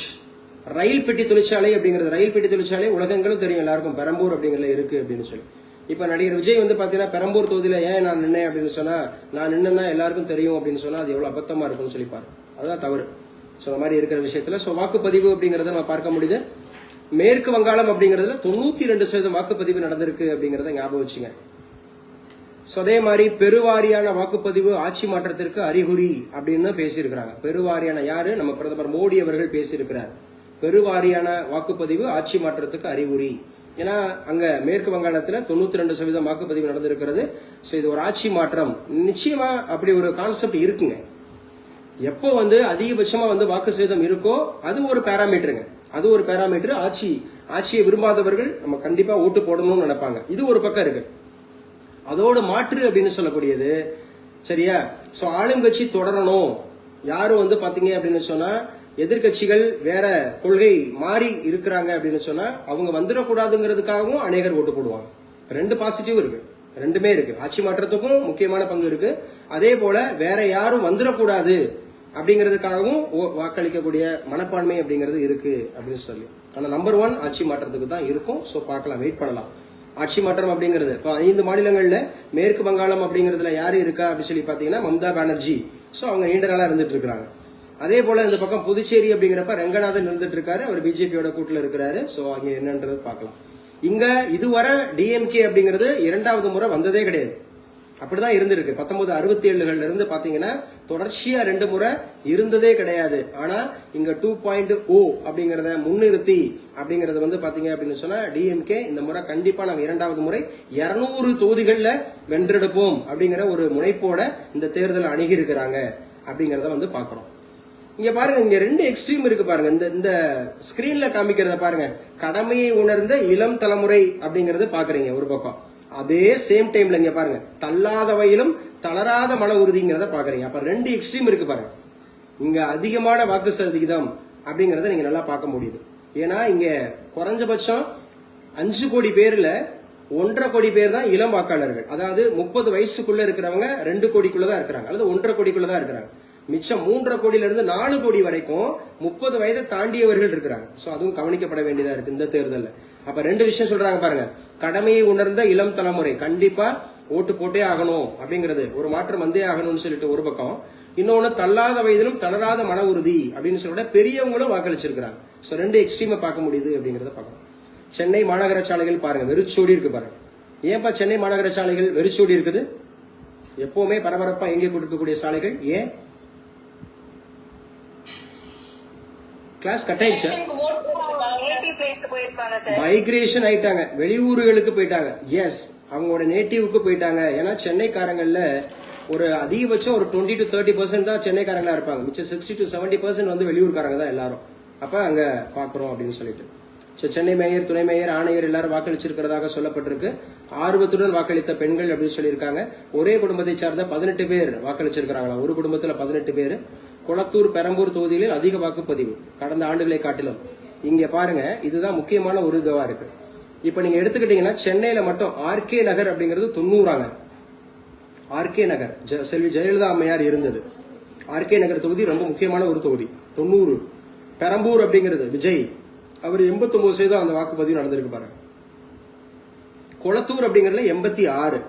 ரயில் பெட்டி தொழிற்சாலை அப்படிங்கிறது. ரயில் பெட்டி தொழிற்சாலை உலகங்களும் தெரியும் எல்லாருக்கும் பெரம்பூர் அப்படிங்கிறதுல இருக்கு அப்படின்னு சொல்லி. இப்ப நடிகர் விஜய் வந்து பாத்தீங்கன்னா பெரம்பூர் தொகுதியில ஏன் நான் நின்னேன் அப்படின்னு சொன்னா, நான் நின்னா எல்லாருக்கும் தெரியும் அப்படின்னு சொன்னா அது எவ்வளவு அபத்தமா இருக்கும்னு சொல்லி பாரு. அதுதான் தவறு. ஸோ அந்த மாதிரி இருக்கிற விஷயத்துல வாக்குப்பதிவு அப்படிங்கறத நம்ம பார்க்க முடியுது. மேற்கு வங்காளம் அப்படிங்கறதுல 92% வாக்குப்பதிவு நடந்திருக்கு அப்படிங்கறத ஞாபகம் வச்சுங்க. ஸோ அதே மாதிரி பெருவாரியான வாக்குப்பதிவு ஆட்சி மாற்றத்திற்கு அறிகுறி அப்படின்னு பேசியிருக்கிறாங்க. பெருவாரியான யாரு? நம்ம பிரதமர் மோடி அவர்கள் பேசியிருக்கிறார். பெருவாரியான வாக்குப்பதிவு ஆட்சி மாற்றத்துக்கு அறிகுறி. ஏன்னா அங்க மேற்கு வங்காளத்துல 92% வாக்குப்பதிவு நடந்திருக்கிறது. ஸோ இது ஒரு ஆட்சி மாற்றம். நிச்சயமா அப்படி ஒரு கான்செப்ட் இருக்குங்க. எப்போ வந்து அதிகபட்சமா வந்து வாக்கு சதவீதம் இருக்கோ அது ஒரு பேராமீட்டருங்க. அது ஒரு பேராமீட்டர். ஆட்சியை விரும்பாதவர்கள் நம்ம கண்டிப்பா ஓட்டு போடணும்னு நினைப்பாங்க. இது ஒரு பக்கம் இருக்கு. அதோட மாற்று அப்படின்னு சொல்லக்கூடியது சரியா. சோ ஆளுங்கட்சி தொடரணும். யாரும் வந்து பாத்தீங்க அப்படின்னு சொன்னா எதிர்கட்சிகள் வேற கொள்கை மாறி இருக்கிறாங்க அப்படின்னு சொன்னா அவங்க வந்துடக்கூடாதுங்கிறதுக்காகவும் அநேகர் ஓட்டு போடுவாங்க. ரெண்டு பாசிட்டிவ் இருக்கு, ரெண்டுமே இருக்கு. ஆட்சி மாற்றத்துக்கும் முக்கியமான பங்கு இருக்கு. அதே போல வேற யாரும் வந்துடக்கூடாது அப்படிங்கிறதுக்காகவும் வாக்களிக்கக்கூடிய மனப்பான்மை அப்படிங்கிறது இருக்கு அப்படின்னு சொல்லி. ஆனா நம்பர் 1 ஆட்சி மாற்றத்துக்கு தான் இருக்கும். சோ பார்க்கலாம், வெயிட் பண்ணலாம். ஆட்சி மாற்றம் அப்படிங்கிறது இப்போ 5 மாநிலங்கள்ல மேற்கு வங்காளம் அப்படிங்கிறதுல யாரு இருக்கா அப்படின்னு சொல்லி பாத்தீங்கன்னா மம்தா பானர்ஜி. சோ அவங்க நீண்ட நாளா இருந்துட்டு இருக்காங்க. அதே போல இந்த பக்கம் புதுச்சேரி அப்படிங்கிறப்ப ரங்கநாதன் இருந்துட்டு இருக்காரு. அவர் பிஜேபியோட கூட்டுல இருக்கிறாரு. சோ அங்க என்னன்றது பார்க்கலாம். இங்க இதுவரை டிஎம்கே அப்படிங்கிறது 2வது முறை வந்ததே கிடையாது. அப்படிதான் இருந்திருக்கு. 1967 இருந்து பாத்தீங்கன்னா தொடர்ச்சியா 2 முறை இருந்ததே கிடையாது. ஆனா இங்க 2.0 அப்படிங்கறத முன்னிறுத்தி அப்படிங்கறது வந்து பாத்தீங்க அப்படின்னு சொன்னா டிஎம்கே இந்த முறை கண்டிப்பா நாங்க 2வது முறை 200 தொகுதிகள்ல வென்றெடுப்போம் அப்படிங்கிற ஒரு முனைப்போட இந்த தேர்தல் அணுகி இருக்கிறாங்க அப்படிங்கறத வந்து பாக்குறோம். இங்க பாருங்க, இங்க 2 எக்ஸ்ட்ரீம் இருக்கு பாருங்க. இந்த ஸ்கிரீன்ல காமிக்கிறத பாருங்க. கடமையை உணர்ந்த இளம் தலைமுறை அப்படிங்கறது பாக்குறீங்க ஒரு பக்கம். அதே சேம் டைம்ல இங்க பாருங்க தள்ளாதவையிலும் தளராத மன உறுதிங்கிறத பாக்குறீங்க. அப்ப 2 எக்ஸ்ட்ரீம் இருக்கு பாருங்க. இங்க அதிகமான வாக்கு சதவிகிதம் அப்படிங்கறத நீங்க நல்லா பார்க்க முடியுது. ஏன்னா இங்க குறைஞ்சபட்சம் 5 கோடி பேர்ல 1.5 கோடி பேர் தான் இளம் வாக்காளர்கள். அதாவது 30 வயசுக்குள்ள இருக்கிறவங்க 2 கோடிக்குள்ளதான் இருக்கிறாங்க, அல்லது 1.5 கோடிக்குள்ளதான் இருக்கிறாங்க. மிச்சம் 3.5 கோடியில இருந்து 4 கோடி வரைக்கும் 30 வயதை தாண்டியவர்கள் இருக்கிறாங்க. சோ அதுவும் கவனிக்கப்பட வேண்டியதா இருக்கு இந்த தேர்தல்ல. அப்ப 2 விஷயம் சொல்றாங்க பாருங்க. கடமையை உணர்ந்த இளம் தலைமுறை கண்டிப்பா ஓட்டு போட்டே ஆகணும் அப்படிங்கிறது, ஒரு மாற்றம் வந்தே ஆகணும்னு சொல்லிட்டு ஒரு பக்கம். இன்னொன்னு தள்ளாத வயதிலும் தளராத மன உறுதி அப்படின்னு சொல்லிட்டு பெரியவங்களும் வாக்களிச்சிருக்கிறாங்க. சோ 2 எக்ஸ்ட்ரீமை பார்க்க முடியுது அப்படிங்கறத பார்க்கணும். சென்னை மாநகர சாலைகள் பாருங்க வெறிச்சோடி இருக்கு பாருங்க. ஏன்பா சென்னை மாநகர சாலைகள் வெறிச்சோடி இருக்குது? எப்பவுமே பரபரப்பா எங்கே கொடுக்கக்கூடிய சாலைகள் ஏன் கிளாஸ் கட் ஆயிடுச்சு? மைக்ரேஷன் ஆயிட்டாங்க, வெளியூர்களுக்கு போயிட்டாங்க. எஸ், அவங்களோட நேட்டிவ்க்கு போயிட்டாங்க. ஏன்னா சென்னைக்காரங்கள்ல ஒரு அதிகபட்சம் ஒரு 20 to 30% தான் சென்னைக்காரங்களா இருப்பாங்க. மிச்சம் 60 to 70% வந்து வெளியூர்காரங்க தான் எல்லாரும். அப்ப அங்க பாக்குறோம் அப்படின்னு சொல்லிட்டு. சோ சென்னை மேயர், துணை மேயர், ஆணையர் எல்லாரும் வாக்களிச்சிருக்கிறதாக சொல்லப்பட்டிருக்கு. ஆர்வத்துடன் வாக்களித்த பெண்கள் அப்படின்னு சொல்லியிருக்காங்க. ஒரே குடும்பத்தை சார்ந்த 18 பேர் வாக்களிச்சிருக்கிறாங்களா. ஒரு குடும்பத்துல 18 பேர். கொளத்தூர், பெரம்பூர் தொகுதிகளில் அதிக வாக்குப்பதிவு கடந்த ஆண்டுகளை காட்டிலும். இங்க பாருங்க, இதுதான் முக்கியமான ஒரு இதுவா இருக்கு. இப்ப நீங்க எடுத்துக்கிட்டீங்கன்னா சென்னையில மட்டும் ஆர்கே நகர் அப்படிங்கிறது 90. ஆர்கே நகர் செல்வி ஜெயலலிதா அம்மையார் இருந்தது. ஆர்கே நகர் தொகுதி ரொம்ப முக்கியமான ஒரு தொகுதி, 90. பெரம்பூர் அப்படிங்கிறது விஜய், அவர் 89% அந்த வாக்குப்பதிவு நடந்திருக்கு பாருங்க. கொளத்தூர் அப்படிங்கறதுல 86,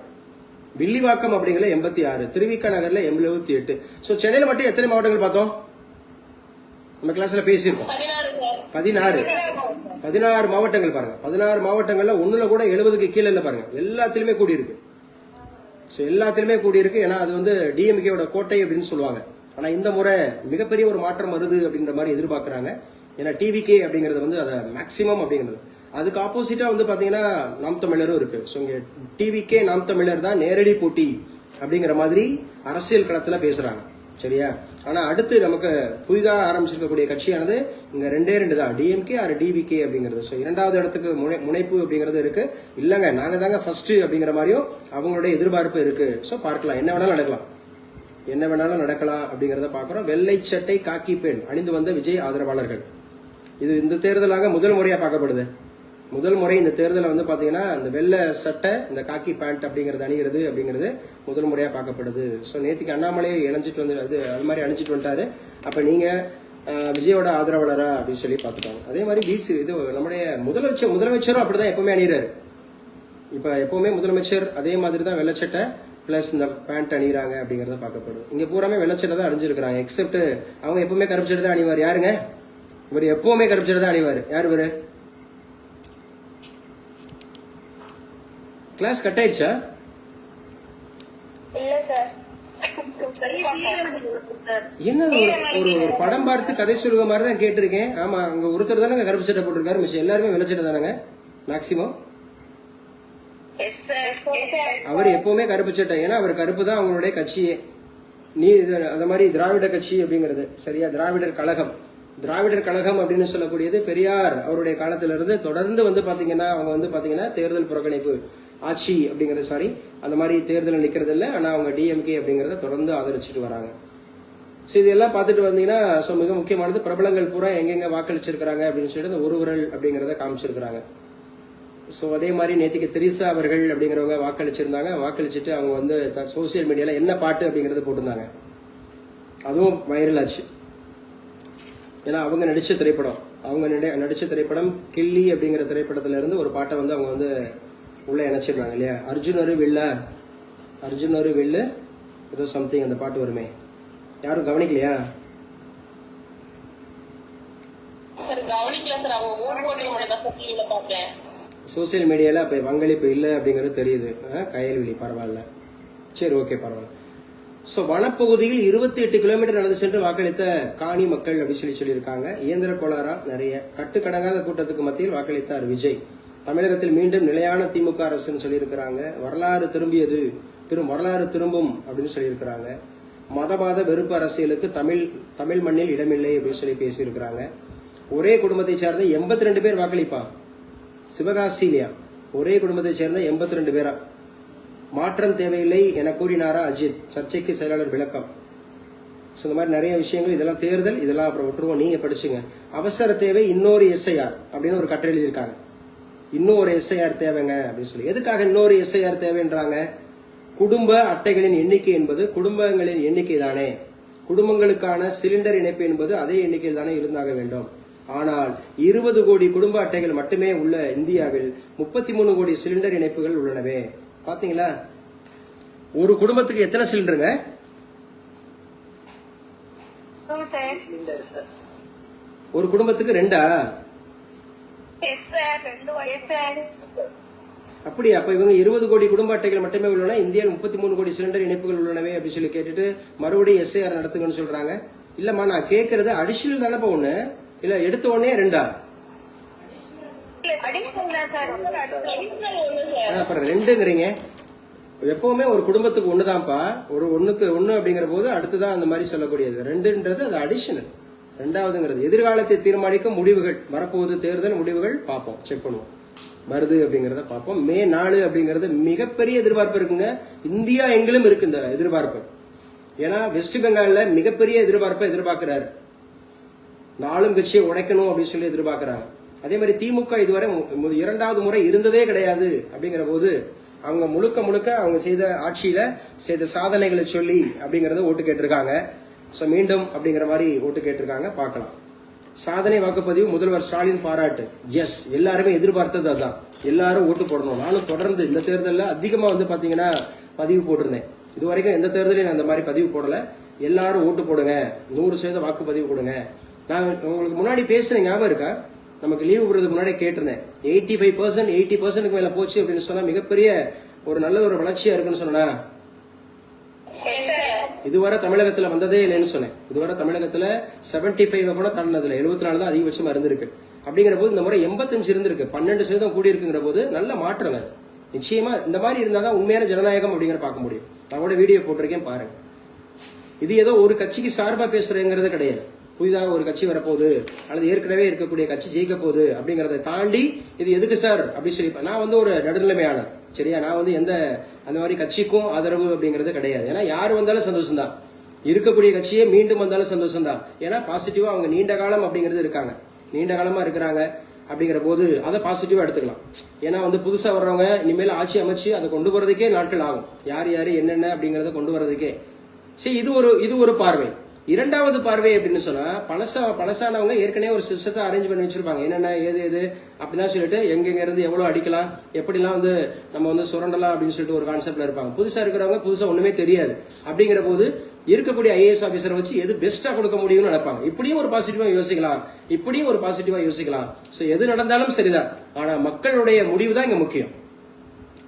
வில்லிவாக்கம் அப்படிங்கறதுல 86, திருவிக நகர்ல 78. சோ சென்னையில மட்டும் எத்தனை மாவட்டங்கள் பார்த்தோம்? நம்ம கிளாஸ்ல பேசியிருக்கோம். 16 மாவட்டங்கள் பாருங்க. 16 மாவட்டங்கள்ல ஒண்ணுல கூட 70க்கு கீழே இல்ல பாருங்க. எல்லாத்திலுமே கூடி இருக்கு. சோ எல்லாத்திலுமே கூடி இருக்கு. ஏன்னா அது வந்து டிஎம்கேவோட கோட்டை அப்படின்னு சொல்லுவாங்க. ஆனா இந்த முறை மிகப்பெரிய ஒரு மாற்றம் வருது அப்படின்ற மாதிரி எதிர்பார்க்கறாங்க. ஏன்னா டிவிகே அப்படிங்கிறது வந்து அதை மேக்சிமம் அப்படிங்கிறது. அதுக்கு ஆப்போசிட்டா வந்து பாத்தீங்கன்னா நாம் தமிழரும் இருக்கு. சோ இங்க டிவிகே நாம் தமிழர் தான் நேரடி போட்டி அப்படிங்கிற மாதிரி அரசியல் களத்துல பேசுறாங்க. சரியா? ஆனா அடுத்து நமக்கு புதிதாக ஆரம்பிச்சிருக்கக்கூடிய கட்சியானது இங்க 2 தான், டிஎம்கே ஆர் டிவிகே அப்படிங்கிறது. சோ 2வது இடத்துக்கு முனைப்பு அப்படிங்கிறது இருக்கு. இல்லங்க நாங்க தாங்க ஃபர்ஸ்ட் அப்படிங்கிற மாதிரியும் அவங்களுடைய எதிர்பார்ப்பு இருக்கு. சோ பார்க்கலாம், என்ன வேணாலும் நடக்கலாம் அப்படிங்கறத பாக்குறோம். வெள்ளை சட்டை காக்கி பெண் அணிந்து வந்த விஜய் ஆதரவாளர்கள். இது இந்த தேர்தலாக முதல் முறையா பார்க்கப்படுது. முதல் முறை இந்த தேர்தலை வந்து பாத்தீங்கன்னா இந்த வெள்ளை சட்டை இந்த காக்கி பேண்ட் அப்படிங்கிறது அணிகிறது அப்படிங்கிறது முதல் முறையா பார்க்கப்படுது. ஸோ நேற்றுக்கு அண்ணாமலையை இணைஞ்சிட்டு வந்து அது மாதிரி அணிஞ்சிட்டு வந்துட்டாரு. அப்ப நீங்க விஜயோட ஆதரவாளரா அப்படின்னு சொல்லி பார்த்துட்டாங்க. அதே மாதிரி பிசி இது நம்முடைய முதலமைச்சரும் அப்படிதான் எப்பவுமே அணிகிறாரு. இப்ப எப்பவுமே முதலமைச்சர் அதே மாதிரி தான் வெள்ளச்சட்டை பிளஸ் இந்த பேண்ட் அணிகிறாங்க அப்படிங்கறத பார்க்கப்படுது. இங்க பூராமே வெள்ளச்சட்டை தான் அணிஞ்சிருக்கிறாங்க. எக்ஸப்ட் அவங்க எப்பவுமே கருப்பு சட்டை தான் அணிவார். யாருங்க இவர்? எப்பவுமே கருப்பு சட்டை தான் அணிவார். யார் இவரு? கிளாஸ் கட் ஆயிடுச்சா? இல்ல சார். என்ன ஒரு படம் பார்த்து கதை சொல்லுக மாதிரி தான் கேட்டிருக்கேன். ஆமா, அங்க ஒருத்தர் தானே கருப்பு சட்டை போட்டிருக்காரு. மிச்சம் எல்லாருமே வெள்ளச்சட்டை தானங்க மேக்சிமம். அவர் எப்பவுமே கருப்பு சட்டை. ஏன்னா அவர் கருப்பு தான் அவங்களுடைய கட்சியே. நீ அந்த மாதிரி திராவிட கட்சி அப்படிங்கிறது சரியா? திராவிடர் கழகம் அப்படின்னு சொல்லக்கூடியது பெரியார் அவருடைய காலத்திலிருந்து தொடர்ந்து வந்து பாத்தீங்கன்னா அவங்க வந்து பாத்தீங்கன்னா தேர்தல் புறக்கணிப்பு ஆட்சி அப்படிங்கறது சாரி அந்த மாதிரி தேர்தல் நிக்கிறது இல்லை. ஆனா அவங்க டிஎம்கே அப்படிங்கறத தொடர்ந்து ஆதரிச்சுட்டு வராங்க. ஸோ இதெல்லாம் பார்த்துட்டு வந்தீங்கன்னா ஸோ மிக முக்கியமானது பிரபலங்கள் பூரா எங்கெங்க வாக்களிச்சிருக்கிறாங்க அப்படின்னு சொல்லிட்டு அந்த ஒரு விரல் அப்படிங்கறத காமிச்சிருக்கிறாங்க. ஸோ அதே மாதிரி நேற்றுக்கு தெரீசா அவர்கள் அப்படிங்கிறவங்க வாக்களிச்சிருந்தாங்க. வாக்களிச்சுட்டு அவங்க வந்து சோசியல் மீடியால என்ன பாட்டு அப்படிங்கறத போட்டிருந்தாங்க. அதுவும் வைரல் ஆச்சு. ஏன்னா அவங்க நடிச்ச திரைப்படம் கில்லி அப்படிங்கிற திரைப்படத்துல இருந்து ஒரு பாட்டை வந்து அவங்க வந்து உள்ள இணைச்சிருந்தாங்க இல்லையா? அர்ஜுன் ஒரு வெள்ள ஏதோ சம்திங் அந்த பாட்டு வருமே. யாரும் கவனிக்கலையா? சோசியல் மீடியால அப்ப பங்களிப்பு இல்லை அப்படிங்கறது தெரியுது. கயல்விழி பரவாயில்ல, சரி ஓகே பரவாயில்ல. சோ வனப்பகுதியில் 28 கிலோமீட்டர் நடந்து சென்று வாக்களித்த காணி மக்கள் அப்படின்னு சொல்லியிருக்காங்க. இயந்திர கோளாறா நிறைய கட்டுக்கடங்காத கூட்டத்துக்கு மத்தியில் வாக்களித்தார் விஜய். தமிழகத்தில் மீண்டும் நிலையான திமுக அரசுன்னு சொல்லியிருக்கிறாங்க. வரலாறு திரும்பும் அப்படின்னு சொல்லியிருக்கிறாங்க. மதவாத வெறுப்பு அரசியலுக்கு தமிழ் மண்ணில் இடமில்லை அப்படின்னு சொல்லி பேசியிருக்கிறாங்க. ஒரே குடும்பத்தை சேர்ந்த 82 பேர் வாக்களிப்பா சிவகாசியிலையா? ஒரே குடும்பத்தை சேர்ந்த 82 பேரா? மாற்றம் தேவையில்லை என கூறினாரா அஜித்? சர்ச்சைக்கு செயலாளர் விளக்கம். இந்த மாதிரி நிறைய விஷயங்கள். இதெல்லாம் தேர்தல், இதெல்லாம் அப்புறம் விட்டுருவோம், நீங்க படிச்சுங்க. அவசர தேவை இன்னொரு எஸ்ஐஆர் அப்படின்னு ஒரு கட்டுரை எழுதியிருக்காங்க. இன்னொரு எஸ்ஐஆர் தேவைங்க அப்படின்னு சொல்லி. எதுக்காக இன்னொரு எஸ்ஐஆர் தேவைன்றாங்க? குடும்ப அட்டைகளின் எண்ணிக்கை என்பது குடும்பங்களின் எண்ணிக்கை தானே. குடும்பங்களுக்கான சிலிண்டர் இணைப்பு என்பது அதே எண்ணிக்கையில் தானே இருந்தாக வேண்டும். ஆனால் 20 கோடி குடும்ப அட்டைகள் மட்டுமே உள்ள இந்தியாவில் 33 கோடி சிலிண்டர் இணைப்புகள் உள்ளனவே. பாத்தீங்களா? ஒரு குடும்பத்துக்கு எத்தனை சிலிண்டருங்க? ஒரு குடும்பத்துக்கு 2ஆ? அப்படியா? அப்ப இவங்க 20 கோடி குடும்ப அட்டைகள் மட்டுமே உள்ளன, இந்தியாவில் 33 கோடி சிலிண்டர் இணைப்புகள் உள்ளனவே அப்படின்னு சொல்லி கேட்டுட்டு மறுபடியும் எஸ்ஐஆர் நடத்துங்கன்னு சொல்றாங்க. இல்லம்மா, நான் கேட்கறது அடிஷனல் தானப்பா ஒண்ணு, இல்ல எடுத்த உடனே 2ஆ? அப்புறம் 2ங்கிறீங்க. எப்பவுமே ஒரு குடும்பத்துக்கு ஒண்ணுதான்ப்பா. ஒரு ஒண்ணுக்கு ஒண்ணு அப்படிங்கிற போது அடுத்துதான் அந்த மாதிரி சொல்லக்கூடியது. 2ன்றது அது அடிஷனல். 2வதுங்கிறது எதிர்காலத்தை தீர்மானிக்கும் முடிவுகள். வரப்போகுது தேர்தல் முடிவுகள் பார்ப்போம், செக் பண்ணுவோம். வருது அப்படிங்கறத பார்ப்போம். மே 4 அப்படிங்கறது மிகப்பெரிய எதிர்பார்ப்பு இருக்குங்க. இந்தியா எங்கிலும் இருக்கு இந்த எதிர்பார்ப்பு. ஏன்னா வெஸ்ட் பெங்கால்ல மிகப்பெரிய எதிர்பார்ப்பை எதிர்பார்க்கிறாரு. நாளும் கட்சியை உடைக்கணும் அப்படின்னு சொல்லி எதிர்பார்க்கிறாங்க. அதே மாதிரி திமுக இதுவரை 2வது முறை இருந்ததே கிடையாது. அப்படிங்கிற போது அவங்க முழுக்க அவங்க செய்த ஆட்சியில செய்த சாதனைகளை சொல்லி அப்படிங்கறத ஓட்டு கேட்டிருக்காங்க. மீண்டும் அப்படிங்கிற மாதிரி ஓட்டு கேட்டிருக்காங்க. பார்க்கலாம். சாதனை வாக்குப்பதிவு முதல்வர் ஸ்டாலின் பாராட்டு. எஸ், எல்லாருமே எதிர்பார்த்தது அதுதான். எல்லாரும் ஓட்டு போடணும். நானும் தொடர்ந்து இந்த தேர்தலில் அதிகமா வந்து பாத்தீங்கன்னா பதிவு போட்டிருந்தேன். இது வரைக்கும் எந்த தேர்தலையும் நான் இந்த மாதிரி பதிவு போடல. எல்லாரும் ஓட்டு போடுங்க, 100% வாக்குப்பதிவு கொடுங்க. நான் உங்களுக்கு முன்னாடி பேசுன ஞாபகம் இருக்கா? நமக்கு லீவு விடுறதுக்கு முன்னாடி கேட்டிருந்தேன். 85% 80%க்கு மேல போச்சு அப்படின்னு சொன்னா மிகப்பெரிய ஒரு நல்ல ஒரு வளர்ச்சியா இருக்குன்னு சொன்னா, இதுவரை தமிழகத்துல வந்ததே இல்லைன்னு சொன்னேன். இதுவரை தமிழகத்துல 75 கூட தாண்டினதுல 74 தான் அதிகபட்சமா இருந்திருக்கு. அப்படிங்கிற போது இந்த முறை 85 இருந்திருக்கு, 12% கூடி இருக்குங்கிற போது நல்ல மாற்றங்க. நிச்சயமா இந்த மாதிரி இருந்தாதான் உண்மையான ஜனநாயகம் அப்படிங்கிற பார்க்க முடியும். நான் கூட வீடியோ போட்டிருக்கேன் பாருங்க. இது ஏதோ ஒரு கட்சிக்கு சார்பா பேசுறேங்கிறது கிடையாது. புதிதாக ஒரு கட்சி வரப்போகுது அல்லது ஏற்கனவே இருக்கக்கூடிய கட்சி ஜெயிக்க போகுது அப்படிங்கறத தாண்டி இது எதுக்கு சார் அப்படின்னு சொல்லி நான் வந்து ஒரு நடுநிலைமையான சரியா, நான் வந்து எந்த அந்த மாதிரி கட்சிக்கும் ஆதரவு அப்படிங்கறது கிடையாது. ஏன்னா யாரு வந்தாலும் சந்தோஷம் தான், இருக்கக்கூடிய கட்சியே மீண்டும் வந்தாலும் சந்தோஷம் தான். ஏன்னா பாசிட்டிவா அவங்க நீண்ட காலம் அப்படிங்கிறது இருக்காங்க. நீண்ட காலமா இருக்கிறாங்க அப்படிங்கிற போது அதை பாசிட்டிவா எடுத்துக்கலாம். ஏன்னா வந்து புதுசா வர்றவங்க இனிமேல் ஆட்சி அமைச்சு அதை கொண்டு வரதுக்கே நாட்கள் ஆகும். யார் யாரு என்னென்ன அப்படிங்கறத கொண்டு வரதுக்கே. சரி, இது ஒரு பார்வை. இரண்டாவது பார்வை அப்படின்னு சொன்னா பழசானவங்க ஏற்கனவே ஒரு சிஸ்டத்தை அரேஞ்ச் பண்ணி வச்சிருப்பாங்க. என்னென்ன ஏது அப்படிதான் சொல்லிட்டு எங்க இருந்து எவ்வளவு அடிக்கலாம், எப்படிலாம் வந்து நம்ம வந்து சுரண்டலாம் அப்படின்னு சொல்லிட்டு ஒரு கான்செப்ட்ல இருப்பாங்க. புதுசா இருக்கிறவங்க புதுசா ஒண்ணுமே தெரியாது அப்படிங்கிற போது இருக்கக்கூடிய ஐஏஎஸ் ஆபீசரை வச்சு எது பெஸ்டா கொடுக்க முடியும்னு நினைப்பாங்க. இப்படியும் ஒரு பாசிட்டிவா யோசிக்கலாம், இப்படியும் ஒரு பாசிட்டிவா யோசிக்கலாம். சோ எது நடந்தாலும் சரிதான், ஆனா மக்களுடைய முடிவு தான் இங்க முக்கியம்.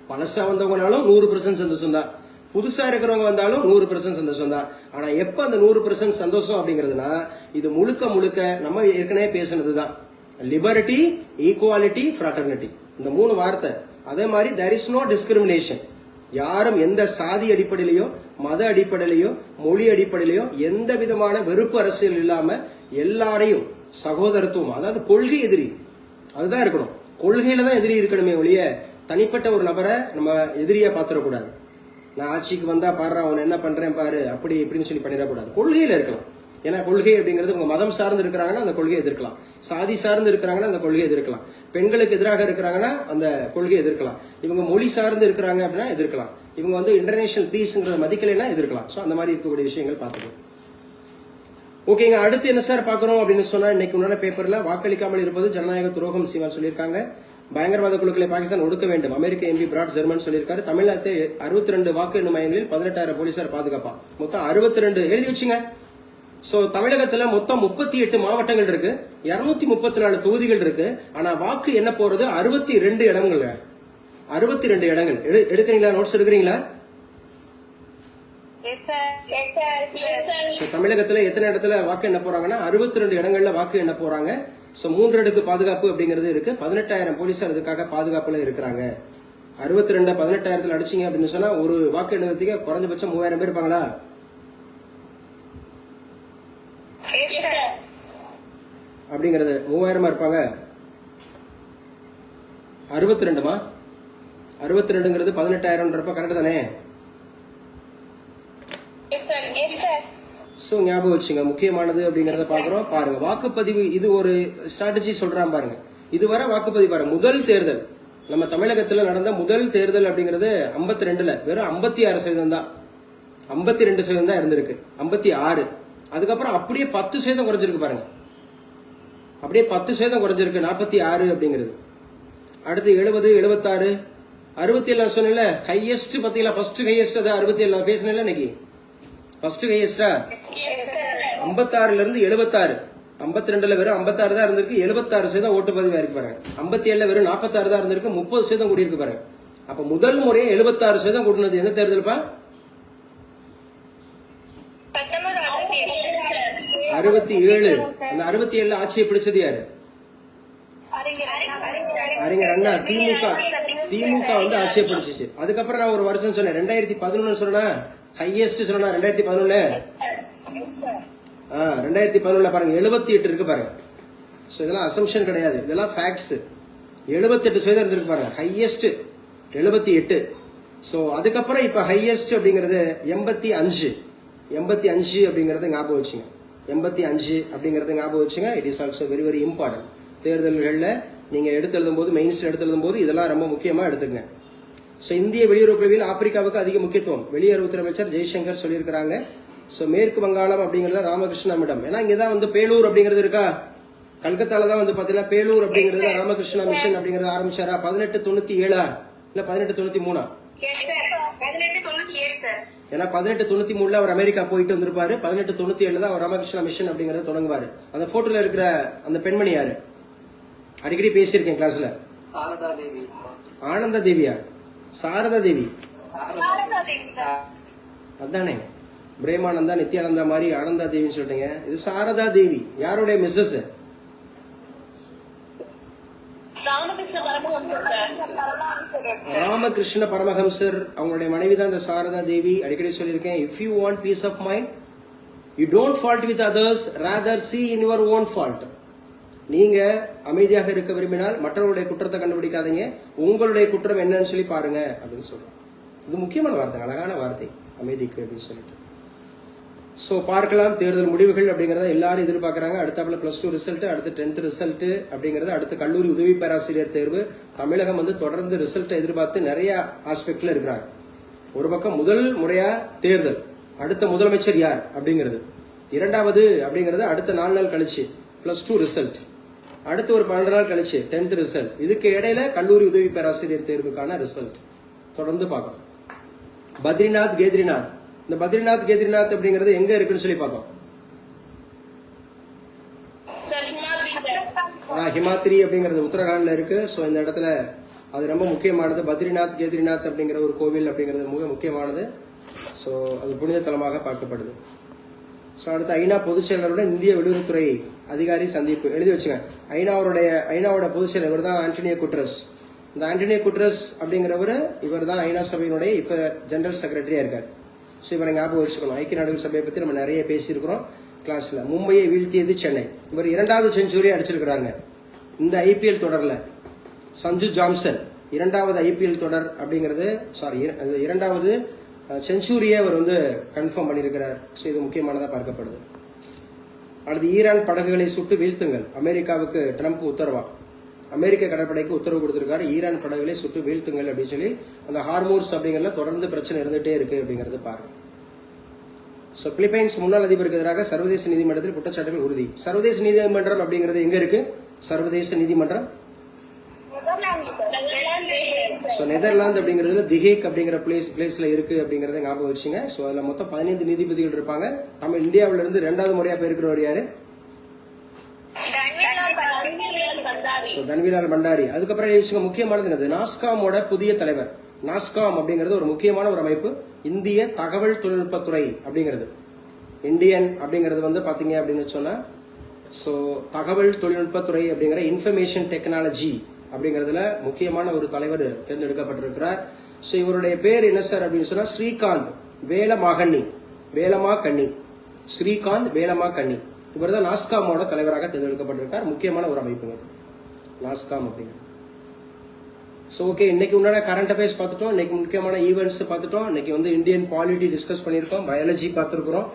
பழசா வந்தவங்கனாலும் 100% சந்தோஷம் தான், புதுசா இருக்கிறவங்க வந்தாலும் 100% சந்தோஷம் தான். ஆனா எப்ப அந்த 100% சந்தோஷம் அப்படிங்கிறதுனா இது முழுக்க நம்ம ஏற்கனவே பேசினதுதான். லிபர்ட்டி, ஈக்குவாலிட்டி, ஃப்ராட்டர்னிட்டி, இந்த 3 வார்த்தை. அதே மாதிரி there is no discrimination. யாரும் எந்த சாதி அடிப்படையிலையோ மத அடிப்படையிலையோ மொழி அடிப்படையிலையோ எந்த விதமான வெறுப்பு அரசியல் இல்லாம எல்லாரையும் சகோதரத்துவம், அதாவது கொள்கை எதிரி அதுதான் இருக்கணும். கொள்கையில தான் எதிரி இருக்கணுமே ஒழிய தனிப்பட்ட ஒரு நபரை நம்ம எதிரியா பாத்திரக்கூடாது. நான் ஆட்சிக்கு வந்தா பாரு அவன் என்ன பண்றேன் பாரு அப்படி இப்படின்னு சொல்லி பண்ணிடக்கூடாது. கொள்கையில இருக்கலாம். ஏன்னா கொள்கை அப்படிங்கிறது உங்க மதம் சார்ந்து இருக்கிறாங்கன்னா அந்த கொள்கையை எதிர்க்கலாம், சாதி சார்ந்து இருக்கிறாங்கன்னா அந்த கொள்கையை எதிர்க்கலாம், பெண்களுக்கு எதிராக இருக்கிறாங்கன்னா அந்த கொள்கையை எதிர்க்கலாம், இவங்க மொழி சார்ந்து இருக்கிறாங்க அப்படின்னா எதிர்க்கலாம், இவங்க வந்து இன்டர்நேஷனல் பீஸ்ங்கிறத மதிக்கலைன்னா எதிர்க்கலாம். ஸோ அந்த மாதிரி இருக்கக்கூடிய விஷயங்கள் பார்த்துக்கணும். ஓகேங்க, அடுத்து என்ன சார் பார்க்கறோம் அப்படின்னு சொன்னா இன்னைக்கு உண்டான பேப்பர்ல வாக்களிக்காமல் இருப்பது ஜனநாயக துரோகம் சீமான் சொல்லியிருக்காங்க. பயங்கரவாத குழுக்களை பாகிஸ்தான் ஒடுக்க வேண்டும், அமெரிக்க எம்பி பிராட் ஜெர்மன் சொல்லியிருக்காரு. தமிழ்நாட்டில் 62 வாக்கு எண்ணும் மையங்களில் 18,000 போலீசார் பாதுகாப்பா, மொத்தம் 62 எழுதி வச்சுங்க. சோ தமிழகத்துல மொத்தம் 38 மாவட்டங்கள் இருக்கு, 234 தொகுதிகள் இருக்கு. ஆனா வாக்கு என்ன போறது 62 இடங்கள். 62 இடங்கள் எடுக்கிறீங்களா? நோட்ஸ் எடுக்கிறீங்களா? தமிழகத்துல எத்தனை இடத்துல வாக்கு எண்ண போறாங்கன்னா 62 இடங்கள்ல வாக்கு எண்ண போறாங்க. சோ 3 அடுக்கு பாதுகாப்பு அப்படிங்கிறது இருக்கு. 18,000 போலீசார் இதுக்காக பாதுகாப்புல இருக்கிறாங்க. 62 18,000 அடிச்சீங்க அப்படின்னு சொன்னா ஒரு வாக்கு எண்ணுறதுக்கு குறைஞ்சபட்சம் 3000 பேர் இருப்பாங்களா? அப்படிங்கறது 3000 இருப்பாங்க. 62மா 62ங்கிறது 18,000 கரெக்ட் தானே? சோ ஞாபகம் வச்சுங்க, முக்கியமானது அப்படிங்கறத பாக்குறோம். பாருங்க வாக்குப்பதிவு, இது ஒரு ஸ்ட்ராட்டஜி சொல்றான் பாருங்க. இதுவரை வாக்குப்பதிவு பாருங்க, முதல் தேர்தல் நம்ம தமிழகத்துல நடந்த முதல் தேர்தல் அப்படிங்கிறது 52ல வெறும் 56% தான், 52% தான் இருந்திருக்கு, 56. அதுக்கப்புறம் அப்படியே 10% குறைஞ்சிருக்கு பாருங்க, அப்படியே 10% குறைஞ்சிருக்கு, 46 அப்படிங்கிறது. அடுத்து 70, 76, 67 சொன்னேன்ல, ஹையஸ்ட் பாத்தீங்களா? ஃபர்ஸ்ட் ஹையஸ்ட் அது 67 பேசினேன்ல இன்னைக்கு. ஃபர்ஸ்ட் ஹையஸ்டா 56ல இருந்து 76, 52ல வெறும் 56 தான் இருந்திருக்கு, 76% ஓட்டு பதிவா இருக்கு பாருங்க. 57ல வெறும் 46 தான் இருந்திருக்கு, 30% கூடி இருக்கு பாருங்க. அப்ப முதல் முறையே 76% கூட்டினது எந்த தேர்தல்ப்பா? 67. அந்த 67ல ஆட்சியை பிடிச்சது யாரு? அறிஞர் அண்ணா. திமுக வந்து ஆட்சியை பிடிச்சிச்சு. அதுக்கப்புறம் நான் ஒரு வருஷம் சொன்னேன், 2011 சொன்னா ஹையஸ்ட் சொன்னா 2011. 2011 பாருங்க 78 இருக்கு பாருங்க. இதெல்லாம் அசம்ஷன் கிடையாது, இதெல்லாம் ஃபேக்ட்ஸ். 78% இருந்திருக்கு பாருங்க, ஹையஸ்ட் 78. சோ அதுக்கப்புறம் இப்ப ஹையஸ்ட் அப்படிங்கறது 85. 85 அப்படிங்கறத ஞாபகம் வச்சுங்க, 85 அப்படிங்கறத ஞாபகம் வச்சுங்க. It is also very very important. தேர்தல்கள்ல நீங்க எடுத்து எழுதும் போது, மெயின்ஸ்ல எடுத்து எழுதும் போது இதெல்லாம் ரொம்ப முக்கியமா எடுத்துக்கங்க. சோ இந்திய வெளியுறவு கொள்கையில் ஆப்பிரிக்காவுக்கு அதிக முக்கியத்துவம், வெளியுறவுத்துறை அமைச்சர் ஜெய்சங்கர் சொல்லியிருக்கிறாங்க. சோ மேற்கு வங்காளம் அப்படிங்கறத ராமகிருஷ்ணமிடம், ஏன்னா இங்கதான் வந்து பேலூர் அப்படிங்கிறது இருக்கா, கல்கத்தால தான் வந்து பாத்தீங்கன்னா பேலூர் அப்படிங்கறதுல ராமகிருஷ்ணா மிஷன் அப்படிங்கறத ஆரம்பிச்சாரா? 1897 இல்ல 1893? ஏன்னா 1893 அவர் அமெரிக்கா போயிட்டு வந்திருப்பாரு, 1897 தான் அவர் ராமகிருஷ்ணா மிஷன் அப்படிங்கறத தொடங்குவாரு. அந்த போட்டோல இருக்கிற அந்த பெண்மணி யாரு? அடிக்கடி பேசியிருக்கேன் கிளாஸ்ல. ஆனந்தா தேவியா? சாரதா தேவி அதானே? பிரேமானந்தா நித்யானந்தா மாதிரி ஆனந்தா தேவின்னு சொல்றீங்க, இது சாரதா தேவி. யாருடைய மிஸ்ஸஸ்? ராமகிருஷ்ண பரமஹம்சர் அவங்களுடைய மனைவி தான் இந்த சாரதா தேவி. அடிக்கடி சொல்லியிருக்கேன், if you want peace of mind you don't fault with others, rather see in your own fault. நீங்க அமைதியாக இருக்க விரும்பினால் மற்றவருடைய குற்றத்தை கண்டுபிடிக்காதீங்க, உங்களுடைய குற்றம் என்னன்னு சொல்லி பாருங்க அப்படின்னு சொல்றோம். இது முக்கியமான வார்த்தை, அழகான வார்த்தை, அமைதிக்கு அப்படின்னு சொல்லிட்டு. ஸோ பார்க்கலாம் தேர்தல் முடிவுகள் அப்படிங்கிறத எல்லாரும் எதிர்பார்க்குறாங்க. அடுத்தாப்புல +2 ரிசல்ட், அடுத்து 10th ரிசல்ட் அப்படிங்கிறது, அடுத்து கல்லூரி உதவி பேராசிரியர் தேர்வு. தமிழகம் வந்து தொடர்ந்து ரிசல்ட்டை எதிர்பார்த்து நிறைய ஆஸ்பெக்ட்ல இருக்கிறாங்க. ஒரு பக்கம் முதல் முறையா தேர்தல், அடுத்த முதலமைச்சர் யார் அப்படிங்கிறது, இரண்டாவது அப்படிங்கிறது அடுத்த 4 நாள் கழிச்சு +2 ரிசல்ட், அடுத்து ஒரு 12 நாள் கழிச்சு 10th ரிசல்ட், இதுக்கு இடையில கல்லூரி உதவி பேராசிரியர் தேர்வுக்கான ரிசல்ட் தொடர்ந்து பார்க்கணும். பத்ரிநாத் கேத்ரிநாத், இந்த பத்ரிநாத் கேத்ரிநாத் அப்படிங்கிறது எங்க இருக்குன்னு சொல்லி பார்த்தோம். Sir Himadri sir. ஹிமாத்ரி அப்படிங்கிறது உத்தரகாண்ட்ல இருக்கு. ஸோ இந்த இடத்துல அது ரொம்ப முக்கியமானது. பத்ரிநாத் கேத்ரிநாத் அப்படிங்கிற ஒரு கோவில் அப்படிங்கிறது மிக முக்கியமானது. ஸோ அது புனித தலமாக பார்க்கப்படுது. ஸோ அடுத்து ஐநா பொதுச் செயலருடன் இந்திய வெளியுறவுத்துறை அதிகாரி சந்திப்பு. எழுதி வச்சுங்க. ஐநாவோட பொதுச் செயலர் இவர் தான் ஆண்டனியோ குட்ரஸ். இந்த ஆண்டனியோ குட்ரஸ் அப்படிங்கிறவர் இவர் தான் ஐநா சபையினுடைய இப்ப ஜெனரல் செக்ரட்டரியா இருக்கார். ஸோ இவரை ஞாபகம் வச்சுக்கணும். ஐக்கிய நாடுகள் சபையை பத்தி நம்ம நிறைய பேசியிருக்கிறோம் கிளாஸ்ல. மும்பையை வீழ்த்தியது சென்னை. இவர் 2வது செஞ்சுரி அடிச்சிருக்கிறாங்க இந்த ஐபிஎல் தொடர்ல. சஞ்சு ஜாம்சன் 2வது ஐபிஎல் தொடர் அப்படிங்கிறது, சாரி 2வது செஞ்சுரியை அவர் வந்து கன்ஃபார்ம் பண்ணியிருக்கிறார். ஸோ இது முக்கியமானதாக பார்க்கப்படுது. அடுத்து ஈரான் படகுகளை சுட்டு வீழ்த்துங்கள், அமெரிக்காவுக்கு ட்ரம்ப் உத்தரவா. அமெரிக்க கடற்படைக்கு உத்தரவு கொடுத்திருக்காரு, ஈரான் படகுகளை சுட்டு வீழ்த்துங்கள் அப்படின்னு சொல்லி. அந்த ஹார்மோர்ஸ் அப்படிங்கிறதுல தொடர்ந்து பிரச்சனை இருந்துட்டே இருக்கு அப்படிங்கிறது பாருங்க. ஸோ பிலிப்பைன்ஸ் முன்னாள் அதிபருக்கு எதிராக சர்வதேச நீதிமன்றத்தில் குற்றச்சாட்டுகள் உறுதி. சர்வதேச நீதிமன்றம் அப்படிங்கிறது எங்க இருக்கு? சர்வதேச நீதிமன்றம் ஸோ நெதர்லாந்து அப்படிங்கிறதுல திஹேக் அப்படிங்கிற பிளேஸ்ல இருக்கு அப்படிங்கறத ஞாபகம் வச்சுங்க. ஸோ அதுல மொத்தம் 15 நீதிபதிகள் இருப்பாங்க. நம்ம இந்தியாவில இருந்து 2வது முறையா போயிருக்கிறவர் யாரு? தன்விலால் பண்டாரி. அதுக்கப்புறம் முக்கியமானது நாஸ்காமோட புதிய தலைவர். நாஸ்காம் அப்படிங்கிறது ஒரு முக்கியமான ஒரு அமைப்பு, இந்திய தகவல் தொழில்நுட்பத்துறை அப்படிங்கிறது. இந்தியன் அப்படிங்கிறது வந்து பாத்தீங்க அப்படின்னு சொன்னா, ஸோ தகவல் தொழில்நுட்பத்துறை அப்படிங்கிற இன்ஃபர்மேஷன் டெக்னாலஜி அப்படிங்கிறதுல முக்கியமான ஒரு தலைவர் தேர்ந்தெடுக்கப்பட்டிருக்கிறார். ஸோ இவருடைய பேர் என்ன சார் அப்படின்னு சொன்னா ஸ்ரீகாந்த் வேலமாக்கண்ணி. ஸ்ரீகாந்த் வேலமாக்கண்ணி. இவர் தான் நாஸ்காமோட தலைவராக தேர்ந்தெடுக்கப்பட்டிருக்கார். முக்கியமான ஒரு அமைப்புங்க நாஸ்காம் அப்படிங்கிறது. ஸோ ஓகே, இன்னைக்கு உண்டான கரண்ட் அஃபேர்ஸ் பார்த்துட்டோம், இன்னைக்கு முக்கியமான ஈவெண்ட்ஸ் பார்த்துட்டோம், இன்னைக்கு வந்து இந்தியன் பாலிட்டி டிஸ்கஸ் பண்ணியிருக்கோம், பயாலஜி பார்த்துருக்குறோம்,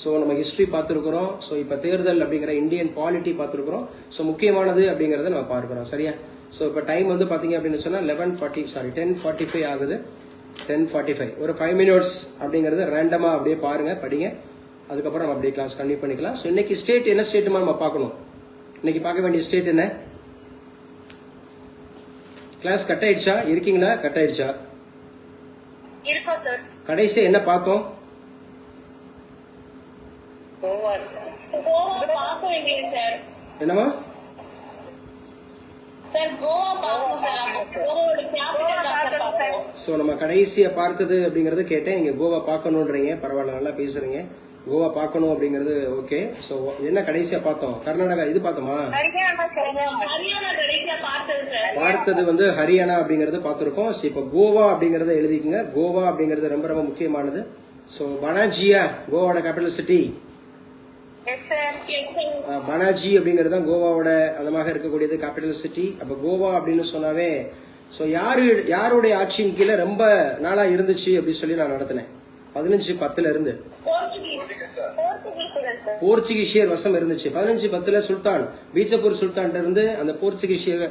ஸோ நம்ம ஹிஸ்டரி பார்த்துருக்குறோம், ஸோ இப்போ தேர்தல் அப்படிங்கிற இந்தியன் பாலிட்டி பார்த்துருக்குறோம். ஸோ முக்கியமானது அப்படிங்கிறத நம்ம பார்க்குறோம். சரியா? ஸோ இப்போ டைம் வந்து பார்த்தீங்க அப்படின்னு சொன்னால் 10:45 ஆகுது. 10:45 ஒரு 5 minutes அப்படிங்கிறது ரேண்டமாக அப்படியே பாருங்க, படிங்க. அதுக்கப்புறம் நம்ம அப்படியே கிளாஸ் கண்டினியூ பண்ணிக்கலாம். ஸோ இன்னைக்கு ஸ்டேட் என்ன ஸ்டேட்டுமா நம்ம பார்க்கணும்? இன்னைக்கு பார்க்க வேண்டிய ஸ்டேட் என்ன? கிளாஸ் கட் ஆயிடுச்சா? இருக்கீங்களா? கட் ஆயிடுச்சா? இருக்கோம் சார். கடைசி என்ன பார்த்தோம்? கோவா சார். கோவா பார்க்க வேண்டியது சார். என்னமா சார்? கோவா பார்க்கணும் சார். கோவாவோட கேபிட்டல். ஸோ நம்ம கடைசியை பார்த்தது அப்படிங்கறது கேட்டேன். நீங்க கோவா பார்க்கணுன்றீங்க, பரவாயில்ல, நல்லா பேசுறீங்க. கோவா பார்க்கணும் அப்படிங்கிறது ஓகே. ஸோ என்ன கடைசியா பார்த்தோம்? கர்நாடகா இது பார்த்தோமா? ஹரியானா கடைசியா பார்த்தது வந்து ஹரியானா அப்படிங்கறது பார்த்திருக்கோம். இப்போ கோவா அப்படிங்கறத எழுதிக்கங்க. கோவா அப்படிங்கிறது ரொம்ப ரொம்ப முக்கியமானது. ஸோ பனாஜியா கோவாவோட கேபிட்டல் சிட்டி. பனாஜி அப்படிங்கிறது தான் கோவாவோட அதமாக இருக்கக்கூடியது கேபிட்டல் சிட்டி. அப்ப கோவா அப்படின்னு சொன்னாவே ஸோ யாருடைய ஆட்சியின் கீழே ரொம்ப நாளா இருந்துச்சு அப்படின்னு சொல்லி நான் நடத்தினேன். 1510 இருந்து போர்ச்சுகீசியர் வசம் இருந்துச்சு. 1510 சுல்தான் பீஜப்பூர் சுல்தான் இருந்து அந்த போர்ச்சுகீசியர்